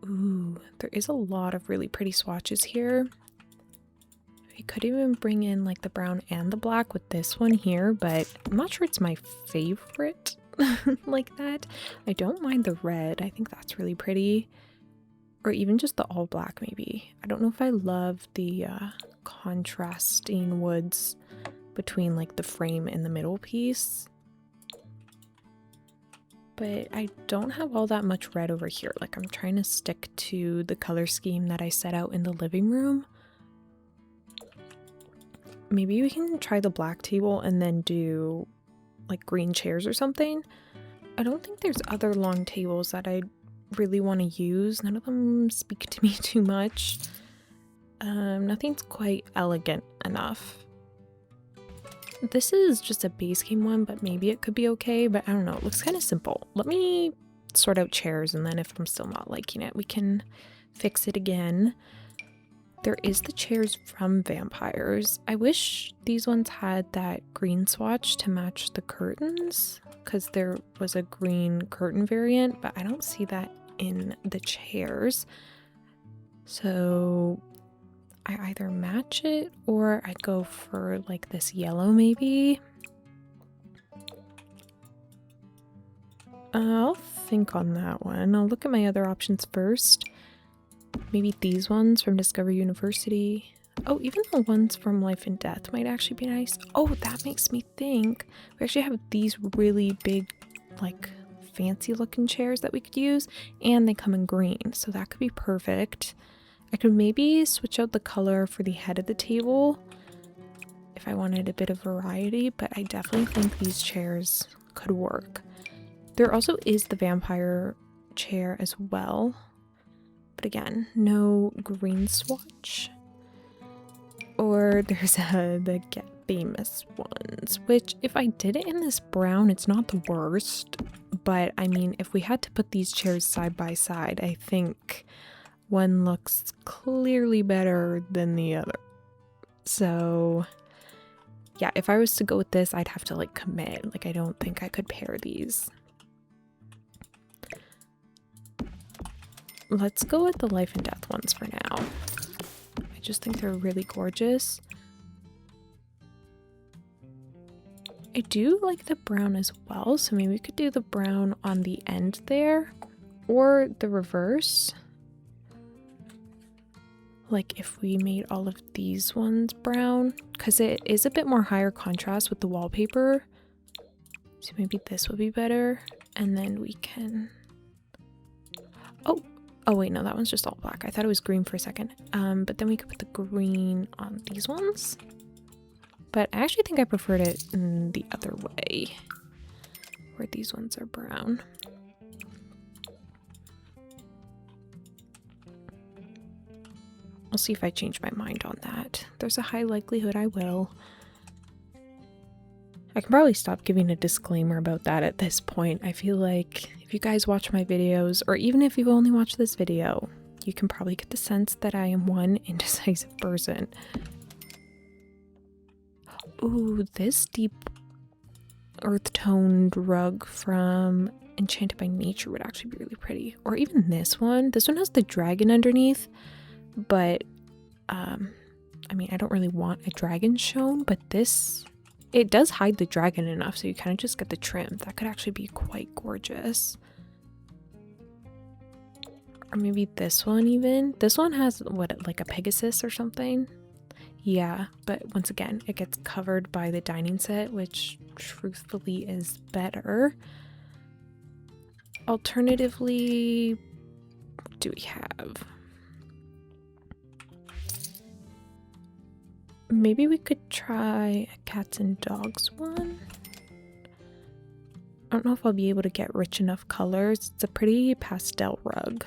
Ooh, there is a lot of really pretty swatches here. We could even bring in like the brown and the black with this one here, but I'm not sure it's my favorite like that. I don't mind the red. I think that's really pretty. Or even just the all black maybe. I don't know if I love the contrasting woods between like the frame and the middle piece. but I don't have all that much red over here. Like, I'm trying to stick to the color scheme that I set out in the living room. Maybe we can try the black table and then do like green chairs or something. I don't think there's other long tables that I really want to use. None of them speak to me too much. Nothing's quite elegant enough. This is just a base game one, but maybe it could be okay, but I don't know. It looks kind of simple. Let me sort out chairs, and then if I'm still not liking it, we can fix it again. There is the chairs from Vampires. I wish these ones had that green swatch to match the curtains, because there was a green curtain variant, but I don't see that in the chairs. So I either match it or I go for like this yellow maybe. I'll think on that one. I'll look at my other options first. Maybe these ones from Discovery University. Oh, even the ones from Life and Death might actually be nice. Oh, that makes me think we actually have these really big, like, fancy looking chairs that we could use, and they come in green, so that could be perfect. I could maybe switch out the color for the head of the table if I wanted a bit of variety, but I definitely think these chairs could work. There also is the vampire chair as well, but again, no green swatch. Or there's the Get Famous ones, which if I did it in this brown, it's not the worst. But I mean, if we had to put these chairs side by side, I think one looks clearly better than the other. So yeah, if I was to go with this, I'd have to like commit. Like, I don't think I could pair these. Let's go with the Life and Death ones for now. I just think they're really gorgeous. I do like the brown as well, so maybe we could do the brown on the end there, or the reverse. Like if we made all of these ones brown, because it is a bit more higher contrast with the wallpaper. So maybe this would be better, and then we can... Oh wait, no, that one's just all black. I thought it was green for a second. But then we could put the green on these ones. But I actually think I preferred it in the other way, where these ones are brown. I'll see if I change my mind on that. There's a high likelihood I will. I can probably stop giving a disclaimer about that at this point. I feel like if you guys watch my videos, or even if you've only watched this video, you can probably get the sense that I am one indecisive person. Ooh, this deep earth-toned rug from Enchanted by Nature would actually be really pretty. Or even this one. This one has the dragon underneath, but I mean, I don't really want a dragon shown, but this... It does hide the dragon enough, so you kind of just get the trim. That could actually be quite gorgeous. Or maybe this one even. This one has, what, like a Pegasus or something? Yeah, but once again, it gets covered by the dining set, which truthfully is better. Alternatively, what do we have? Maybe we could try a cats and dogs one. I don't know if I'll be able to get rich enough colors. It's a pretty pastel rug.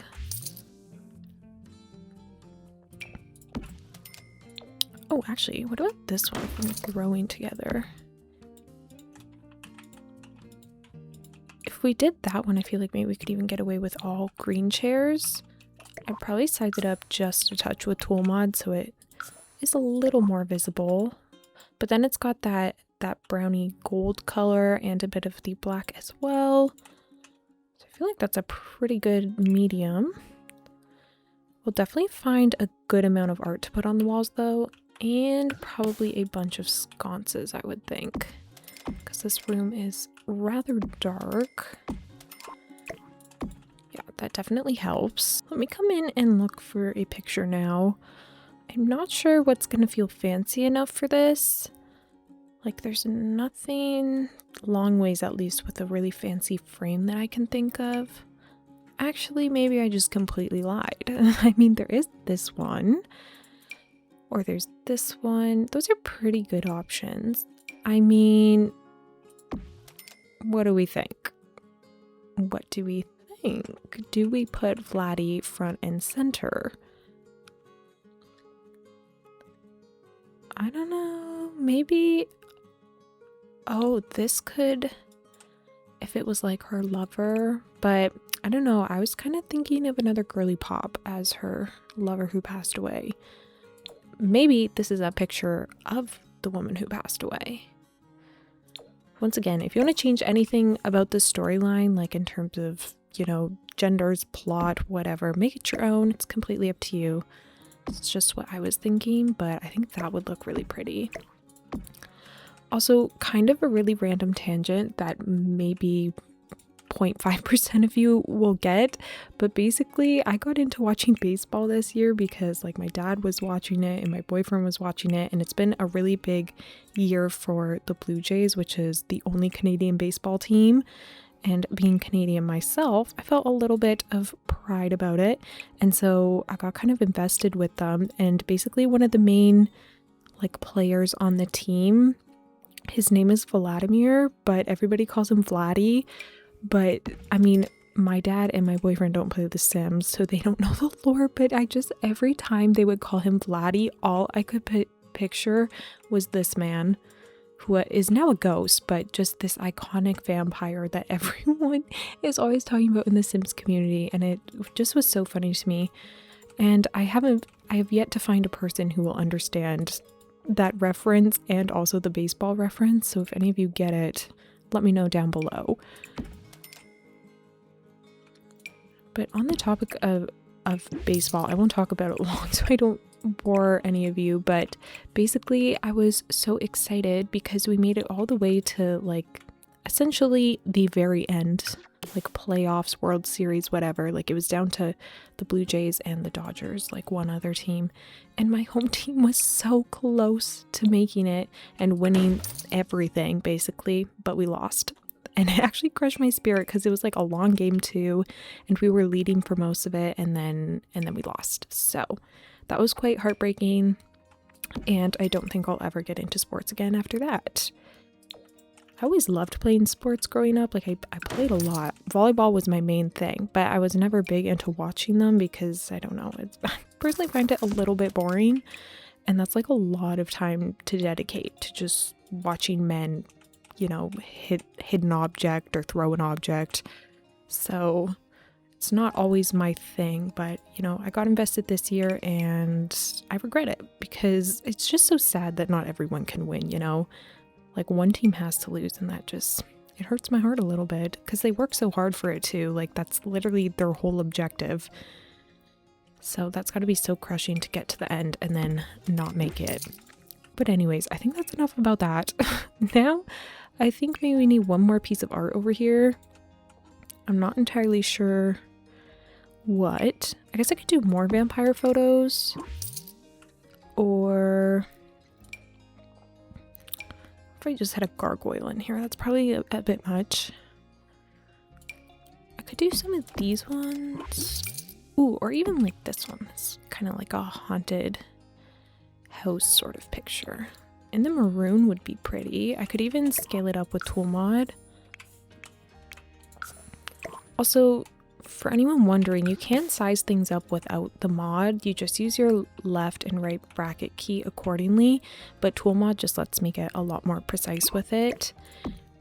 Oh, actually, what about this one from Growing Together? If we did that one, I feel like maybe we could even get away with all green chairs. I'd probably size it up just a touch with tool mod so it is a little more visible, but then it's got that browny gold color and a bit of the black as well. So I feel like that's a pretty good medium. We'll definitely find a good amount of art to put on the walls though, and probably a bunch of sconces, I would think, because this room is rather dark. Yeah, that definitely helps. Let me come in and look for a picture now. I'm not sure what's gonna feel fancy enough for this. Like there's nothing long ways, at least, with a really fancy frame that I can think of. Actually, maybe I just completely lied. I mean, there is this one, or there's this one. Those are pretty good options. I mean, what do we think? What do we think? Do we put Vladdy front and center? I don't know. Maybe. Oh, this could, if it was like her lover, but I don't know. I was kind of thinking of another girly pop as her lover who passed away. Maybe this is a picture of the woman who passed away. Once again, if you want to change anything about the storyline, like in terms of, you know, genders, plot, whatever, make it your own. It's completely up to you. It's just what I was thinking, but I think that would look really pretty. Also, kind of a really random tangent that maybe 0.5% of you will get, but basically I got into watching baseball this year because like my dad was watching it and my boyfriend was watching it, and it's been a really big year for the Blue Jays, which is the only Canadian baseball team. And being Canadian myself, I felt a little bit of pride about it, and so I got kind of invested with them. And basically one of the main like players on the team, his name is Vladimir, but everybody calls him Vladdy. But I mean, my dad and my boyfriend don't play The Sims, so they don't know the lore, but I just, every time they would call him Vladdy, all I could picture was this man who is now a ghost, but just this iconic vampire that everyone is always talking about in the Sims community, and it just was so funny to me. And I have yet to find a person who will understand that reference and also the baseball reference, so if any of you get it, let me know down below. But on the topic of baseball, I won't talk about it long so I don't bore any of you, but basically I was so excited because we made it all the way to like essentially the very end, like playoffs, World Series, whatever. Like it was down to the Blue Jays and the Dodgers, like one other team, and my home team was so close to making it and winning everything basically, but we lost. And it actually crushed my spirit because it was like a long game too, and we were leading for most of it, and then we lost. So that was quite heartbreaking, and I don't think I'll ever get into sports again after that. I always loved playing sports growing up. Like I played a lot. Volleyball was my main thing, but I was never big into watching them because I don't know, I personally find it a little bit boring, and that's like a lot of time to dedicate to just watching men, you know, hit an object or throw an object. So it's not always my thing, but you know, I got invested this year and I regret it because it's just so sad that not everyone can win, you know? Like one team has to lose, and that just, it hurts my heart a little bit because they work so hard for it too. Like that's literally their whole objective. So that's got to be so crushing to get to the end and then not make it. But anyways, I think that's enough about that. Now, I think maybe we need one more piece of art over here. I'm not entirely sure what. I guess I could do more vampire photos. Or if I just had a gargoyle in here, that's probably a bit much. I could do some of these ones. Ooh, or even like this one. It's kind of like a haunted house sort of picture. And the maroon would be pretty. I could even scale it up with tool mod. Also, for anyone wondering, you can size things up without the mod. You just use your left and right bracket key accordingly, but tool mod just lets me get a lot more precise with it.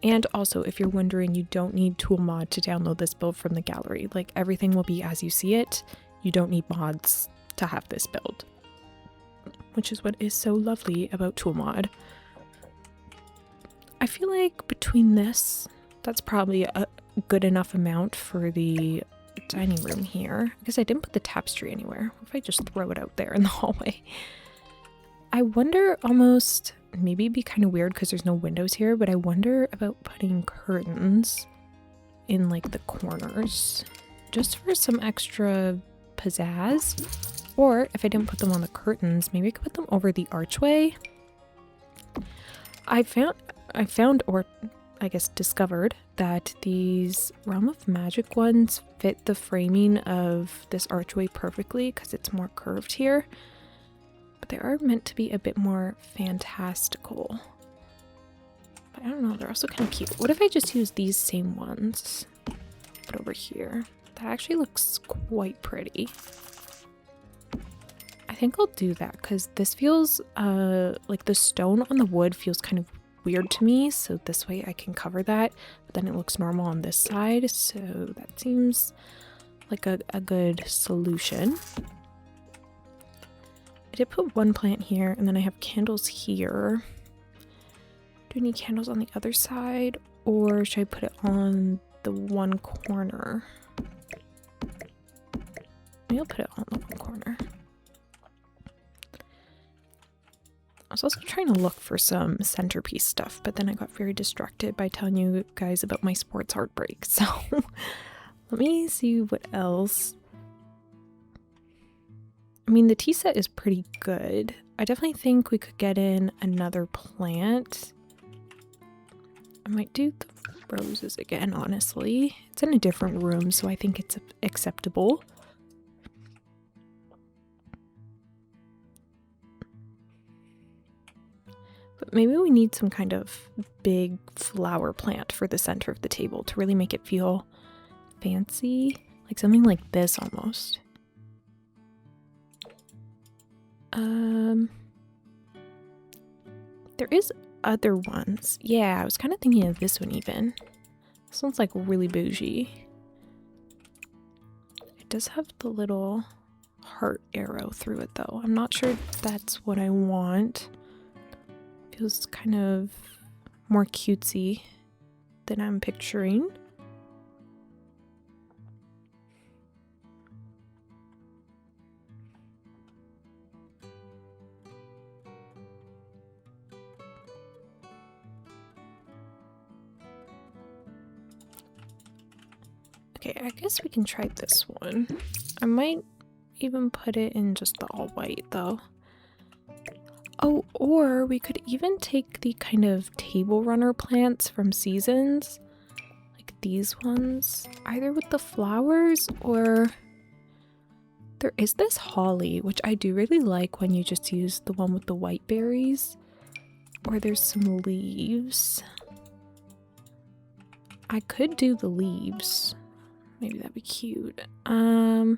And also, if you're wondering, you don't need tool mod to download this build from the gallery. Like everything will be as you see it. You don't need mods to have this build, which is what is so lovely about tool mod. I feel like between this, that's probably a good enough amount for the dining room here. I guess I didn't put the tapestry anywhere. What if I just throw it out there in the hallway? I wonder almost, maybe it'd be kind of weird because there's no windows here, but I wonder about putting curtains in like the corners just for some extra pizzazz. Or if I didn't put them on the curtains, maybe I could put them over the archway. I found, or I guess discovered, that these Realm of Magic ones fit the framing of this archway perfectly because it's more curved here. But they are meant to be a bit more fantastical. But I don't know, they're also kind of cute. What if I just use these same ones, but over here? That actually looks quite pretty. I think I'll do that because this feels like the stone on the wood feels kind of weird to me, so this way I can cover that, but then it looks normal on this side, so that seems like a good solution. I did put one plant here, and then I have candles here. Do I need candles on the other side, or should I put it on the one corner? Maybe I'll put it on the one corner. I was also trying to look for some centerpiece stuff, but then I got very distracted by telling you guys about my sports heartbreak. So let me see what else. I mean, the tea set is pretty good. I definitely think we could get in another plant. I might do the roses again, honestly. It's in a different room, so I think it's acceptable. But maybe we need some kind of big flower plant for the center of the table to really make it feel fancy. Like something like this almost. There is other ones. Yeah, I was kind of thinking of this one even. This one's like really bougie. It does have the little heart arrow through it though. I'm not sure if that's what I want. Feels kind of more cutesy than I'm picturing. Okay, I guess we can try this one. I might even put it in just the all white though. Oh, or we could even take the kind of table runner plants from Seasons, like these ones, either with the flowers or there is this holly, which I do really like when you just use the one with the white berries, or there's some leaves. I could do the leaves. Maybe that'd be cute. Ooh.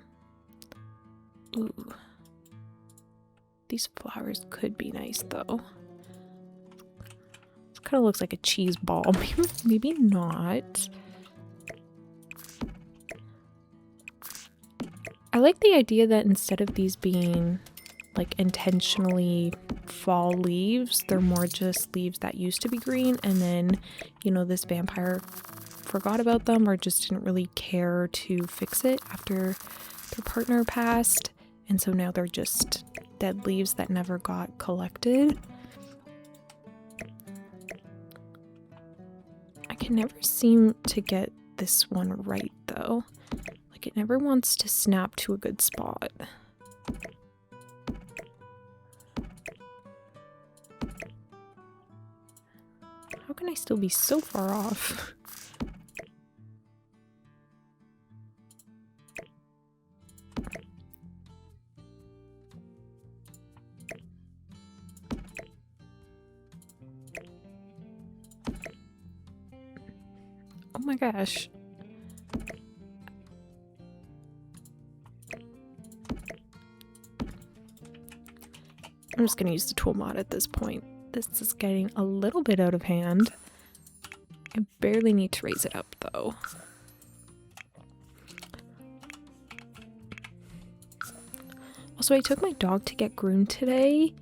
These flowers could be nice though. It kind of looks like a cheese ball. Maybe not. I like the idea that instead of these being like intentionally fall leaves, they're more just leaves that used to be green, and then, you know, this vampire forgot about them or just didn't really care to fix it after their partner passed, and so now they're just dead leaves that never got collected. I can never seem to get this one right though. Like it never wants to snap to a good spot. How can I still be so far off? Oh my gosh. I'm just gonna use the tool mod at this point. This is getting a little bit out of hand. I barely need to raise it up though. Also, I took my dog to get groomed today,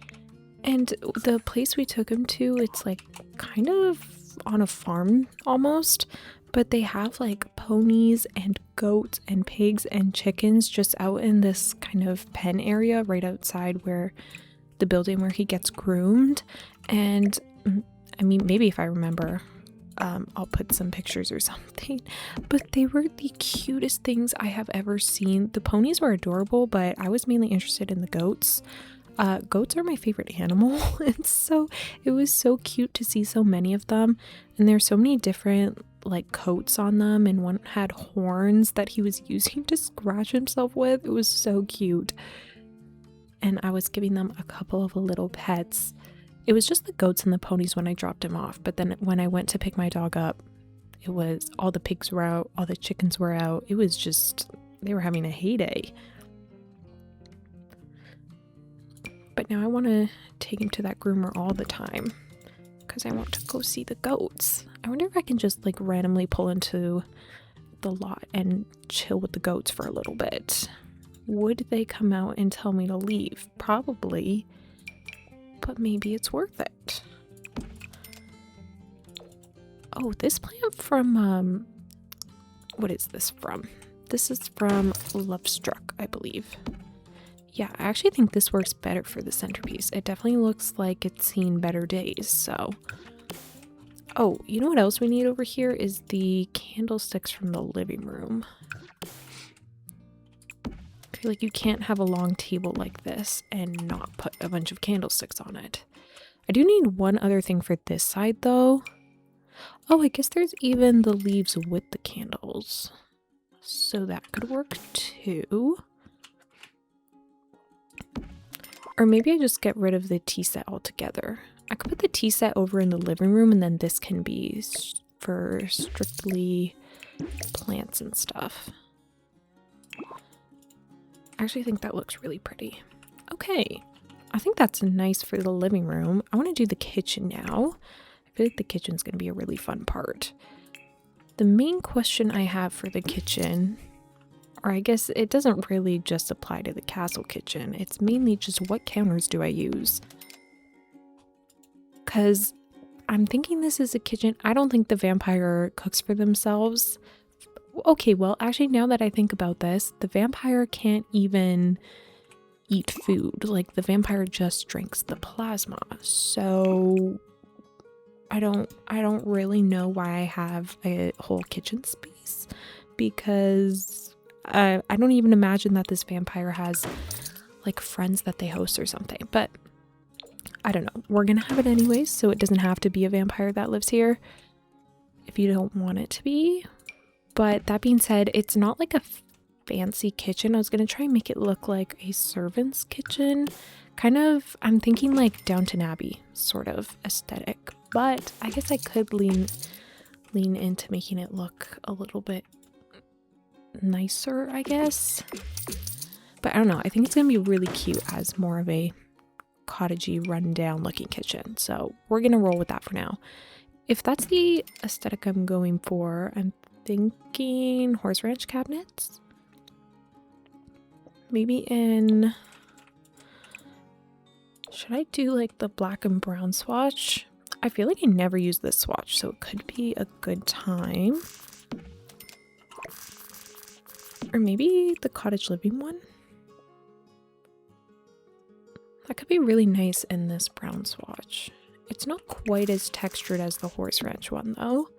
and the place we took him to, it's like kind of on a farm almost, but they have like ponies and goats and pigs and chickens just out in this kind of pen area right outside where the building where he gets groomed. And I mean, maybe if I remember, I'll put some pictures or something, but they were the cutest things I have ever seen. The ponies were adorable, but I was mainly interested in the goats. Goats are my favorite animal. It was so cute to see so many of them, and there's so many different like coats on them, and one had horns that he was using to scratch himself with. It was so cute. And I was giving them a couple of little pets. It was just the goats and the ponies when I dropped him off, but then when I went to pick my dog up, it was all the pigs were out, all the chickens were out. It was just, they were having a heyday. But now I want to take him to that groomer all the time because I want to go see the goats. I wonder if I can just like randomly pull into the lot and chill with the goats for a little bit. Would they come out and tell me to leave? Probably, but maybe it's worth it. Oh, this plant from, what is this from? This is from Lovestruck, I believe. Yeah, I actually think this works better for the centerpiece. It definitely looks like it's seen better days, so. Oh, you know what else we need over here is the candlesticks from the living room. I feel like you can't have a long table like this and not put a bunch of candlesticks on it. I do need one other thing for this side, though. Oh, I guess there's even the leaves with the candles. So that could work, too. Or maybe I just get rid of the tea set altogether. I could put the tea set over in the living room, and then this can be for strictly plants and stuff. I actually think that looks really pretty. Okay, I think that's nice for the living room. I want to do the kitchen now. I feel like the kitchen's going to be a really fun part. The main question I have for the kitchen, or I guess it doesn't really just apply to the castle kitchen. It's mainly just what counters do I use? Because I'm thinking this is a kitchen. I don't think the vampire cooks for themselves. Okay, well, actually, now that I think about this, the vampire can't even eat food. Like, the vampire just drinks the plasma. So I don't really know why I have a whole kitchen space, because I don't even imagine that this vampire has like friends that they host or something. But I don't know. We're gonna have it anyways, so it doesn't have to be a vampire that lives here if you don't want it to be. But that being said, it's not like a fancy kitchen. I was gonna try and make it look like a servant's kitchen. Kind of, I'm thinking like Downton Abbey sort of aesthetic. But I guess I could lean into making it look a little bit nicer, I guess. But I don't know. I think it's gonna be really cute as more of a cottagey, run-down looking kitchen. So we're gonna roll with that for now. If that's the aesthetic I'm going for, I'm thinking horse ranch cabinets. Maybe in... should I do like the black and brown swatch? I feel like I never use this swatch, so it could be a good time. Or maybe the cottage living one? That could be really nice in this brown swatch. It's not quite as textured as the horse ranch one, though.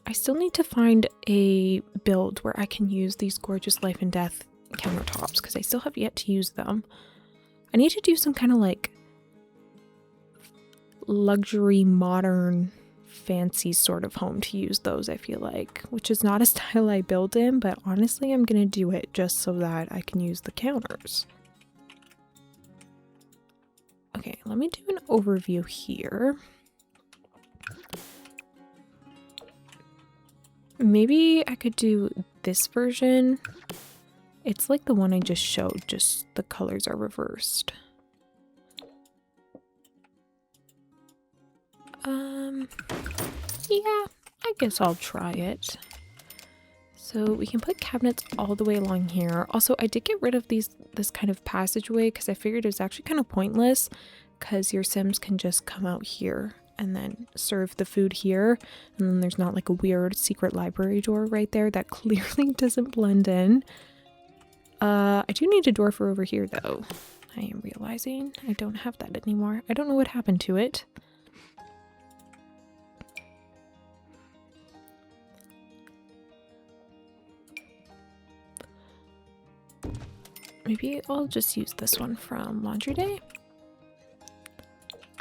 I still need to find a build where I can use these gorgeous Life and Death countertops, because I still have yet to use them. I need to do some kind of like luxury, modern, fancy sort of home to use those, I feel like, which is not a style I build in, but honestly I'm gonna do it just so that I can use the counters. Okay, let me do an overview here. Maybe I could do this version. It's like the one I just showed, just the colors are reversed. Yeah, I guess I'll try it. So we can put cabinets all the way along here. Also, I did get rid of this kind of passageway because I figured it was actually kind of pointless, because your Sims can just come out here and then serve the food here, and then there's not like a weird secret library door right there that clearly doesn't blend in. I do need a door for over here though. I am realizing I don't have that anymore. I don't know what happened to it. Maybe I'll just use this one from Laundry Day.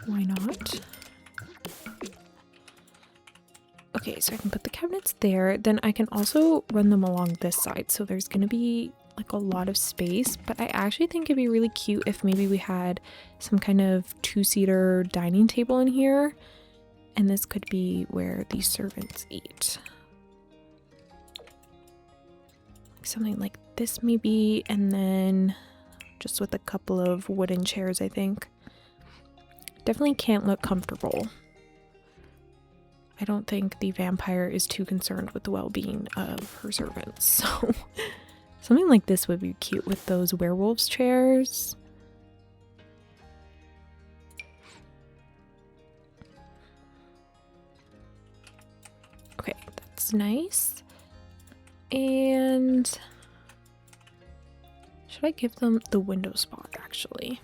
Why not? Okay, so I can put the cabinets there. Then I can also run them along this side. So there's going to be like a lot of space. But I actually think it'd be really cute if maybe we had some kind of two-seater dining table in here. And this could be where the servants eat. Something like this maybe. And then just with a couple of wooden chairs, I think. Definitely can't look comfortable. I don't think the vampire is too concerned with the well-being of her servants, so something like this would be cute with those werewolves chairs. Okay, that's nice. And should I give them the window spot actually?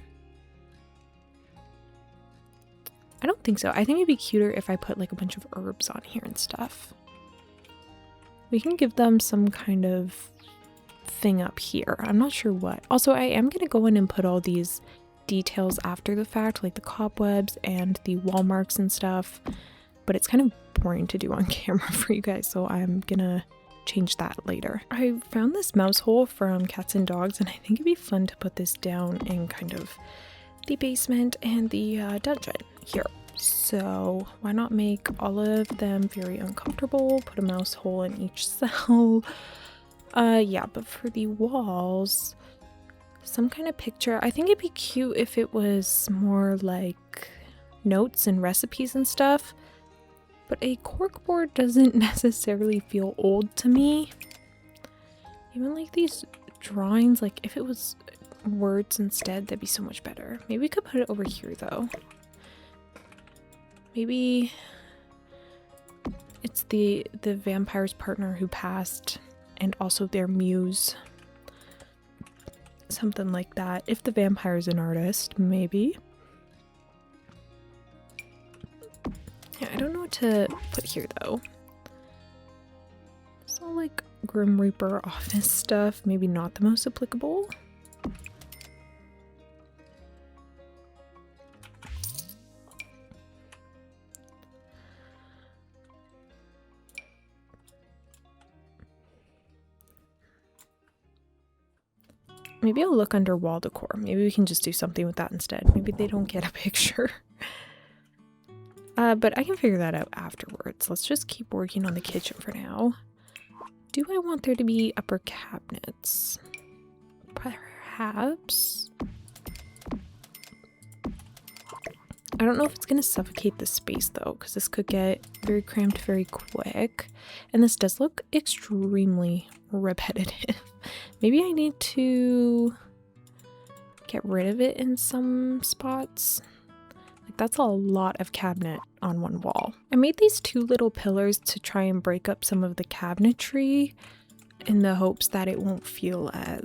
I don't think so. I think it'd be cuter if I put like a bunch of herbs on here and stuff. We can give them some kind of thing up here. I'm not sure what. Also, I am going to go in and put all these details after the fact, like the cobwebs and the wall marks and stuff. But it's kind of boring to do on camera for you guys, so I'm going to change that later. I found this mouse hole from Cats and Dogs, and I think it'd be fun to put this down in kind of the basement and the dungeon here. So why not make all of them very uncomfortable, put a mouse hole in each cell. Yeah, but for the walls, some kind of picture. I think it'd be cute if it was more like notes and recipes and stuff, but a corkboard doesn't necessarily feel old to me. Even like these drawings, like if it was words instead, that'd be so much better. Maybe we could put it over here though. Maybe it's the vampire's partner who passed and also their muse. Something like that. If the vampire's an artist, maybe. Yeah, I don't know what to put here though. It's all like Grim Reaper office stuff, maybe not the most applicable. Maybe I'll look under wall decor. Maybe we can just do something with that instead. Maybe they don't get a picture. But I can figure that out afterwards. Let's just keep working on the kitchen for now. Do I want there to be upper cabinets? Perhaps. I don't know if it's going to suffocate the space though, because this could get very cramped very quick. And this does look extremely repetitive. Maybe I need to get rid of it in some spots. Like that's a lot of cabinet on one wall. I made these two little pillars to try and break up some of the cabinetry in the hopes that it won't feel as,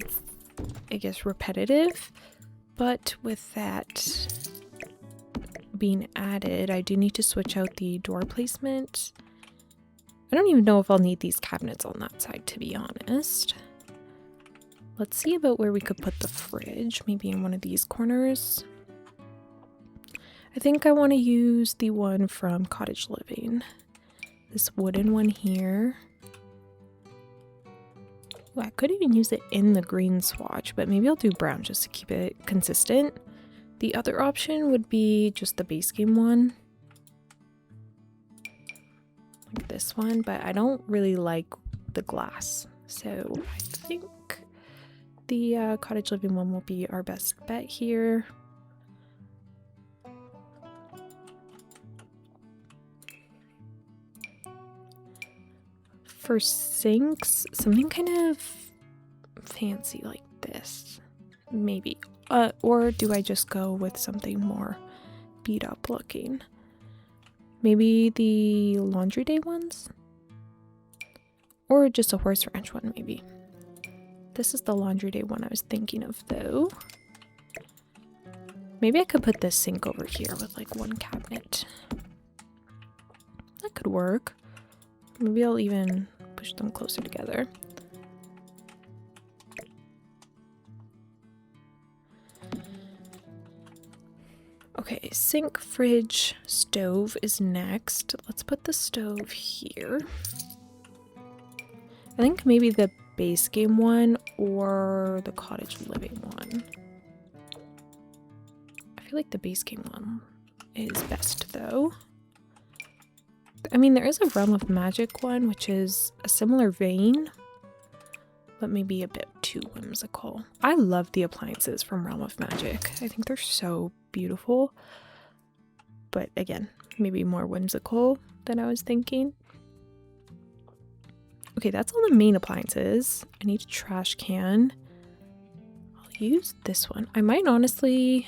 I guess, repetitive. But with that being added, I do need to switch out the door placement. I don't even know if I'll need these cabinets on that side, to be honest. Let's see about where we could put the fridge, maybe in one of these corners. I think I want to use the one from Cottage Living. This wooden one here. Ooh, I could even use it in the green swatch, but maybe I'll do brown just to keep it consistent. The other option would be just the base game one. Like this one, but I don't really like the glass. So I think the Cottage Living one will be our best bet here. For sinks, something kind of fancy like this, maybe. Or do I just go with something more beat up looking? Maybe the Laundry Day ones? Or just a horse ranch one, maybe. This is the Laundry Day one I was thinking of, though. Maybe I could put this sink over here with like one cabinet. That could work. Maybe I'll even push them closer together. Okay, sink, fridge, stove is next. Let's put the stove here. I think maybe the base game one or the cottage living one. I feel like the base game one is best though. I mean, there is a Realm of Magic one, which is a similar vein, but maybe a bit too whimsical. I love the appliances from Realm of Magic. I think they're so beautiful, but again, maybe more whimsical than I was thinking. Okay, that's all the main appliances. I need a trash can. I'll use this one. I might honestly,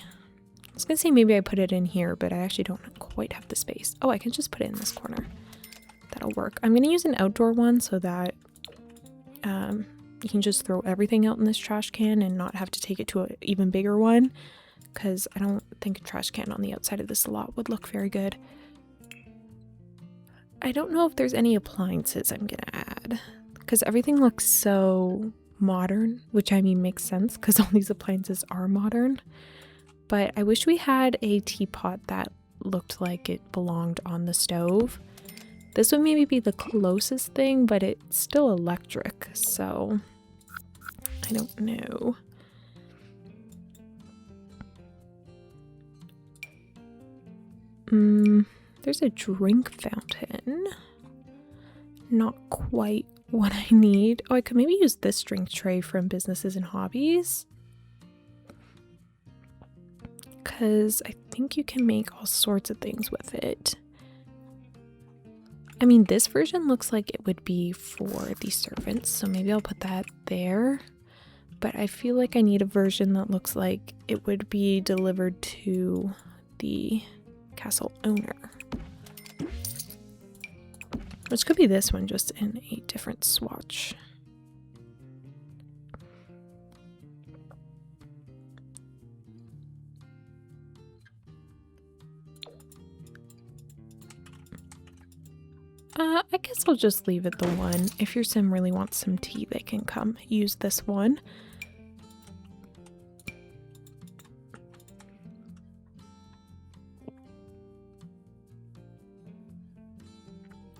I was gonna say maybe I put it in here, but I actually don't quite have the space. Oh, I can just put it in this corner. That'll work. I'm gonna use an outdoor one so that you can just throw everything out in this trash can and not have to take it to an even bigger one, because I don't think a trash can on the outside of this lot would look very good. I don't know if there's any appliances I'm gonna add, because everything looks so modern, which I mean makes sense because all these appliances are modern. But I wish we had a teapot that looked like it belonged on the stove. This would maybe be the closest thing, but it's still electric, so I don't know. There's a drink fountain. Not quite what I need. Oh, I could maybe use this drink tray from Businesses and Hobbies, because I think you can make all sorts of things with it. I mean, this version looks like it would be for the servants, so maybe I'll put that there. But I feel like I need a version that looks like it would be delivered to the castle owner. Which could be this one, just in a different swatch. I guess I'll just leave it the one. If your sim really wants some tea, they can come use this one.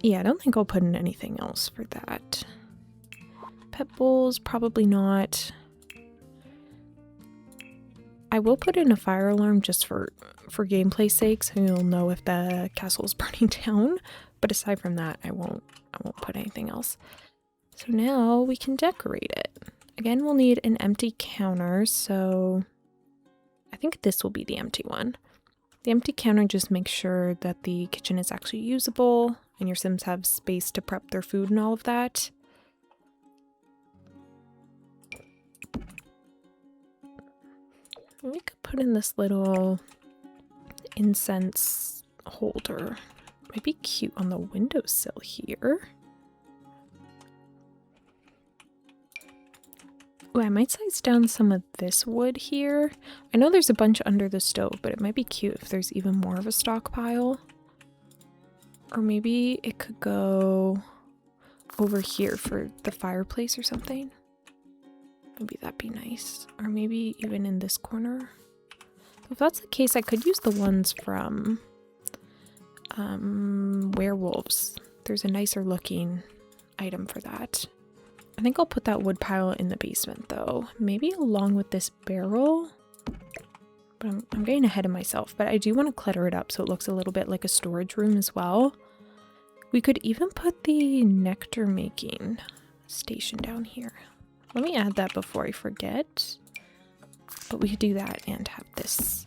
Yeah, I don't think I'll put in anything else for that. Pet bowls, probably not. I will put in a fire alarm just for gameplay's sake, so you'll know if the castle is burning down. But aside from that, I won't put anything else. So now we can decorate it. Again, we'll need an empty counter, so I think this will be the empty one. The empty counter just makes sure that the kitchen is actually usable and your sims have space to prep their food and all of that. We could put in this little incense holder. Might be cute on the windowsill here. Oh, I might size down some of this wood here. I know there's a bunch under the stove, but it might be cute if there's even more of a stockpile. Or maybe it could go over here for the fireplace or something. Maybe that'd be nice. Or maybe even in this corner. If that's the case, I could use the ones from werewolves. There's a nicer looking item for that. I think I'll put that wood pile in the basement though. Maybe along with this barrel. But I'm getting ahead of myself. But I do want to clutter it up so it looks a little bit like a storage room as well. We could even put the nectar making station down here. Let me add that before I forget. But we could do that and have this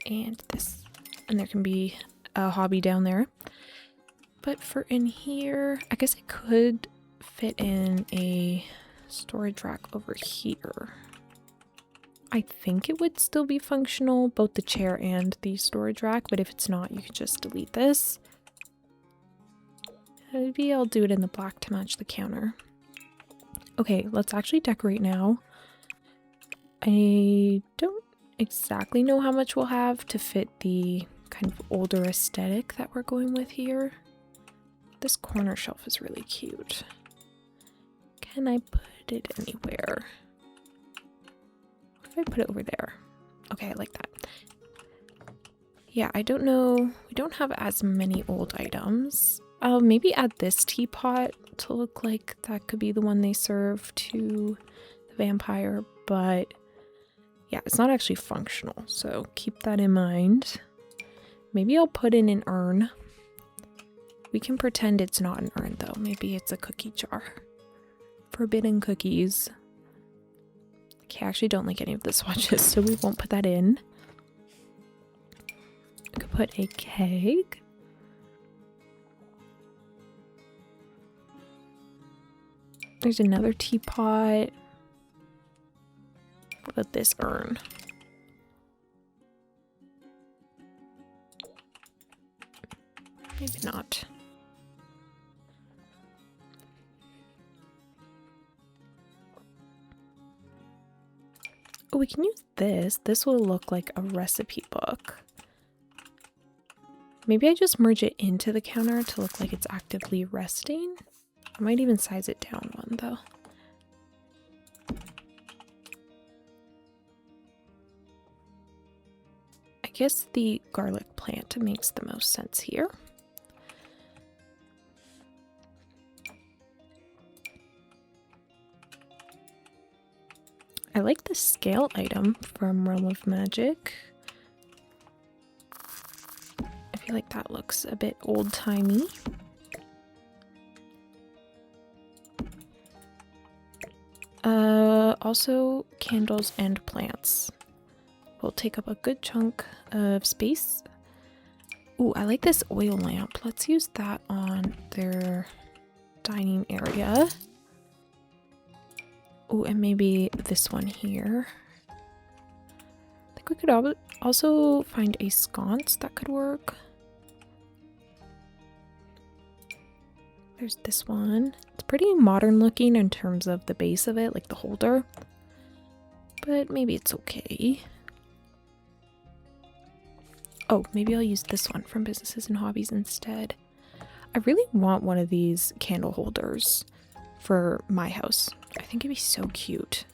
and this. And there can be a hobby down there. But for in here, I guess I could fit in a storage rack over here. I think it would still be functional, both the chair and the storage rack, but if it's not, you could just delete this. Maybe I'll do it in the black to match the counter. Okay, let's actually decorate now. I don't exactly know how much we'll have to fit the kind of older aesthetic that we're going with here. This corner shelf is really cute. Can I put it anywhere? What if I put it over there? Okay, I like that. Yeah, I don't know. We don't have as many old items. I'll maybe add this teapot to look like that could be the one they serve to the vampire, but yeah, it's not actually functional, so keep that in mind. Maybe I'll put in an urn. We can pretend it's not an urn though. Maybe it's a cookie jar. Forbidden cookies. Okay, I actually don't like any of the swatches, so we won't put that in. I could put a keg. There's another teapot. What about this urn? Maybe not. Oh, we can use this. This will look like a recipe book. Maybe I just merge it into the counter to look like it's actively resting. I might even size it down one though. I guess the garlic plant makes the most sense here. I like the scale item from Realm of Magic. I feel like that looks a bit old-timey. Also candles and plants will take up a good chunk of space. Ooh, I like this oil lamp. Let's use that on their dining area. Ooh, and maybe this one here. I think we could also find a sconce that could work. There's this one. It's pretty modern looking in terms of the base of it, like the holder. But maybe it's okay. Oh, maybe I'll use this one from Businesses and Hobbies instead. I really want one of these candle holders for my house. I think it'd be so cute.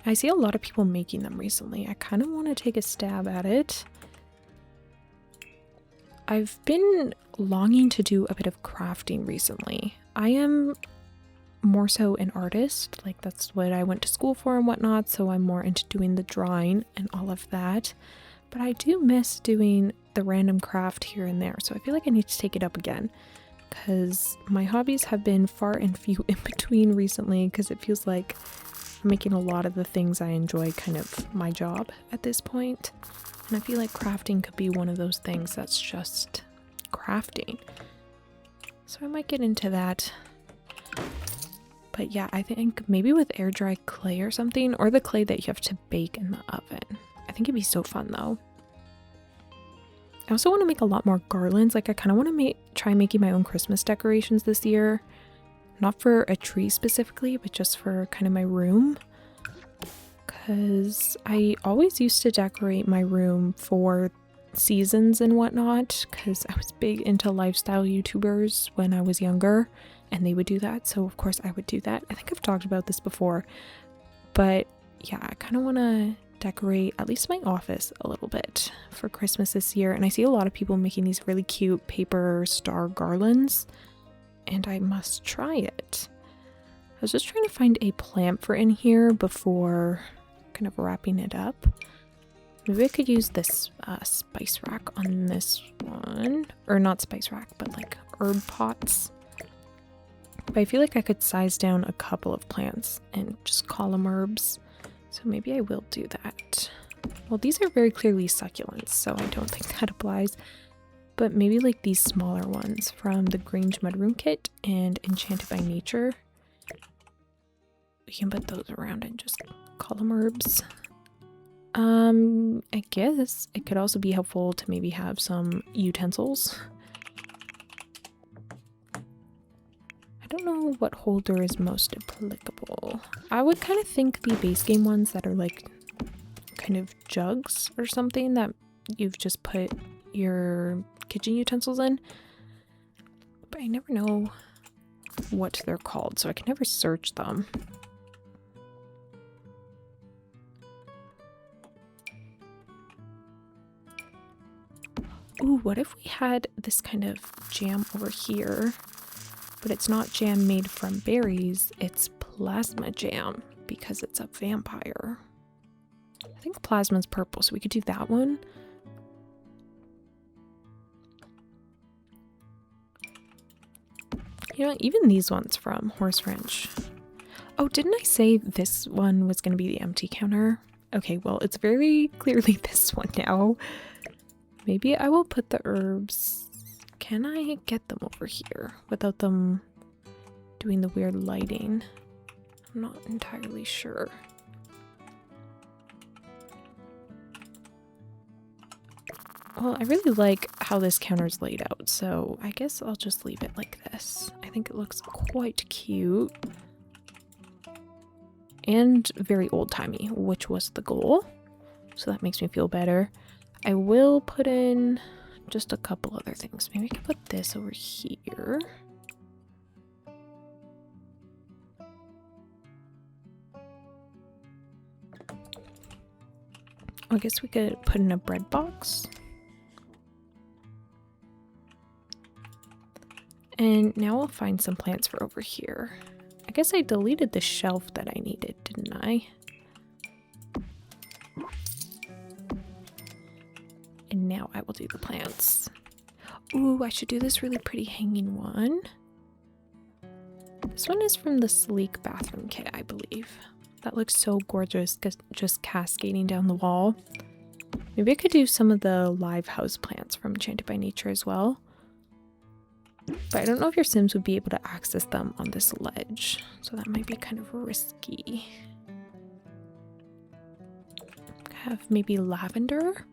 I see a lot of people making them recently. I kind of want to take a stab at it. I've been longing to do a bit of crafting recently. I am more so an artist, like that's what I went to school for and whatnot, so I'm more into doing the drawing and all of that. But I do miss doing the random craft here and there, so I feel like I need to take it up again. Because my hobbies have been far and few in between recently, because it feels like I'm making a lot of the things I enjoy kind of my job at this point. And I feel like crafting could be one of those things that's just crafting. So I might get into that. But yeah, I think maybe with air dry clay or something, or the clay that you have to bake in the oven. I think it'd be so fun though. I also want to make a lot more garlands. Like I kind of want to try making my own Christmas decorations this year. Not for a tree specifically, but just for kind of my room. Because I always used to decorate my room for seasons and whatnot. Because I was big into lifestyle YouTubers when I was younger. And they would do that. So of course I would do that. I think I've talked about this before. But yeah, I kind of want to decorate at least my office a little bit for Christmas this year. And I see a lot of people making these really cute paper star garlands, and I must try it. I was just trying to find a plant for in here before kind of wrapping it up. Maybe I could use this spice rack on this one, or not spice rack, but like herb pots. But I feel like I could size down a couple of plants and just call them herbs. So maybe I will do that. Well, these are very clearly succulents, so I don't think that applies. But maybe like these smaller ones from the Grange Mudroom Kit and Enchanted by Nature. We can put those around and just call them herbs. I guess it could also be helpful to maybe have some utensils. I don't know what holder is most applicable. I would kind of think the base game ones that are like kind of jugs or something that you've just put your kitchen utensils in. But I never know what they're called, so I can never search them. Ooh, what if we had this kind of jam over here, but it's not jam made from berries, it's plasma jam because it's a vampire. I think plasma's purple, so we could do that one. You know, even these ones from Horse Ranch. Oh, didn't I say this one was going to be the empty counter? Okay, well, it's very clearly this one now. Maybe I will put the herbs. Can I get them over here without them doing the weird lighting? I'm not entirely sure. Well, I really like how this counter's laid out, so I guess I'll just leave it like this. I think it looks quite cute. And very old-timey, which was the goal. So that makes me feel better. I will put in just a couple other things. Maybe I can put this over here. I guess we could put in a bread box. And now I'll find some plants for over here. I guess I deleted the shelf that I needed, didn't I? And now I will do the plants. Ooh, I should do this really pretty hanging one. This one is from the Sleek bathroom kit, I believe. That looks so gorgeous, just cascading down the wall. Maybe I could do some of the live house plants from Enchanted by Nature as well. But I don't know if your Sims would be able to access them on this ledge, so that might be kind of risky. Have maybe lavender?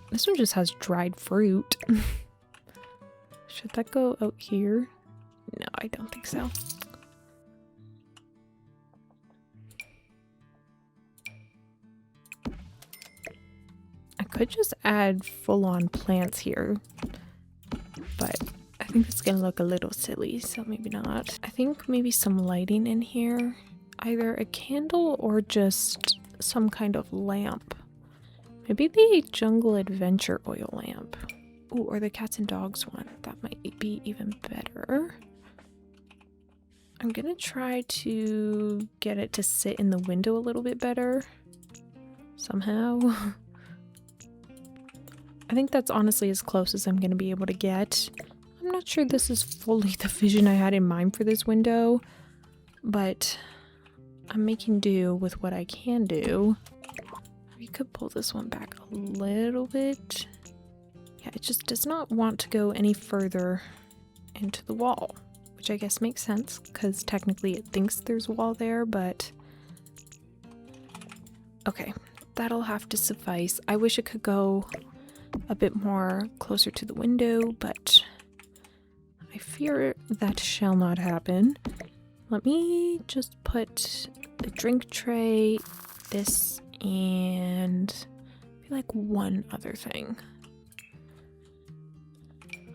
This one just has dried fruit. Should that go out here? No, I don't think so. I could just add full-on plants here, but I think it's gonna look a little silly, so maybe not. I think maybe some lighting in here. Either a candle or just some kind of lamp. Maybe the Jungle Adventure oil lamp. Ooh, or the cats and dogs one. That might be even better. I'm gonna try to get it to sit in the window a little bit better. Somehow. I think that's honestly as close as I'm gonna be able to get. I'm not sure this is fully the vision I had in mind for this window, but I'm making do with what I can do. We could pull this one back a little bit. Yeah, it just does not want to go any further into the wall, which I guess makes sense because technically it thinks there's a wall there, but okay, that'll have to suffice. I wish it could go a bit more closer to the window, but I fear that shall not happen. Let me just put the drink tray, this, and maybe like one other thing.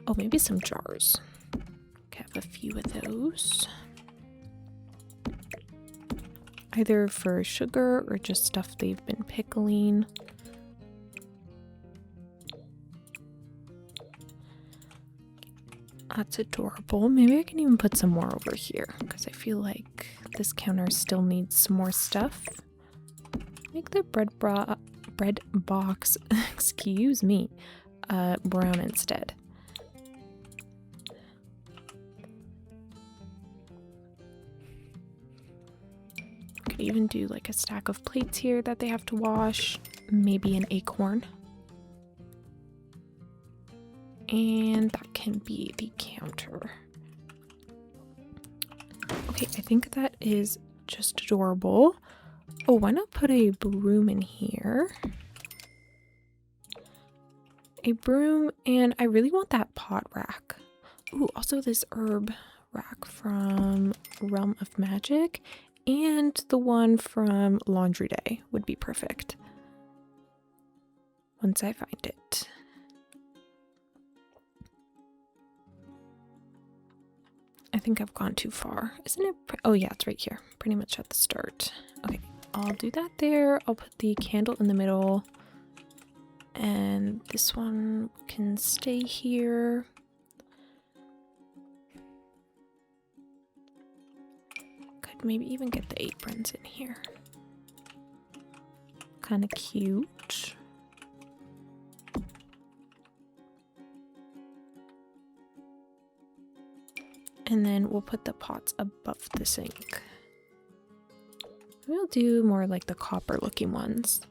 Oh, maybe some jars. Okay, I have a few of those. Either for sugar or just stuff they've been pickling. That's adorable. Maybe I can even put some more over here because I feel like this counter still needs some more stuff. Make the bread box, excuse me, brown instead. Could even do like a stack of plates here that they have to wash. Maybe an acorn. And that can be the counter. Okay, I think that is just adorable. Oh, why not put a broom in here? A broom, and I really want that pot rack. Ooh, also this herb rack from Realm of Magic, and the one from Laundry Day would be perfect. Once I find it. I think I've gone too far. Isn't it? Oh yeah, it's right here. Pretty much at the start. Okay, I'll do that there. I'll put the candle in the middle. And this one can stay here. Could maybe even get the aprons in here. Kind of cute. And then we'll put the pots above the sink. We'll do more like the copper looking ones.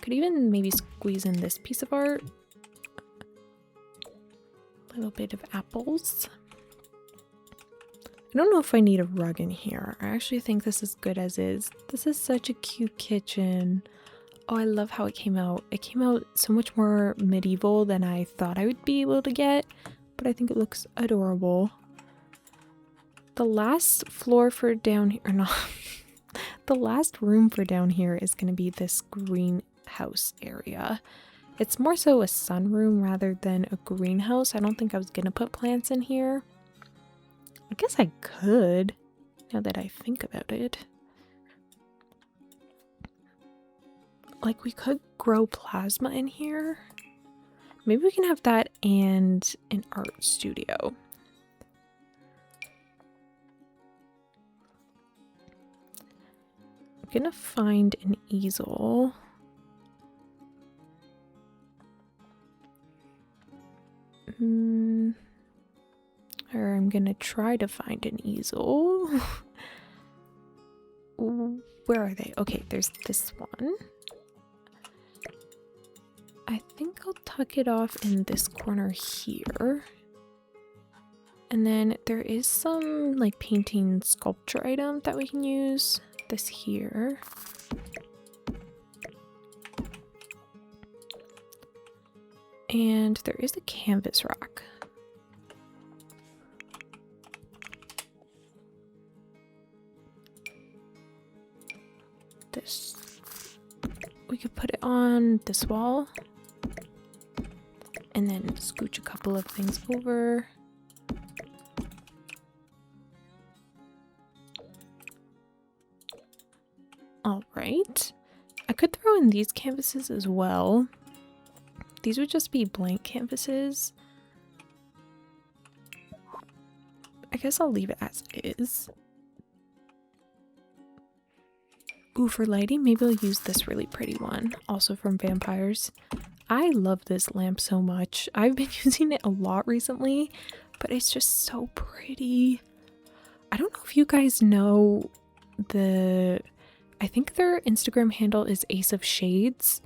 Could even maybe squeeze in this piece of art. A little bit of apples. I don't know if I need a rug in here. I actually think this is good as is. This is such a cute kitchen. Oh, I love how it came out. It came out so much more medieval than I thought I would be able to get, but I think it looks adorable. The last floor for down here, or not, the last room for down here is going to be this greenhouse area. It's more so a sunroom rather than a greenhouse. I don't think I was going to put plants in here. I guess I could, now that I think about it. Like, we could grow plasma in here. Maybe we can have that and an art studio. I'm gonna find an easel. Or I'm gonna try to find an easel. Where are they? Okay, there's this one. I think I'll tuck it off in this corner here. And then there is some like painting sculpture item that we can use. This here. And there is a canvas rack. This, we could put it on this wall and then scooch a couple of things over. All right, I could throw in these canvases as well. These would just be blank canvases. I guess I'll leave it as is. Ooh, for lighting, maybe I'll use this really pretty one, also from Vampires. I love this lamp so much. I've been using it a lot recently, but it's just so pretty. I don't know if you guys know I think their Instagram handle is Ace of Shades,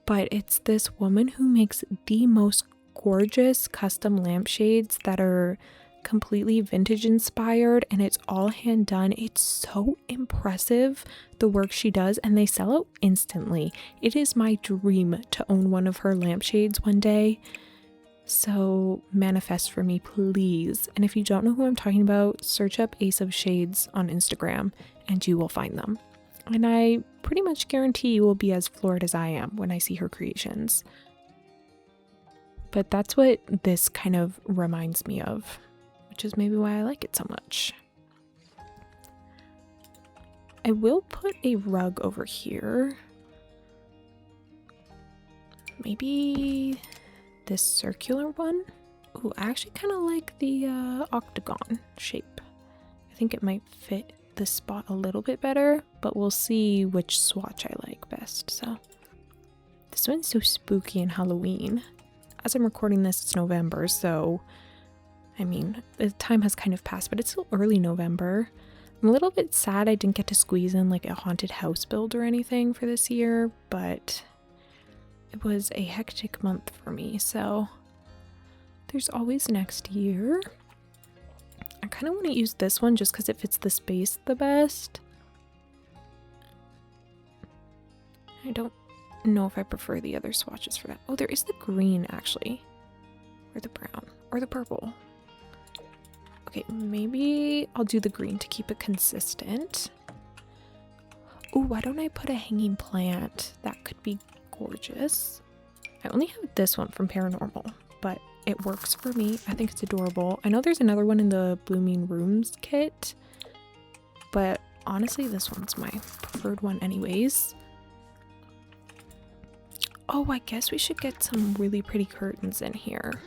but it's this woman who makes the most gorgeous custom lampshades that are completely vintage inspired, and it's all hand done. It's so impressive, the work she does, and they sell out instantly. It is my dream to own one of her lampshades one day. So manifest for me, please. And if you don't know who I'm talking about, search up Ace of Shades on Instagram and you will find them. And I pretty much guarantee you will be as floored as I am when I see her creations. But that's what this kind of reminds me of, which is maybe why I like it so much. I will put a rug over here. Maybe this circular one. Ooh, I actually kind of like the octagon shape. I think it might fit this spot a little bit better, but we'll see which swatch I like best. So this one's so spooky and Halloween. As I'm recording this, it's November, so I mean, the time has kind of passed, but it's still early November. I'm a little bit sad I didn't get to squeeze in like a haunted house build or anything for this year, but it was a hectic month for me, so there's always next year. I kind of want to use this one just because it fits the space the best. I don't know if I prefer the other swatches for that. Oh, there is the green actually, or the brown, or the purple. Okay, maybe I'll do the green to keep it consistent. Oh, why don't I put a hanging plant? That could be gorgeous. I only have this one from Paranormal, but it works for me. I think it's adorable. I know there's another one in the Blooming Rooms kit, but honestly, this one's my preferred one anyways. Oh, I guess we should get some really pretty curtains in here.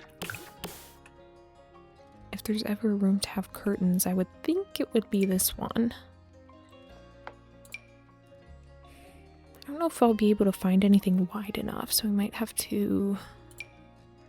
If there's ever room to have curtains, I would think it would be this one. I don't know if I'll be able to find anything wide enough, so we might have to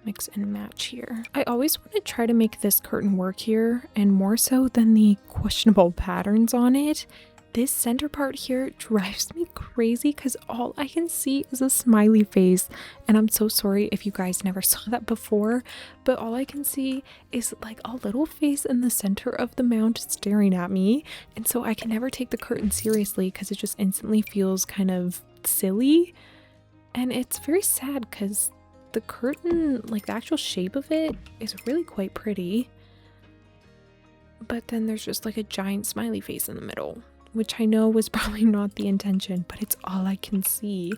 mix and match here. I always want to try to make this curtain work here, and more so than the questionable patterns on it. This center part here drives me crazy because all I can see is a smiley face, and I'm so sorry if you guys never saw that before, but all I can see is like a little face in the center of the mount staring at me, and so I can never take the curtain seriously because it just instantly feels kind of silly. And it's very sad because the curtain, like the actual shape of it, is really quite pretty, but then there's just like a giant smiley face in the middle, which I know was probably not the intention, but it's all I can see.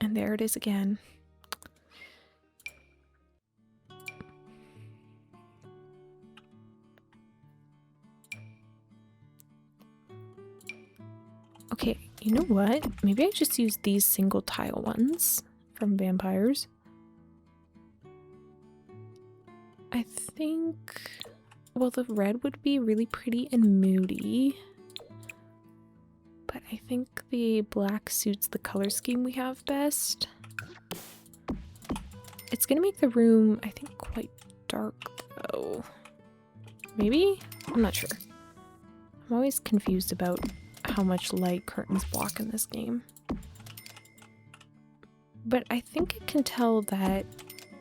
And there it is again. Okay, you know what? Maybe I just use these single tile ones from vampires. I think, well, the red would be really pretty and moody, but I think the black suits the color scheme we have best. It's gonna make the room, I think, quite dark though. Maybe? I'm not sure. I'm always confused about how much light curtains block in this game. But I think it can tell that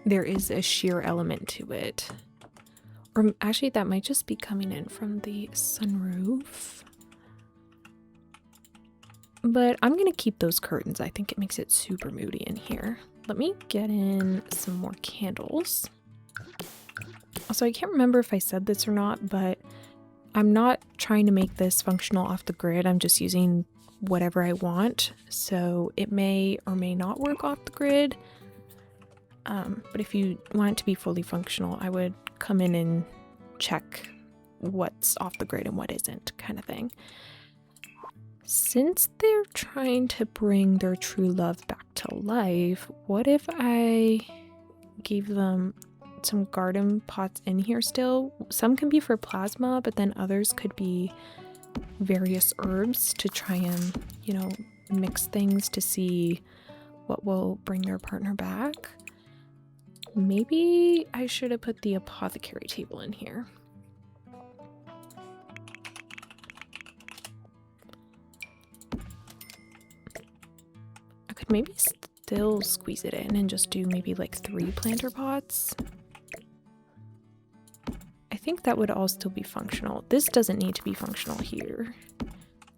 there is a sheer element to it. Or actually, that might just be coming in from the sunroof. But I'm gonna keep those curtains. I think it makes it super moody in here. Let me get in some more candles. Also, I can't remember if I said this or not, but I'm not trying to make this functional off the grid. I'm just using whatever I want. So it may or may not work off the grid. But if you want it to be fully functional, I would come in and check what's off the grid and what isn't, kind of thing. Since they're trying to bring their true love back to life, what if I gave them some garden pots in here still? Some can be for plasma, but then others could be various herbs to try and, you know, mix things to see what will bring their partner back. Maybe I should have put the apothecary table in here. I could maybe still squeeze it in and just do maybe like 3 planter pots. I think that would all still be functional. This doesn't need to be functional here,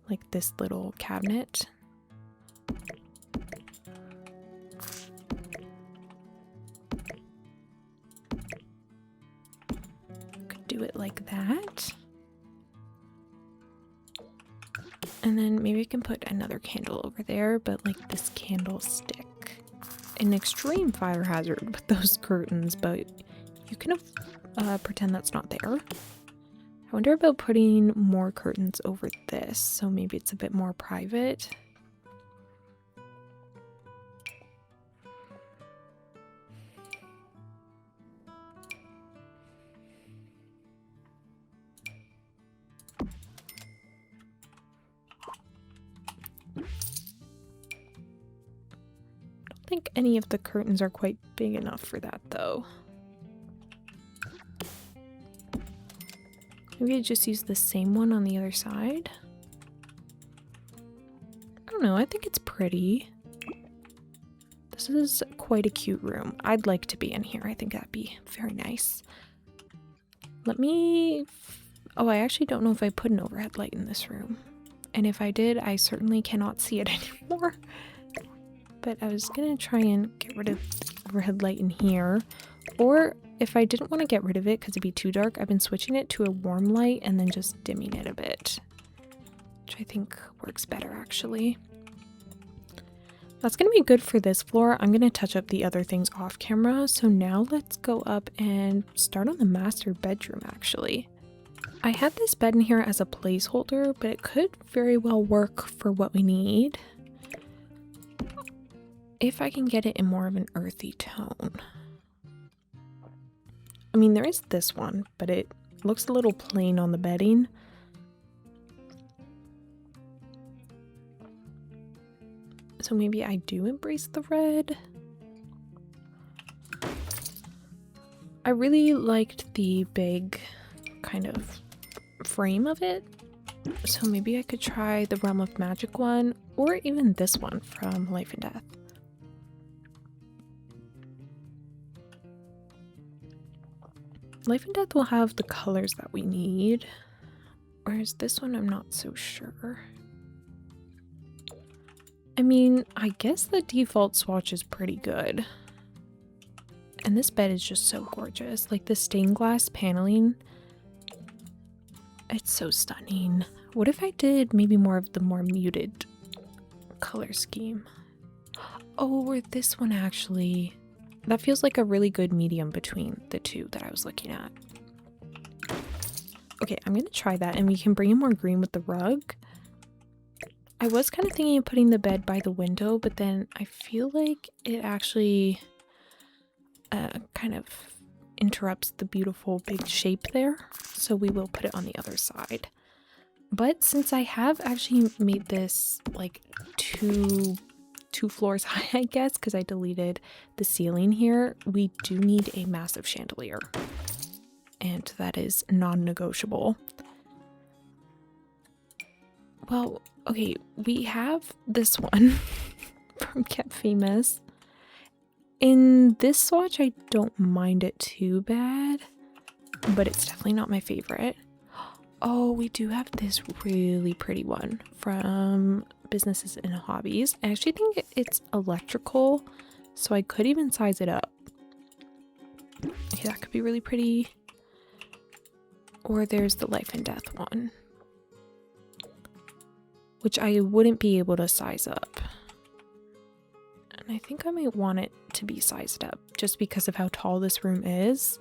like this little cabinet. Could do it like that. And then maybe I can put another candle over there, but like this candlestick. An extreme fire hazard with those curtains, but you can pretend that's not there. I wonder about putting more curtains over this, so maybe it's a bit more private. I don't think any of the curtains are quite big enough for that though. Maybe I just use the same one on the other side. I don't know, I think it's pretty. This is quite a cute room. I'd like to be in here. I think that'd be very nice. Let me... Oh, I actually don't know if I put an overhead light in this room. And if I did, I certainly cannot see it anymore. But I was gonna try and get rid of the overhead light in here. Or if I didn't want to get rid of it because it'd be too dark, I've been switching it to a warm light and then just dimming it a bit, which I think works better actually. That's going to be good for this floor. I'm going to touch up the other things off camera. So now let's go up and start on the master bedroom actually. I had this bed in here as a placeholder, but it could very well work for what we need. If I can get it in more of an earthy tone. I mean, there is this one, but it looks a little plain on the bedding. So maybe I do embrace the red. I really liked the big kind of frame of it. So maybe I could try the Realm of Magic one, or even this one from Life and Death. Life and Death will have the colors that we need, whereas this one I'm not so sure. I mean, I guess the default swatch is pretty good. And this bed is just so gorgeous. Like the stained glass paneling, it's so stunning. What if I did maybe more of the more muted color scheme? Oh, or this one actually. That feels like a really good medium between the two that I was looking at. Okay, I'm gonna try that, and we can bring in more green with the rug. I was kind of thinking of putting the bed by the window, but then I feel like it actually kind of interrupts the beautiful big shape there, so we will put it on the other side. But since I have actually made this like two floors high, I guess, because I deleted the ceiling here, we do need a massive chandelier, and that is non-negotiable. Well, okay, we have this one from Kept Famous. In this swatch, I don't mind it too bad, but it's definitely not my favorite. Oh, we do have this really pretty one from Businesses and Hobbies. I actually think it's electrical, so I could even size it up. Okay, that could be really pretty. Or there's the Life and Death one, which I wouldn't be able to size up. And I think I might want it to be sized up just because of how tall this room is.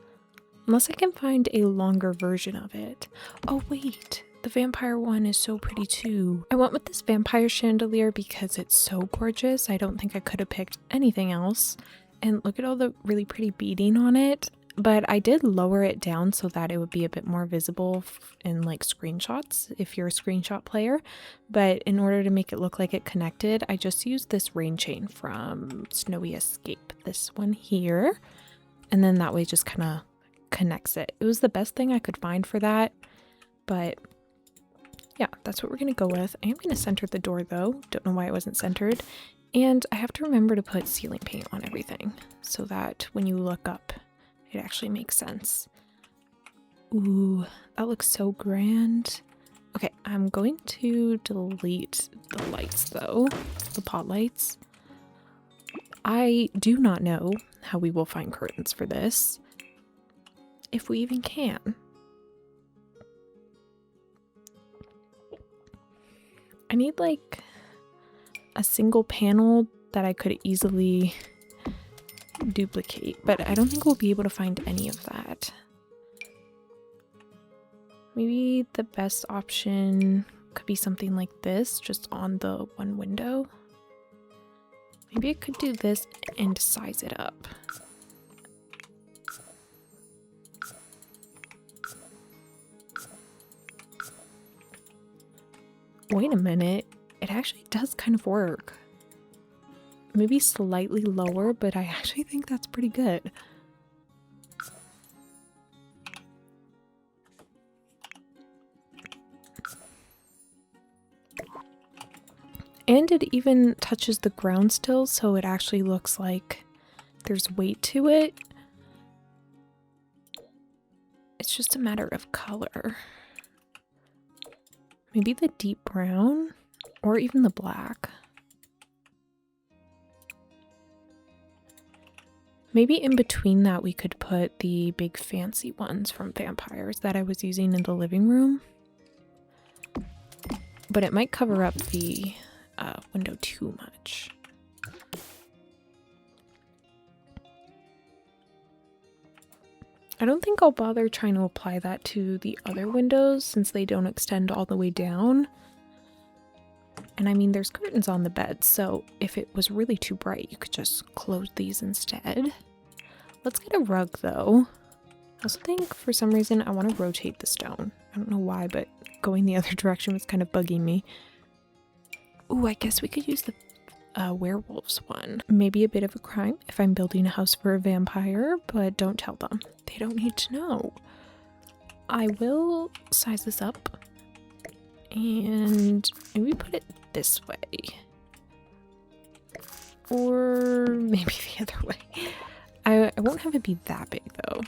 Unless I can find a longer version of it. Oh wait, the vampire one is so pretty too. I went with this vampire chandelier because it's so gorgeous. I don't think I could have picked anything else. And look at all the really pretty beading on it. But I did lower it down so that it would be a bit more visible in like screenshots if you're a screenshot player. But in order to make it look like it connected, I just used this rain chain from Snowy Escape. This one here. And then that way just kind of connects it. It was the best thing I could find for that, but yeah, that's what we're gonna go with. I am gonna center the door though. Don't know why it wasn't centered. And I have to remember to put ceiling paint on everything so that when you look up, it actually makes sense. Ooh, that looks so grand. Okay, I'm going to delete the lights though, the pot lights. I do not know how we will find curtains for this. If we even can. I need like a single panel that I could easily duplicate, but I don't think we'll be able to find any of that. Maybe the best option could be something like this, just on the one window. Maybe I could do this and size it up. Wait a minute, it actually does kind of work. Maybe slightly lower, but I actually think that's pretty good. And it even touches the ground still, so it actually looks like there's weight to it. It's just a matter of color. Maybe the deep brown or even the black. Maybe in between that we could put the big fancy ones from vampires that I was using in the living room. But it might cover up the window too much. I don't think I'll bother trying to apply that to the other windows since they don't extend all the way down. And I mean, there's curtains on the bed, so if it was really too bright, you could just close these instead. Let's get a rug though. I also think for some reason I want to rotate the stone. I don't know why, but going the other direction was kind of bugging me. Ooh, I guess we could use the werewolves one. Maybe a bit of a crime if I'm building a house for a vampire, but don't tell them. They don't need to know. I will size this up and maybe put it this way. Or maybe the other way. I won't have it be that big though.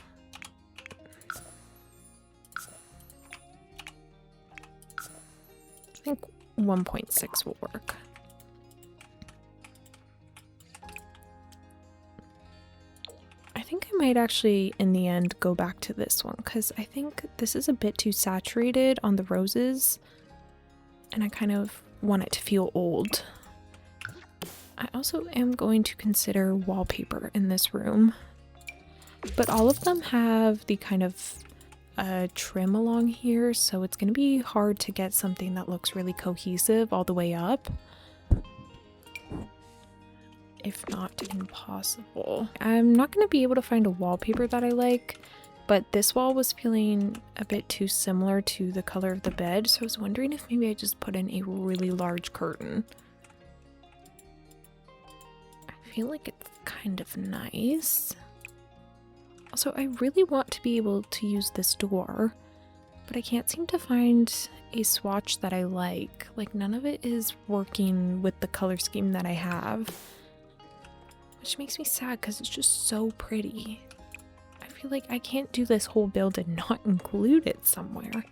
I think 1.6 will work. I think I might actually, in the end, go back to this one because I think this is a bit too saturated on the roses and I kind of want it to feel old. I also am going to consider wallpaper in this room, but all of them have the kind of trim along here, so it's going to be hard to get something that looks really cohesive all the way up. If not impossible. I'm not going to be able to find a wallpaper that I like, but this wall was feeling a bit too similar to the color of the bed, so I was wondering if maybe I just put in a really large curtain. I feel like it's kind of nice. Also, I really want to be able to use this door, but I can't seem to find a swatch that I like. Like, none of it is working with the color scheme that I have. Which makes me sad because it's just so pretty. I feel like I can't do this whole build and not include it somewhere.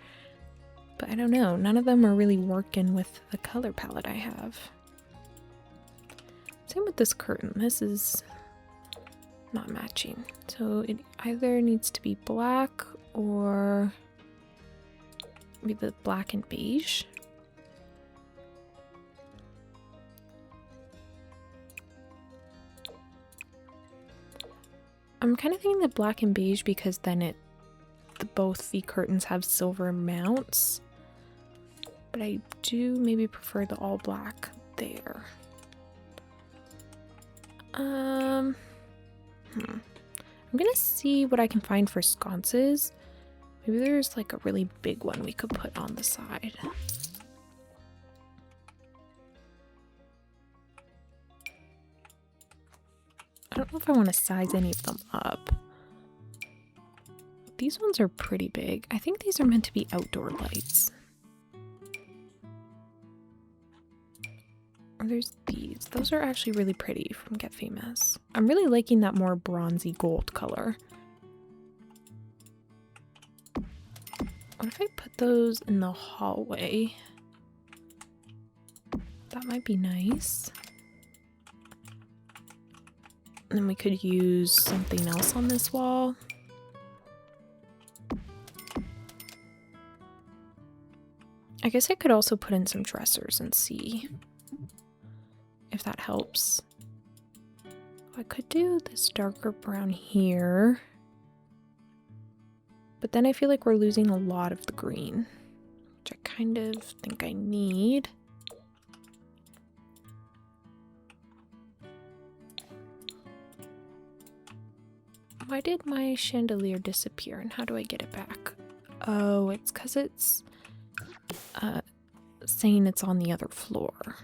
But I don't know, none of them are really working with the color palette I have. Same with this curtain, this is not matching. So it either needs to be black or maybe the black and beige. I'm kind of thinking the black and beige because then both the curtains have silver mounts. But I do maybe prefer the all black there. I'm gonna see what I can find for sconces. Maybe there's like a really big one we could put on the side. I don't know if I want to size any of them up. These ones are pretty big. I think these are meant to be outdoor lights. Or there's these. Those are actually really pretty from Get Famous. I'm really liking that more bronzy gold color. What if I put those in the hallway? That might be nice. And then we could use something else on this wall. I guess I could also put in some dressers and see if that helps. I could do this darker brown here. But then I feel like we're losing a lot of the green, which I kind of think I need. Why did my chandelier disappear and how do I get it back? Oh, it's because it's saying it's on the other floor.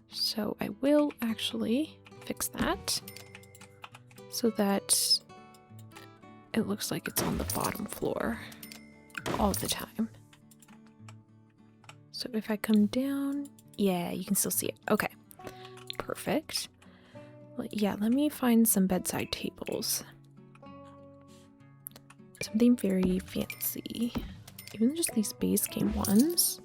So I will actually fix that so that it looks like it's on the bottom floor all the time. So if I come down, yeah, you can still see it. Okay, perfect. Well, yeah, let me find some bedside tables. Something very fancy. Even just these base game ones.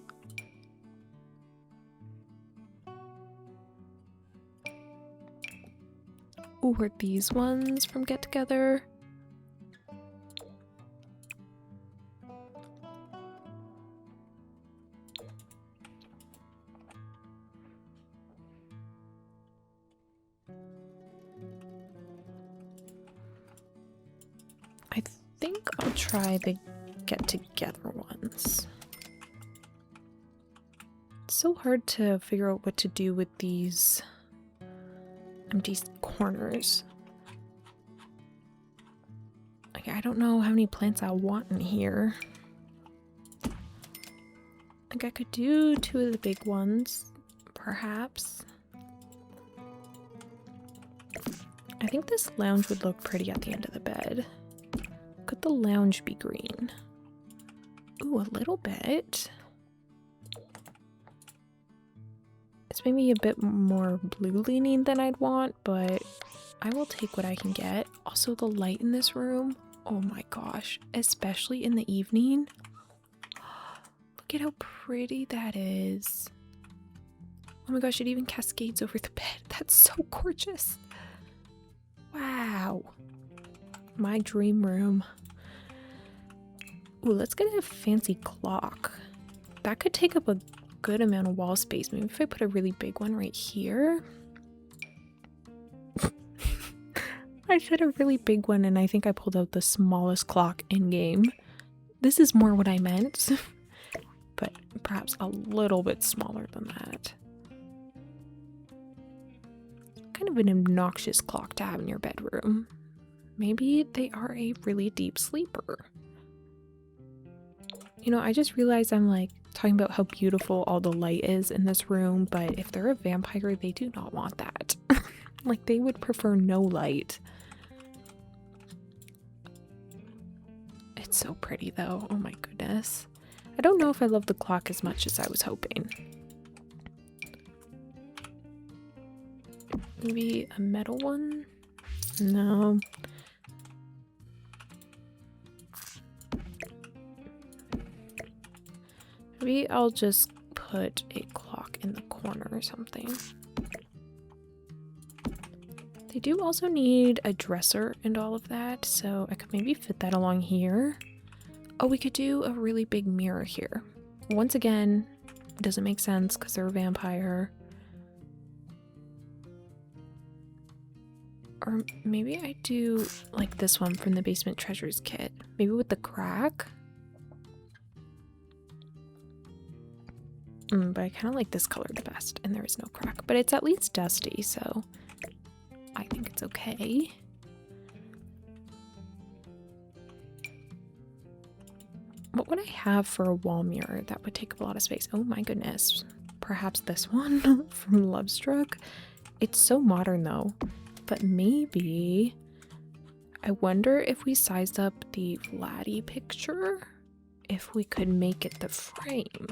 Ooh, are these ones from Get Together? I think I'll try the get-together ones. It's so hard to figure out what to do with these empty corners. Like, I don't know how many plants I want in here. Like, I could do 2 of the big ones, perhaps. I think this lounge would look pretty at the end of the bed. Could the lounge be green? Ooh, a little bit. It's maybe a bit more blue leaning than I'd want, but I will take what I can get. Also, the light in this room. Oh my gosh, especially in the evening. Look at how pretty that is. Oh my gosh, it even cascades over the bed. That's so gorgeous. Wow. My dream room. Ooh, let's get a fancy clock. That could take up a good amount of wall space. Maybe if I put a really big one right here. I said a really big one and I think I pulled out the smallest clock in game. This is more what I meant, but perhaps a little bit smaller than that. Kind of an obnoxious clock to have in your bedroom. Maybe they are a really deep sleeper. You know, I just realized I'm like talking about how beautiful all the light is in this room, but if they're a vampire, they do not want that. Like, they would prefer no light. It's so pretty though. Oh my goodness. I don't know if I love the clock as much as I was hoping. Maybe a metal one? No. Maybe I'll just put a clock in the corner or something. They do also need a dresser and all of that, so I could maybe fit that along here. Oh, we could do a really big mirror here. Once again, it doesn't make sense because they're a vampire. Or maybe I do like this one from the Basement Treasures kit. Maybe with the crack. But I kind of like this color the best, and there is no crack. But it's at least dusty, so I think it's okay. What would I have for a wall mirror that would take up a lot of space? Oh my goodness. Perhaps this one from Lovestruck. It's so modern though. But maybe... I wonder if we sized up the Vladdy picture, if we could make it the frame.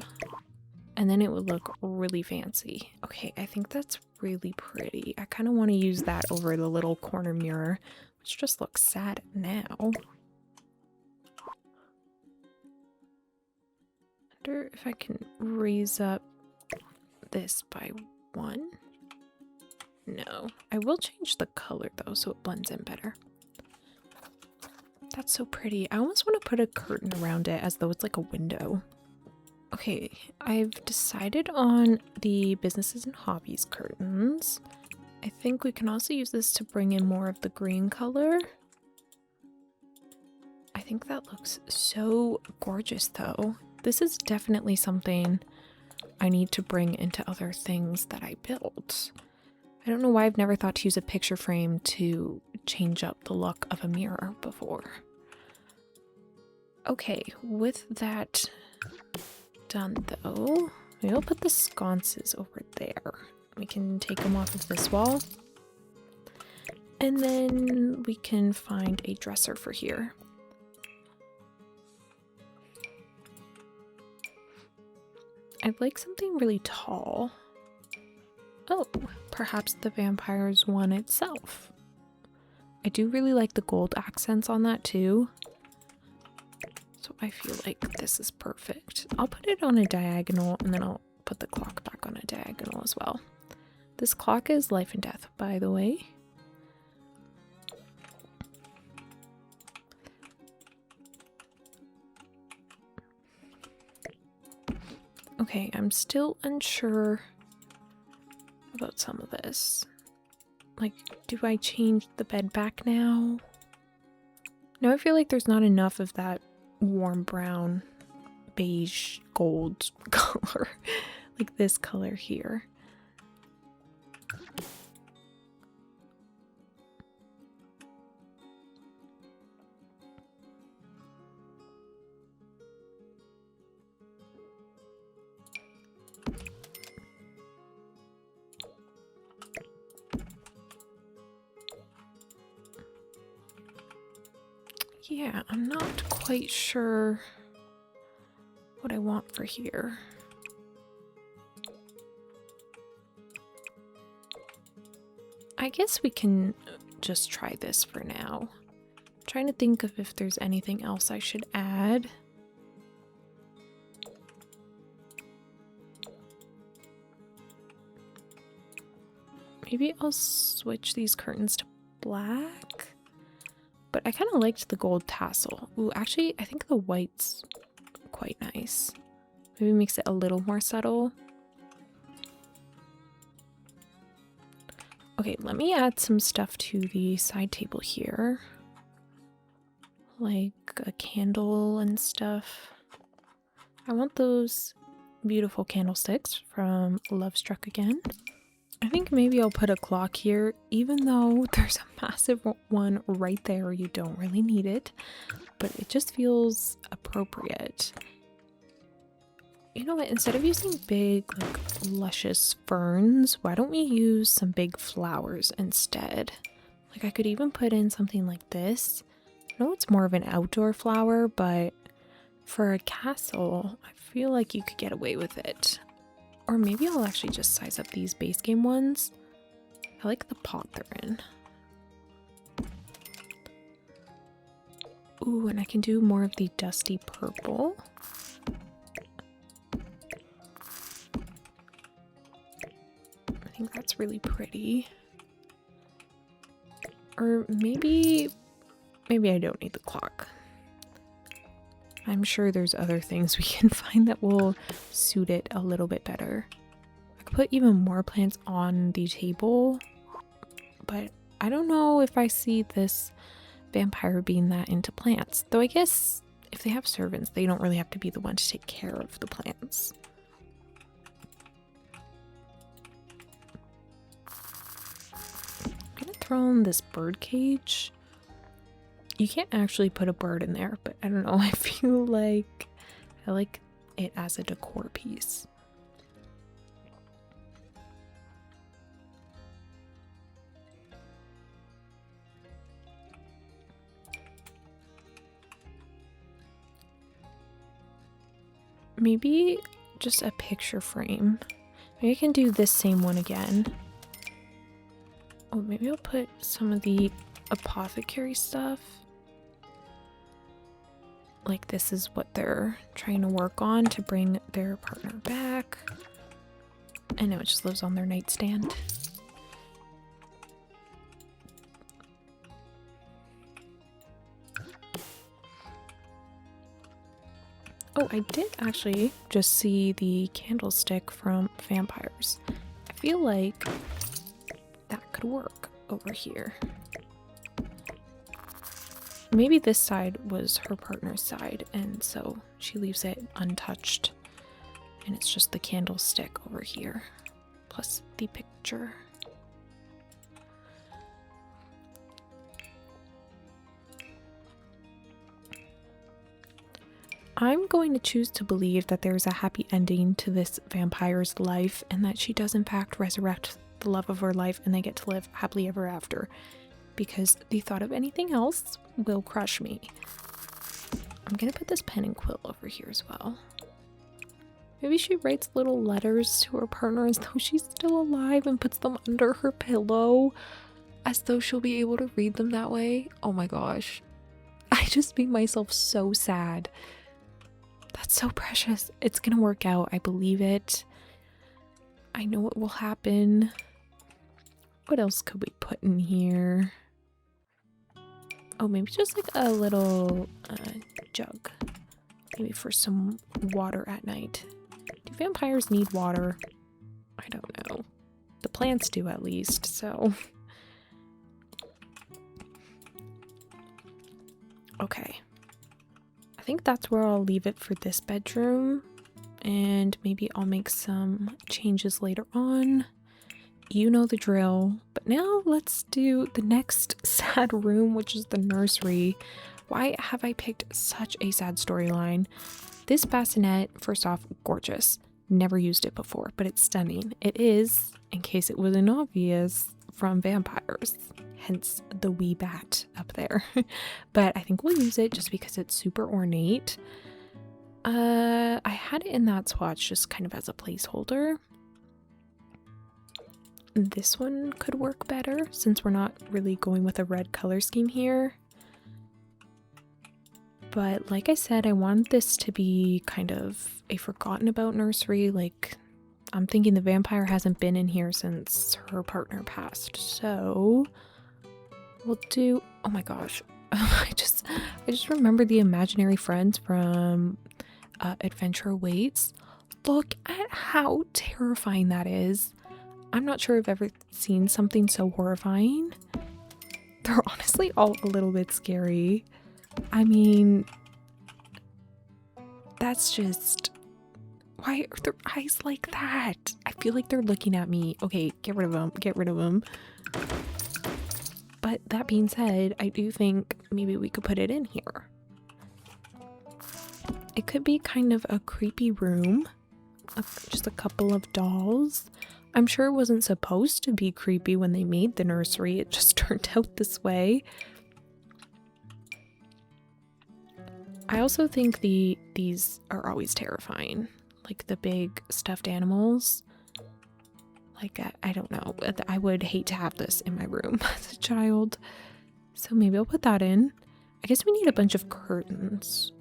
And then it would look really fancy. Okay, I think that's really pretty. I kind of want to use that over the little corner mirror, which just looks sad now. I wonder if I can raise up this by 1. No. I will change the color though, so it blends in better. That's so pretty. I almost want to put a curtain around it as though it's like a window. Okay, I've decided on the businesses and hobbies curtains. I think we can also use this to bring in more of the green color. I think that looks so gorgeous though. This is definitely something I need to bring into other things that I built. I don't know why I've never thought to use a picture frame to change up the look of a mirror before. Okay, with that done though, maybe I'll put the sconces over there. We can take them off of this wall. And then we can find a dresser for here. I'd like something really tall. Oh, perhaps the vampire's one itself. I do really like the gold accents on that too. So I feel like this is perfect. I'll put it on a diagonal and then I'll put the clock back on a diagonal as well. This clock is life and death, by the way. Okay, I'm still unsure about some of this. Like, do I change the bed back now? Now I feel like there's not enough of that warm brown, beige, gold color, like this color here. Yeah, I'm not quite sure what I want for here. I guess we can just try this for now. I'm trying to think of if there's anything else I should add. Maybe I'll switch these curtains to black. But I kind of liked the gold tassel. Ooh, actually, I think the white's quite nice. Maybe makes it a little more subtle. Okay, let me add some stuff to the side table here. Like a candle and stuff. I want those beautiful candlesticks from Love Struck Again. I think maybe I'll put a clock here, even though there's a massive one right there. You don't really need it, but it just feels appropriate. You know what, instead of using big, like, luscious ferns, why don't we use some big flowers instead? Like, I could even put in something like this. I know it's more of an outdoor flower, but for a castle, I feel like you could get away with it. Or maybe I'll actually just size up these base game ones. I like the pot they're in. Ooh, and I can do more of the dusty purple. I think that's really pretty. Or maybe I don't need the clock. I'm sure there's other things we can find that will suit it a little bit better. I could put even more plants on the table, but I don't know if I see this vampire being that into plants. Though I guess if they have servants, they don't really have to be the one to take care of the plants. I'm gonna throw in this bird cage. You can't actually put a bird in there, but I don't know, I feel like I like it as a decor piece. Maybe just a picture frame. Maybe I can do this same one again. Oh, maybe I'll put some of the apothecary stuff. Like this is what they're trying to work on to bring their partner back. And now it just lives on their nightstand. Oh, I did actually just see the candlestick from vampires. I feel like that could work over here. Maybe this side was her partner's side, and so she leaves it untouched. And it's just the candlestick over here, plus the picture. I'm going to choose to believe that there's a happy ending to this vampire's life, and that she does in fact resurrect the love of her life and they get to live happily ever after. Because the thought of anything else will crush me. I'm gonna put this pen and quill over here as well. Maybe she writes little letters to her partner as though she's still alive and puts them under her pillow as though she'll be able to read them that way. Oh my gosh. I just made myself so sad. That's so precious. It's gonna work out. I believe it. I know it will happen. What else could we put in here? Oh, maybe just like a little jug. Maybe for some water at night. Do vampires need water? I don't know. The plants do at least, so. Okay. I think that's where I'll leave it for this bedroom. And maybe I'll make some changes later on. You know the drill. But now let's do the next sad room, which is the nursery. Why have I picked such a sad storyline? This bassinet, first off, gorgeous. Never used it before, but it's stunning. It is, in case it wasn't obvious, from vampires. Hence the wee bat up there. But I think we'll use it just because it's super ornate. I had it in that swatch just kind of as a placeholder. This one could work better since we're not really going with a red color scheme here. But like I said, I want this to be kind of a forgotten about nursery. Like, I'm thinking the vampire hasn't been in here since her partner passed. So we'll do, oh my gosh. I just remember the imaginary friends from Adventure Awaits. Look at how terrifying that is. I'm not sure I've ever seen something so horrifying. They're honestly all a little bit scary. I mean, that's just... Why are their eyes like that? I feel like they're looking at me. Okay, get rid of them. Get rid of them. But that being said, I do think maybe we could put it in here. It could be kind of a creepy room. Just a couple of dolls. I'm sure it wasn't supposed to be creepy when they made the nursery. It just turned out this way. I also think these are always terrifying. Like the big stuffed animals. Like, I don't know. I would hate to have this in my room as a child. So maybe I'll put that in. I guess we need a bunch of curtains.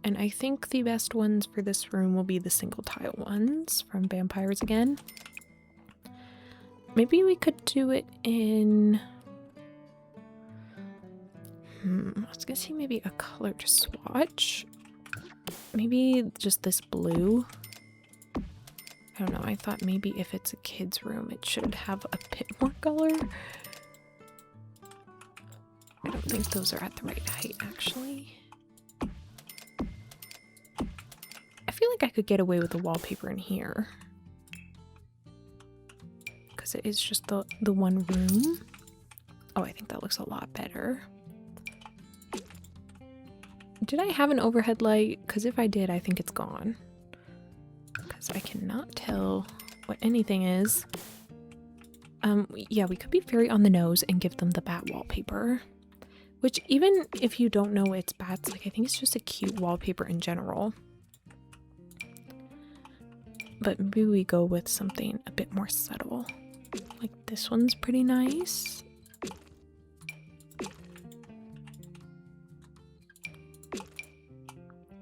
And I think the best ones for this room will be the single tile ones from Vampires again. Maybe we could do it in... I was gonna say maybe a color to swatch. Maybe just this blue. I don't know, I thought maybe if it's a kid's room it should have a bit more color. I don't think those are at the right height actually. I feel like I could get away with the wallpaper in here. Because it is just the one room. Oh, I think that looks a lot better. Did I have an overhead light? Because if I did, I think it's gone. Because I cannot tell what anything is. Yeah, we could be very on the nose and give them the bat wallpaper. Which, even if you don't know it's bats, like, I think it's just a cute wallpaper in general. But maybe we go with something a bit more subtle. Like this one's pretty nice.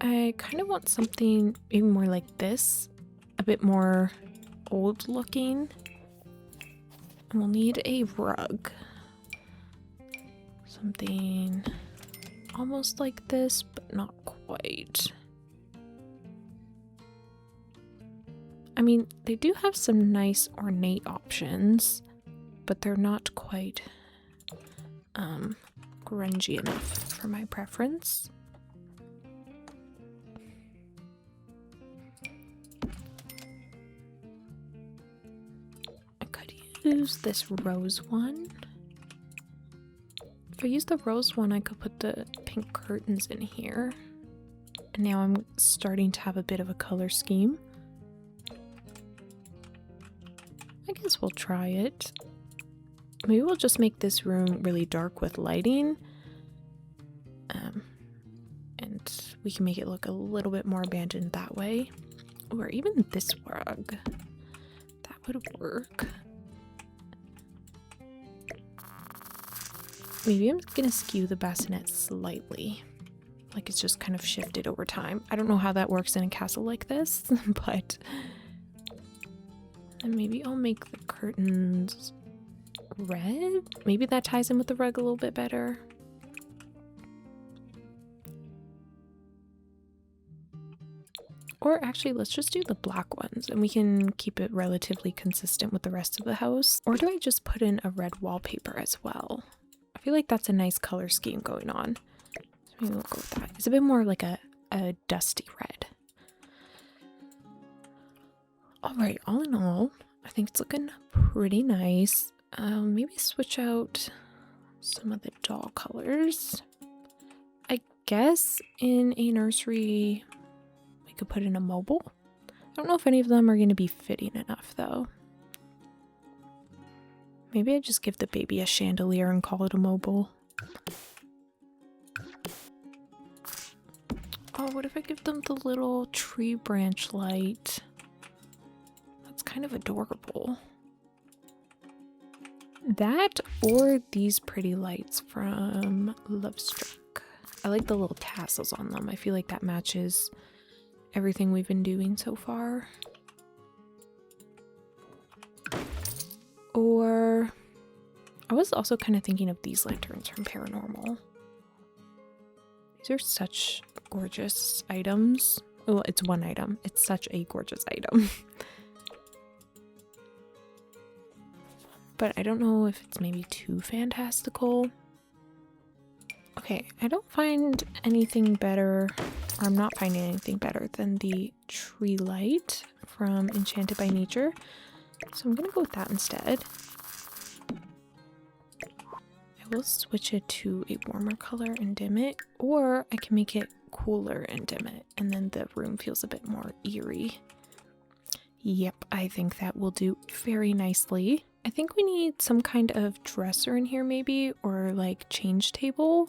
I kind of want something maybe more like this. A bit more old looking. And we'll need a rug. Something almost like this, but not quite. I mean, they do have some nice ornate options, but they're not quite grungy enough for my preference. I could use this rose one. If I use the rose one, I could put the pink curtains in here. And now I'm starting to have a bit of a color scheme. I guess we'll try it. Maybe we'll just make this room really dark with lighting. And we can make it look a little bit more abandoned that way. Or even this rug. That would work. Maybe I'm gonna skew the bassinet slightly. Like it's just kind of shifted over time. I don't know how that works in a castle like this, but... And maybe I'll make the curtains red? Maybe that ties in with the rug a little bit better. Or actually, let's just do the black ones and we can keep it relatively consistent with the rest of the house. Or do I just put in a red wallpaper as well? I feel like that's a nice color scheme going on. So Maybe we'll go with that. It's a bit more like a dusty red. Alright, all in all, I think it's looking pretty nice. Maybe switch out some of the doll colors. I guess in a nursery we could put in a mobile. I don't know if any of them are going to be fitting enough though. Maybe I just give the baby a chandelier and call it a mobile. Oh, what if I give them the little tree branch light? That's kind of adorable. That or these pretty lights from Lovestruck. I like the little tassels on them. I feel like that matches everything we've been doing so far. Or I was also kind of thinking of these lanterns from Paranormal. These are such gorgeous items. Well, it's one item. It's such a gorgeous item. But I don't know if it's maybe too fantastical. Okay, I don't find anything better, or I'm not finding anything better than the tree light from Enchanted by Nature. So I'm gonna go with that instead. I will switch it to a warmer color and dim it, or I can make it cooler and dim it, and then the room feels a bit more eerie. Yep, I think that will do very nicely. I think we need some kind of dresser in here maybe, or like change table.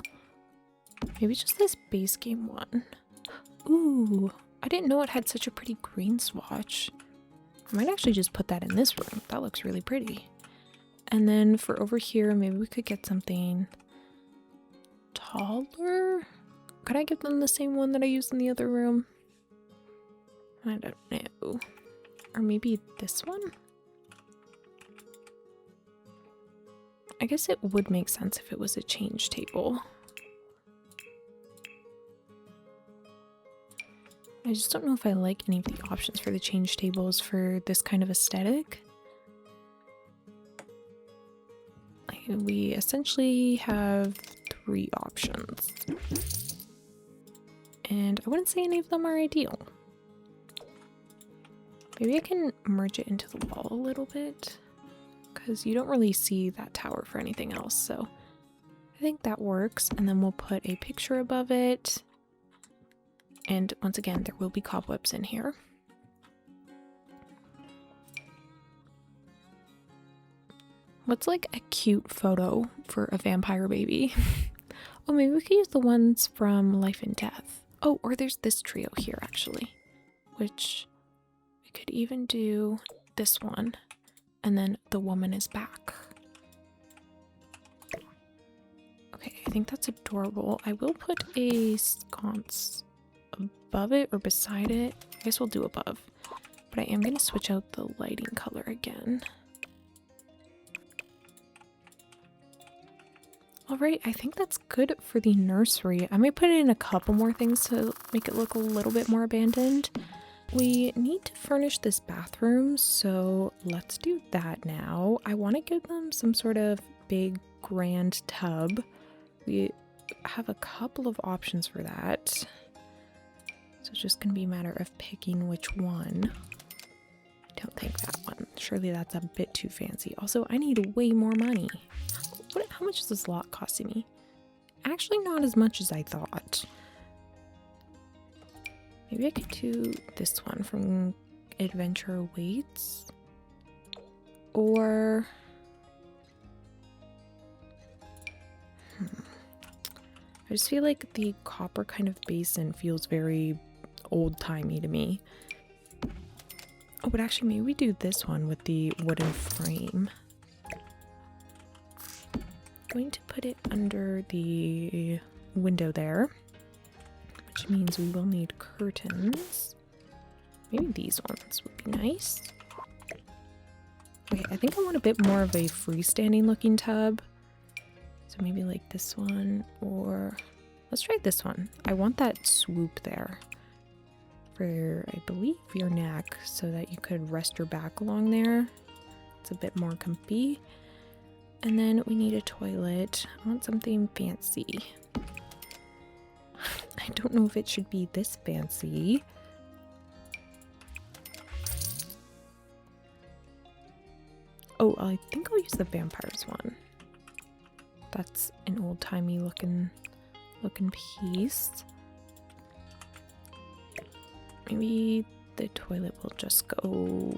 Maybe just this base game one. Ooh, I didn't know it had such a pretty green swatch. I might actually just put that in this room. That looks really pretty. And then for over here, maybe we could get something taller. Could I give them the same one that I used in the other room? I don't know. Or maybe this one? I guess it would make sense if it was a change table. I just don't know if I like any of the options for the change tables for this kind of aesthetic. We essentially have 3 options. And I wouldn't say any of them are ideal. Maybe I can merge it into the wall a little bit, because you don't really see that tower for anything else, so I think that works. And then we'll put a picture above it. And once again, there will be cobwebs in here. What's like a cute photo for a vampire baby? Oh, maybe we could use the ones from Life and Death. Oh, or there's this trio here actually, which we could even do this one. And then the woman is back. Okay, I think that's adorable. I will put a sconce above it or beside it. I guess we'll do above. But I am going to switch out the lighting color again. Alright, I think that's good for the nursery. I might put in a couple more things to make it look a little bit more abandoned. We need to furnish this bathroom, so let's do that now. I want to give them some sort of big grand tub. We have a couple of options for that. So it's just going to be a matter of picking which one. I don't think that one. Surely that's a bit too fancy. Also, I need way more money. How much is this lot costing me? Actually, not as much as I thought. Maybe I could do this one from Adventure Awaits. Or... I just feel like the copper kind of basin feels very old-timey to me. Oh, but actually maybe we do this one with the wooden frame. I'm going to put it under the window there, which means we will need curtains. Maybe these ones would be nice. Okay, I think I want a bit more of a freestanding looking tub. So maybe like this one, or let's try this one. I want that swoop there for, I believe, your neck, so that you could rest your back along there. It's a bit more comfy. And then we need a toilet. I want something fancy. I don't know if it should be this fancy. Oh, I think I'll use the vampires one. That's an old-timey looking piece. Maybe the toilet will just go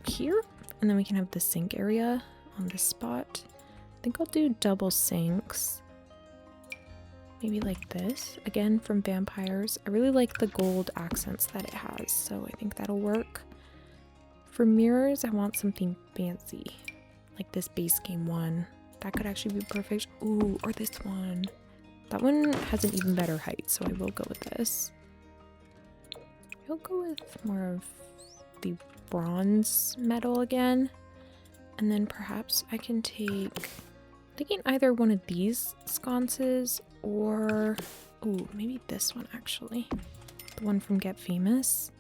here, and then we can have the sink area on this spot. I think I'll do double sinks. Maybe like this, again from vampires. I really like the gold accents that it has, so I think that'll work. For mirrors, I want something fancy, like this base game one. That could actually be perfect. Ooh, or this one. That one has an even better height, so I will go with this. I'll go with more of the bronze metal again. And then perhaps I can take, I'm thinking either one of these sconces or, ooh, maybe this one actually. The one from Get Famous.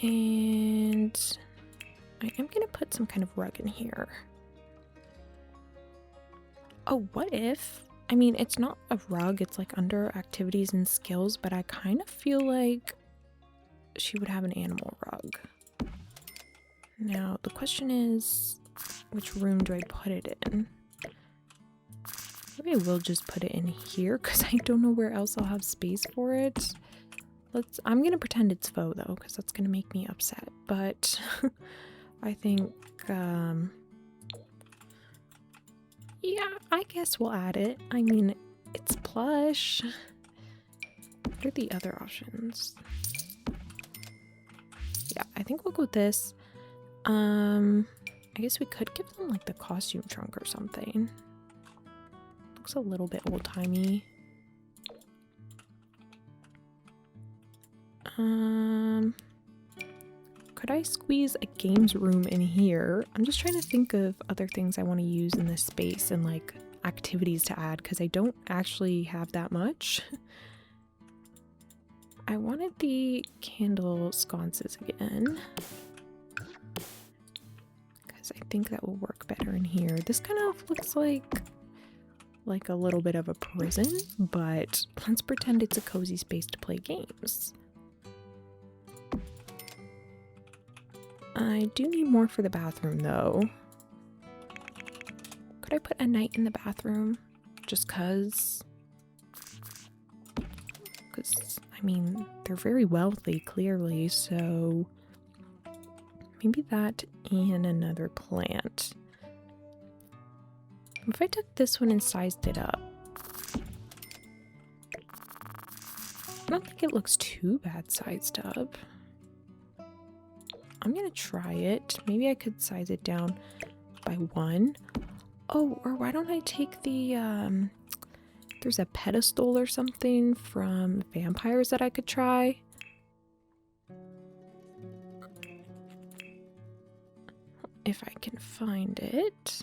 And I am going to put some kind of rug in here. Oh, what if? I mean, it's not a rug, it's like under activities and skills, but I kind of feel like she would have an animal rug. Now, the question is, which room do I put it in? Maybe I will just put it in here because I don't know where else I'll have space for it. I'm gonna pretend it's faux though, because that's gonna make me upset, but I think, yeah, I guess we'll add it. I mean, it's plush. What are the other options? Yeah, I think we'll go with this. I guess we could give them like the costume trunk or something. Looks a little bit old-timey. Could I squeeze a games room in here? I'm just trying to think of other things I want to use in this space and like activities to add because I don't actually have that much. I wanted the candle sconces again because I think that will work better in here. This kind of looks like a little bit of a prison, but let's pretend it's a cozy space to play games. I do need more for the bathroom though. Could I put a knight in the bathroom? Just cause I mean, they're very wealthy clearly, so maybe that and another plant. If I took this one and sized it up, I don't think it looks too bad sized up. I'm gonna try it. Maybe I could size it down by 1. Oh, or why don't I take the, there's a pedestal or something from vampires that I could try. If I can find it.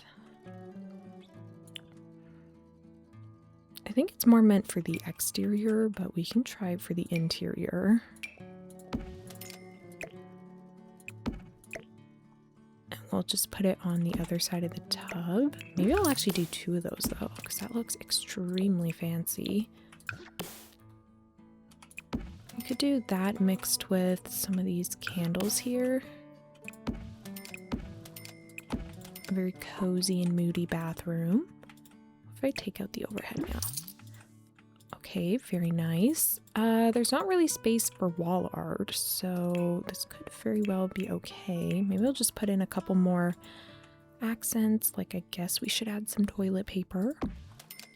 I think it's more meant for the exterior, but we can try it for the interior. We'll just put it on the other side of the tub. Maybe I'll actually do 2 of those though, because that looks extremely fancy. We could do that mixed with some of these candles here. A very cozy and moody bathroom. If I take out the overhead now. Okay, very nice. There's not really space for wall art, so this could very well be okay. Maybe I'll just put in a couple more accents, like I guess we should add some toilet paper.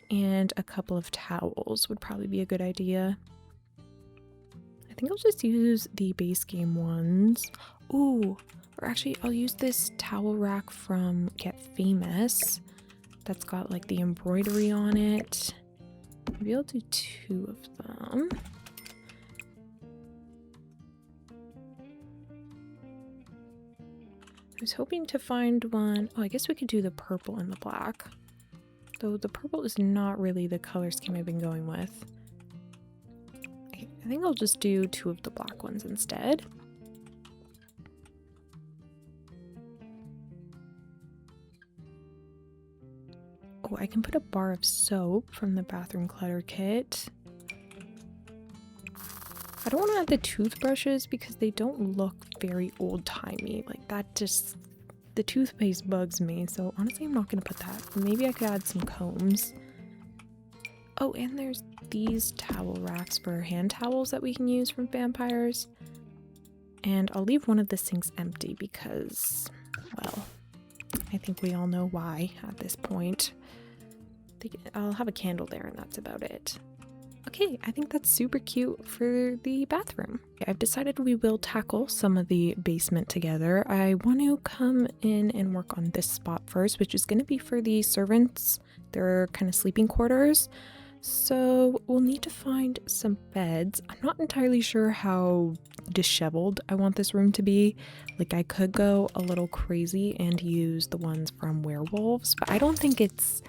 And a couple of towels would probably be a good idea. I think I'll just use the base game ones. Ooh, or actually I'll use this towel rack from Get Famous. That's got like the embroidery on it. Maybe I'll do 2 of them. I was hoping to find one. Oh, I guess we could do the purple and the black. Though the purple is not really the color scheme I've been going with. I think I'll just do 2 of the black ones instead. Oh, I can put a bar of soap from the bathroom clutter kit. I don't want to add the toothbrushes because they don't look very old-timey. Like that just, the toothpaste bugs me. So honestly, I'm not going to put that. Maybe I could add some combs. Oh, and there's these towel racks for hand towels that we can use from vampires. And I'll leave one of the sinks empty because, well, I think we all know why at this point. I'll have a candle there and that's about it. Okay, I think that's super cute for the bathroom. I've decided we will tackle some of the basement together. I want to come in and work on this spot first, which is going to be for the servants, their kind of sleeping quarters. So we'll need to find some beds. I'm not entirely sure how disheveled I want this room to be. Like I could go a little crazy and use the ones from werewolves, but I don't think it's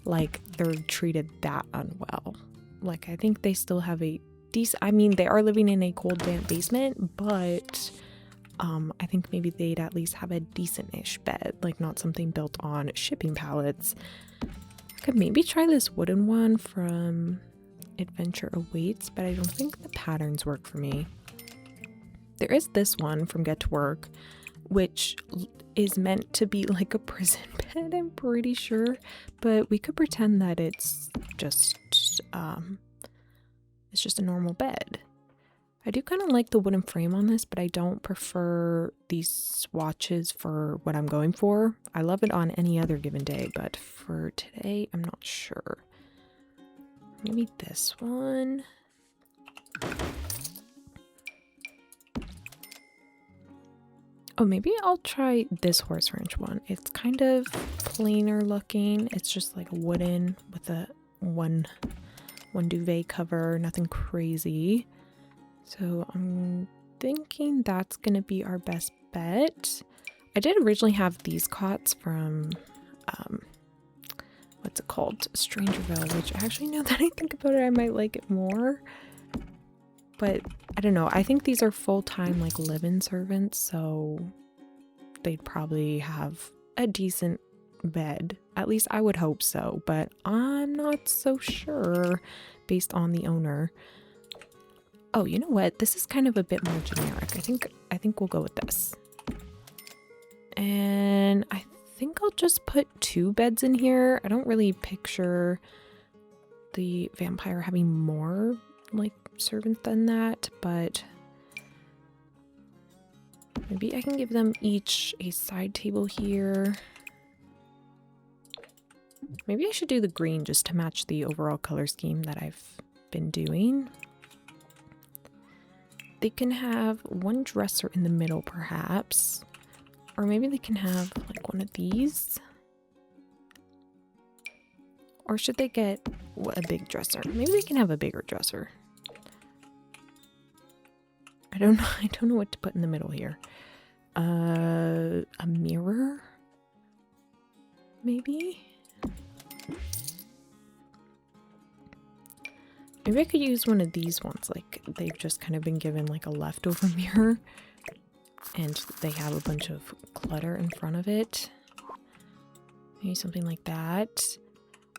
like they're treated that unwell. Like I think they still have a decent, I mean they are living in a cold damp basement, but I think maybe they'd at least have a decent-ish bed, like not something built on shipping pallets. I could maybe try this wooden one from Adventure Awaits, but I don't think the patterns work for me. There is this one from Get to Work, which is meant to be like a prison bed, I'm pretty sure, but we could pretend that it's just a normal bed. I do kind of like the wooden frame on this, but I don't prefer these swatches for what I'm going for. I love it on any other given day, but for today, I'm not sure. Maybe this one. Oh, maybe I'll try this horse ranch one. It's kind of plainer looking. It's just like wooden with a one duvet cover, nothing crazy. So I'm thinking that's gonna be our best bet. I did originally have these cots from what's it called? Strangerville, which actually now that I think about it, I might like it more. But I don't know. I think these are full-time like live-in servants, so they'd probably have a decent bed. At least I would hope so, but I'm not so sure based on the owner. Oh, you know what? This is kind of a bit more generic. I think we'll go with this. And I think I'll just put 2 beds in here. I don't really picture the vampire having more like servants than that, but maybe I can give them each a side table here. Maybe I should do the green just to match the overall color scheme that I've been doing. They can have one dresser in the middle, perhaps. Or maybe they can have like one of these. Or should they get a big dresser? Maybe they can have a bigger dresser. I don't know what to put in the middle here. A mirror? Maybe? Maybe I could use one of these ones, like they've just kind of been given like a leftover mirror and they have a bunch of clutter in front of it. Maybe something like that.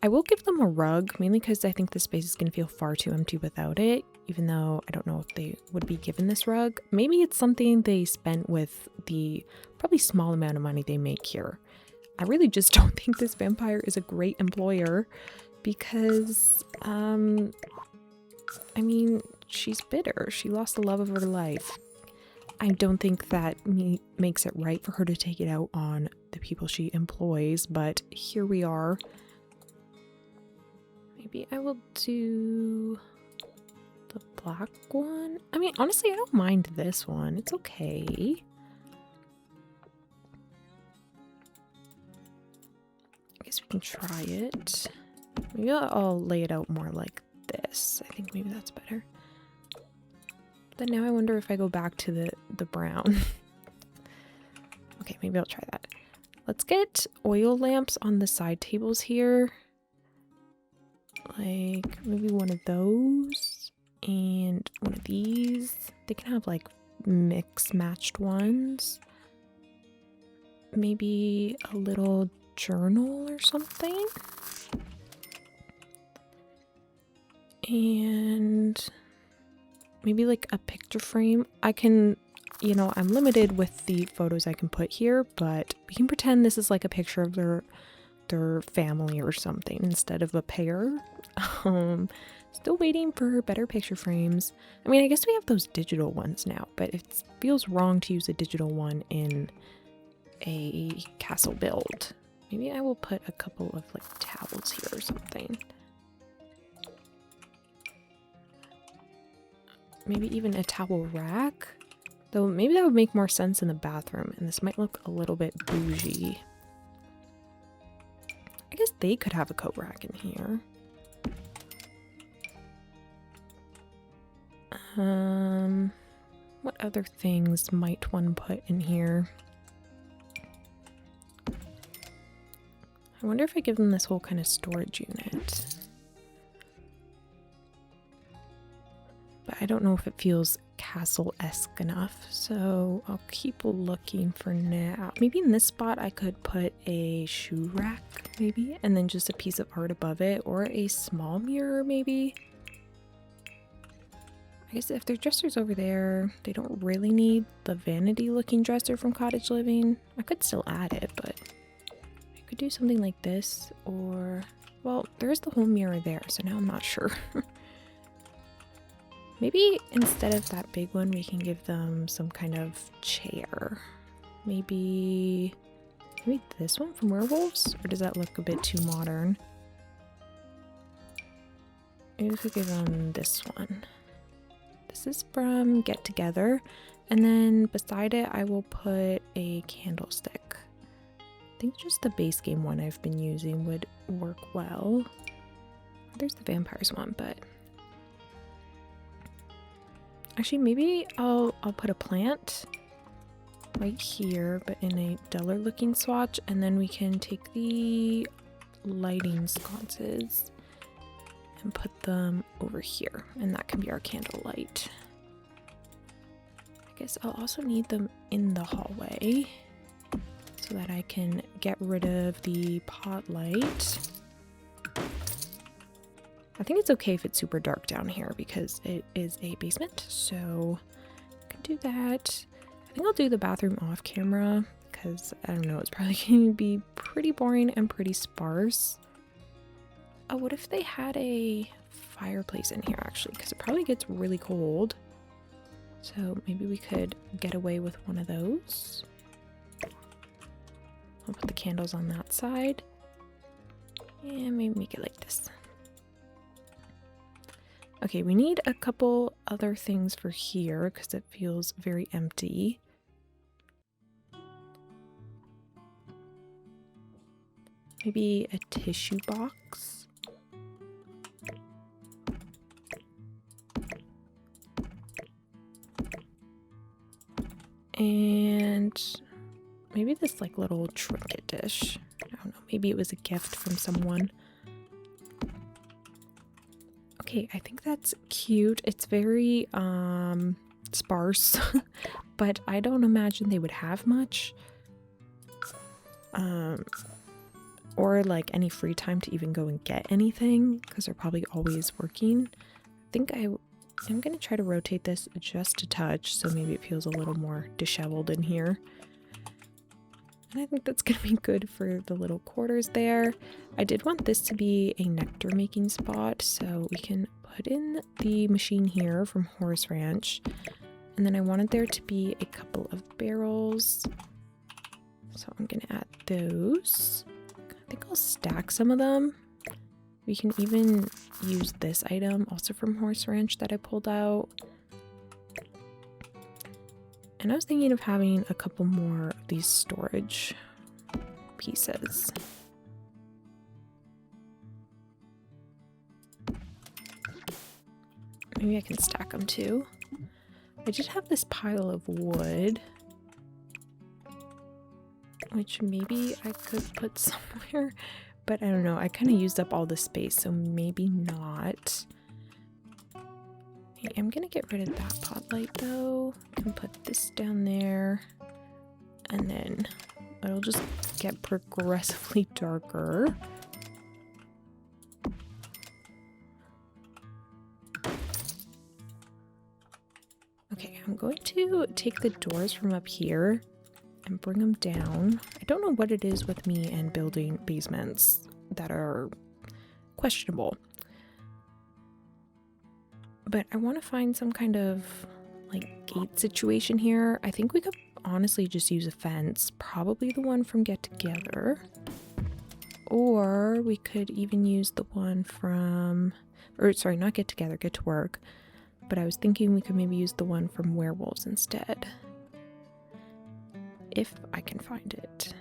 I will give them a rug, mainly because I think the space is going to feel far too empty without it, even though I don't know if they would be given this rug. Maybe it's something they spent with the probably small amount of money they make here. I really just don't think this vampire is a great employer because, I mean, she's bitter. She lost the love of her life. I don't think that makes it right for her to take it out on the people she employs, but here we are. Maybe I will do the black one. I mean, honestly, I don't mind this one. It's okay. I guess we can try it. Maybe I'll lay it out more like this. I think maybe that's better. But now I wonder if I go back to the brown. Okay, maybe I'll try that. Let's get oil lamps on the side tables here. Like maybe one of those and one of these. They can have like mix matched ones. Maybe a little journal or something. And maybe like a picture frame. I can, you know, I'm limited with the photos I can put here, but we can pretend this is like a picture of their family or something instead of a pair. Still waiting for better picture frames. I mean, I guess we have those digital ones now, but it feels wrong to use a digital one in a castle build. Maybe I will put a couple of like towels here or something. Maybe even a towel rack. Though maybe that would make more sense in the bathroom, and this might look a little bit bougie. I guess they could have a coat rack in here. What other things might one put in here? I wonder if I give them this whole kind of storage unit. But I don't know if it feels castle-esque enough, so I'll keep looking for now. Maybe in this spot I could put a shoe rack, maybe, and then just a piece of art above it, or a small mirror, maybe. I guess if their dresser's over there, they don't really need the vanity-looking dresser from Cottage Living. I could still add it, but I could do something like this, or... well, there's the whole mirror there, so now I'm not sure. Maybe instead of that big one, we can give them some kind of chair. Maybe this one from Werewolves? Or does that look a bit too modern? Maybe we could give them this one. This is from Get Together. And then beside it, I will put a candlestick. I think just the base game one I've been using would work well. There's the vampires one, but... actually, maybe I'll put a plant right here, but in a duller looking swatch, and then we can take the lighting sconces and put them over here, and that can be our candle light. I guess I'll also need them in the hallway so that I can get rid of the pot light. I think it's okay if it's super dark down here because it is a basement, so I can do that. I think I'll do the bathroom off camera because, I don't know, it's probably going to be pretty boring and pretty sparse. Oh, what if they had a fireplace in here, actually? Because it probably gets really cold. So maybe we could get away with one of those. I'll put the candles on that side. And maybe make it like this. Okay, we need a couple other things for here because it feels very empty. Maybe a tissue box. And maybe this like little trinket dish. I don't know, maybe it was a gift from someone. Okay, I think that's cute. It's very sparse, but I don't imagine they would have much. Or like any free time to even go and get anything because they're probably always working. I think I'm gonna try to rotate this just a touch so maybe it feels a little more disheveled in here. And I think that's gonna be good for the little quarters there. I did want this to be a nectar making spot, so we can put in the machine here from Horse Ranch. And then I wanted there to be a couple of barrels. So I'm gonna add those. I think I'll stack some of them. We can even use this item also from Horse Ranch that I pulled out. And I was thinking of having a couple more of these storage pieces. Maybe I can stack them too. I did have this pile of wood, which maybe I could put somewhere, but I don't know. I kind of used up all the space, so maybe not. Okay, I'm gonna get rid of that pot light though. I can put this down there, and then It'll just get progressively darker. Okay, I'm going to take the doors from up here and bring them down. I don't know what it is with me and building basements that are questionable. But I want to find some kind of like gate situation here. I think we could honestly just use a fence, probably the one from Get Together. Or we could even use the one from, or sorry, not Get Together, Get to Work. But I was thinking we could maybe use the one from Werewolves instead. If I can find it.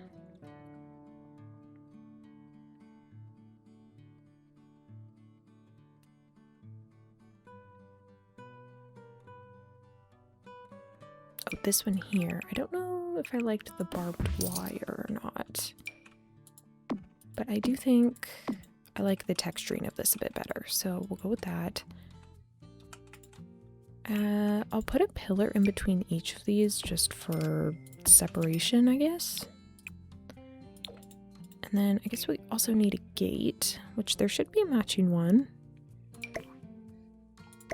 Oh, this one here. I don't know if I liked the barbed wire or not. But I do think I like the texturing of this a bit better. So we'll go with that. I'll put a pillar in between each of these just for separation, I guess. And then I guess we also need a gate, which there should be a matching one.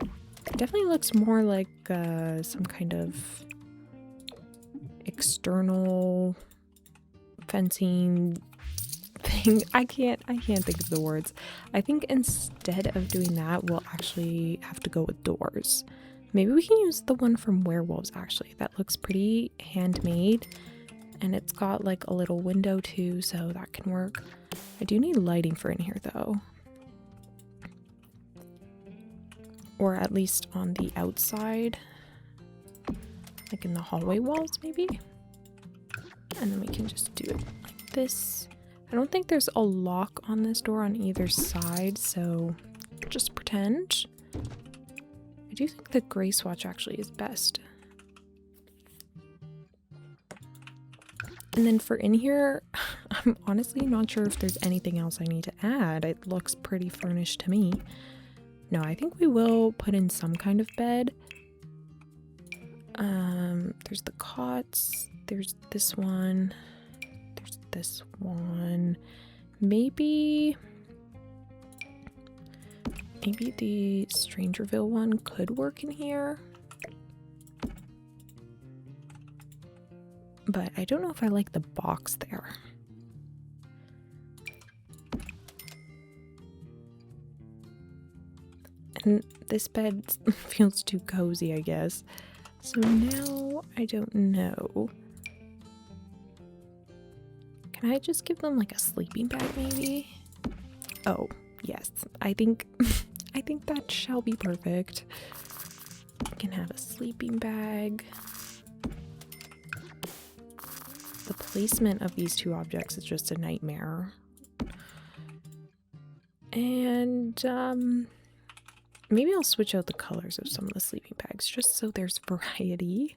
It definitely looks more like some kind of external fencing thing. I can't think of the words. I think instead of doing that, we'll actually have to go with doors. Maybe we can use the one from Werewolves, actually. That looks pretty handmade. And it's got like a little window too, so that can work. I do need lighting for in here though. Or at least on the outside. Like in the hallway walls, maybe? And then we can just do it like this. I don't think there's a lock on this door on either side, so just pretend. I do think the gray swatch actually is best. And then for in here, I'm honestly not sure if there's anything else I need to add. It looks pretty furnished to me. No, I think we will put in some kind of bed. There's the cots, there's this one, there's this one. Maybe the Strangerville one could work in here. But I don't know if I like the box there. And this bed feels too cozy, I guess. So now I don't know. Can I just give them like a sleeping bag maybe? Oh, yes. I think that shall be perfect. I can have a sleeping bag. The placement of these two objects is just a nightmare. And maybe I'll switch out the colors of some of the sleeping bags just so there's variety.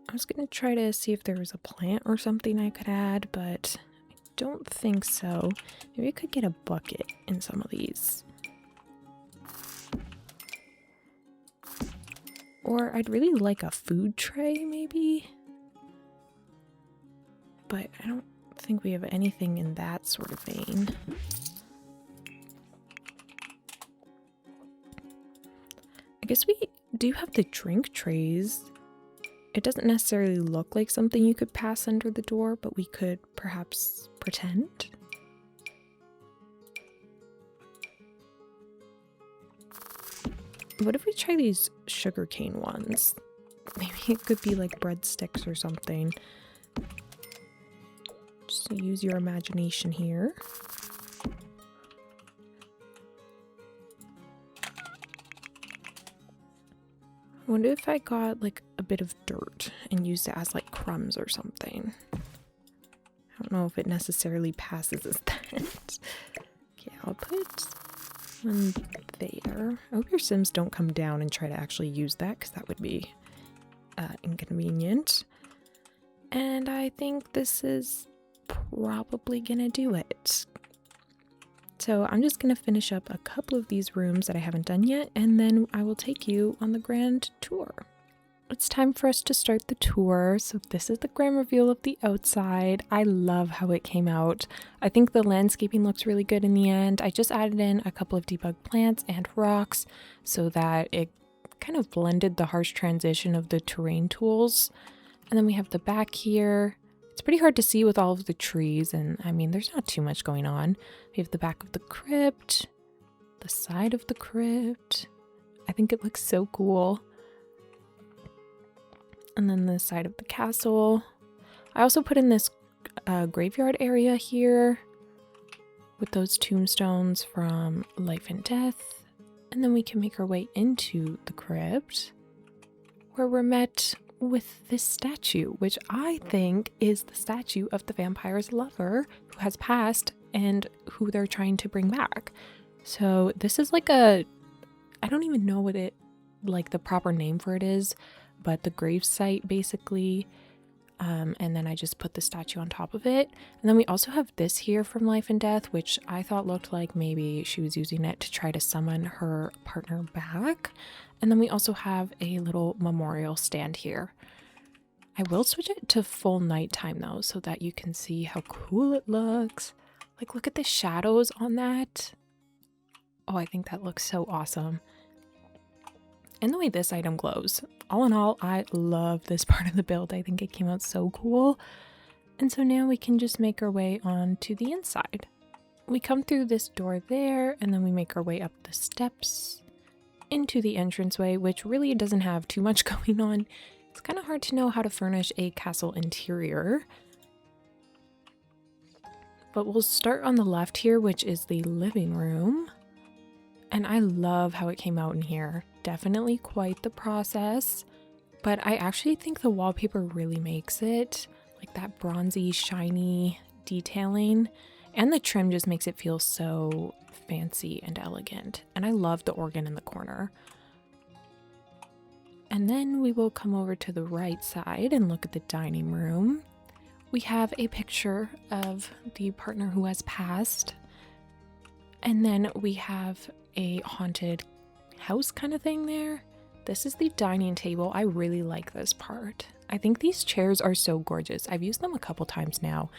I was gonna try to see if there was a plant or something I could add, but I don't think so. Maybe I could get a bucket in some of these. Or I'd really like a food tray, maybe? But I don't think we have anything in that sort of vein. I guess we do have the drink trays. It doesn't necessarily look like something you could pass under the door, but we could perhaps pretend. What if we try these sugarcane ones? Maybe it could be like breadsticks or something. Just use your imagination here. I wonder if I got like a bit of dirt and used it as like crumbs or something. I don't know if it necessarily passes as that. Okay, I'll put one there. I hope your Sims don't come down and try to actually use that, because that would be inconvenient. And I think this is probably gonna do it. So I'm just gonna finish up a couple of these rooms that I haven't done yet, and then I will take you on the grand tour. It's time for us to start the tour. So this is the grand reveal of the outside. I love how it came out. I think the landscaping looks really good in the end. I just added in a couple of debug plants and rocks so that it kind of blended the harsh transition of the terrain tools. And then we have the back here. It's pretty hard to see with all of the trees, and I mean, there's not too much going on. We have the back of the crypt, the side of the crypt. I think it looks so cool. And then the side of the castle. I also put in this graveyard area here with those tombstones from life and death. And then we can make our way into the crypt where we're met with this statue, which I think is the statue of the vampire's lover who has passed and who they're trying to bring back. So this is like I don't even know what the proper name for it is, but the grave site basically. And then I just put the statue on top of it. And then we also have this here from Life and Death, which I thought looked like maybe she was using it to try to summon her partner back. And then we also have a little memorial stand here. I will switch it to full nighttime though, so that you can see how cool it looks. Like, look at the shadows on that. Oh, I think that looks so awesome. And the way this item glows. All in all, I love this part of the build. I think it came out so cool. And so now we can just make our way on to the inside. We come through this door there, and then we make our way up the steps into the entranceway, which really doesn't have too much going on. It's kind of hard to know how to furnish a castle interior. But we'll start on the left here, which is the living room. And I love how it came out in here. Definitely quite the process, but I actually think the wallpaper really makes it. Like that bronzy, shiny detailing, and the trim just makes it feel so fancy and elegant. And I love the organ in the corner. And then we will come over to the right side and look at the dining room. We have a picture of the partner who has passed. And then we have a haunted house kind of thing there. This is the dining table. I really like this part. I think these chairs are so gorgeous. I've used them a couple times now,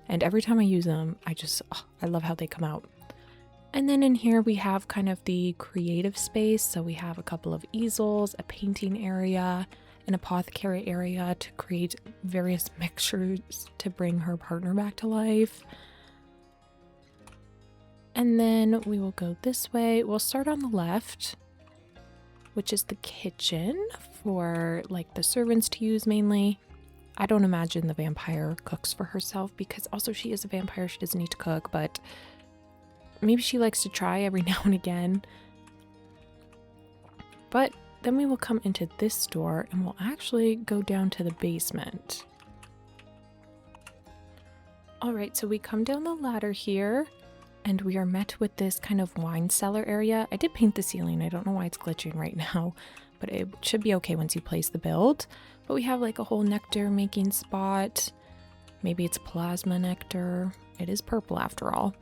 and every time I use them, I love how they come out. And then in here we have kind of the creative space. So we have a couple of easels, a painting area, an apothecary area to create various mixtures to bring her partner back to life. And then we will go this way. We'll start on the left, which is the kitchen for like the servants to use mainly. I don't imagine the vampire cooks for herself because also she is a vampire. She doesn't need to cook, but maybe she likes to try every now and again. But then we will come into this door and we'll actually go down to the basement. All right, so we come down the ladder here. And we are met with this kind of wine cellar area. I did paint the ceiling. I don't know why it's glitching right now, but it should be okay once you place the build. But we have like a whole nectar making spot. Maybe it's plasma nectar. It is purple after all.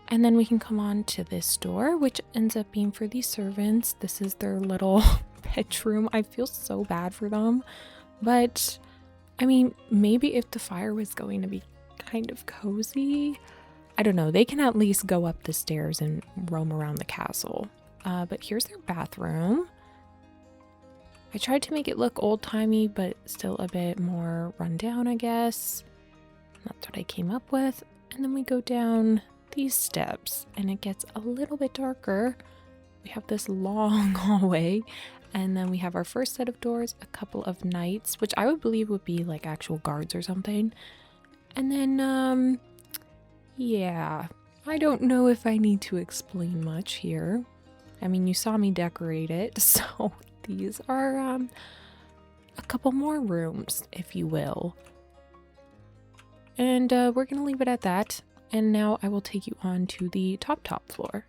And then we can come on to this door, which ends up being for the servants. This is their little bedroom. I feel so bad for them. But I mean, maybe if the fire was going to be kind of cozy, I don't know, they can at least go up the stairs and roam around the castle. But here's their bathroom. I tried to make it look old-timey, but still a bit more run down, I guess. That's what I came up with. And then we go down these steps, and it gets a little bit darker. We have this long hallway, and then we have our first set of doors, a couple of knights, which I would believe would be like actual guards or something. And then, yeah, I don't know if I need to explain much here. I mean, you saw me decorate it, so these are a couple more rooms, if you will. And we're going to leave it at that. And now I will take you on to the top floor.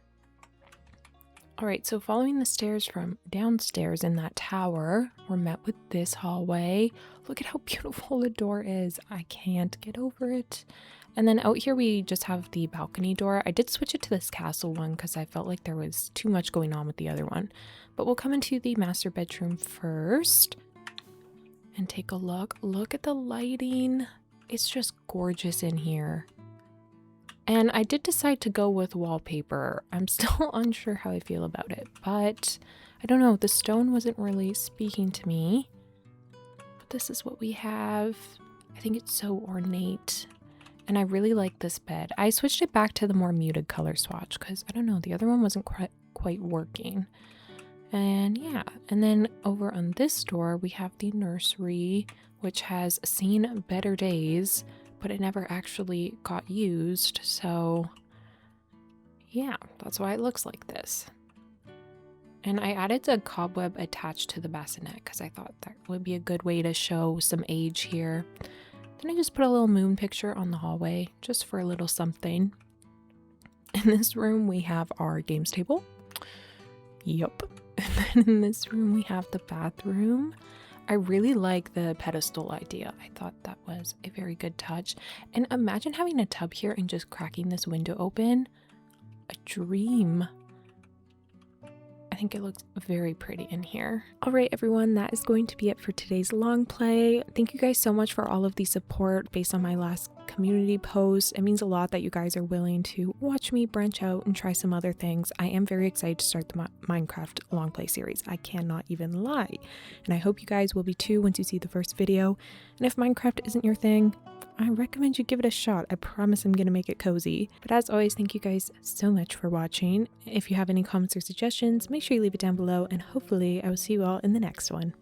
All right, so following the stairs from downstairs in that tower, we're met with this hallway. Look at how beautiful the door is. I can't get over it. And then out here we just have the balcony door. I did switch it to this castle one because I felt like there was too much going on with the other one. But we'll come into the master bedroom first and take a look. Look at the lighting. It's just gorgeous in here. And I did decide to go with wallpaper. I'm still unsure how I feel about it, but I don't know. The stone wasn't really speaking to me. But this is what we have. I think it's so ornate. And I really like this bed. I switched it back to the more muted color swatch because I don't know, the other one wasn't quite working. And yeah, and then over on this door, we have the nursery, which has seen better days, but it never actually got used. So yeah, that's why it looks like this. And I added a cobweb attached to the bassinet because I thought that would be a good way to show some age here. Then I just put a little moon picture on the hallway just for a little something. In this room, we have our games table. Yup. And then in this room, we have the bathroom. I really like the pedestal idea. I thought that was a very good touch. And imagine having a tub here and just cracking this window open. A dream. I think it looks very pretty in here. All right, everyone, that is going to be it for today's long play. Thank you guys so much for all of the support based on my last community post. It means a lot that you guys are willing to watch me branch out and try some other things. I am very excited to start the Minecraft long play series. I cannot even lie. And I hope you guys will be too once you see the first video. And if Minecraft isn't your thing, I recommend you give it a shot. I promise I'm going to make it cozy. But as always, thank you guys so much for watching. If you have any comments or suggestions, make sure you leave it down below, and hopefully I will see you all in the next one.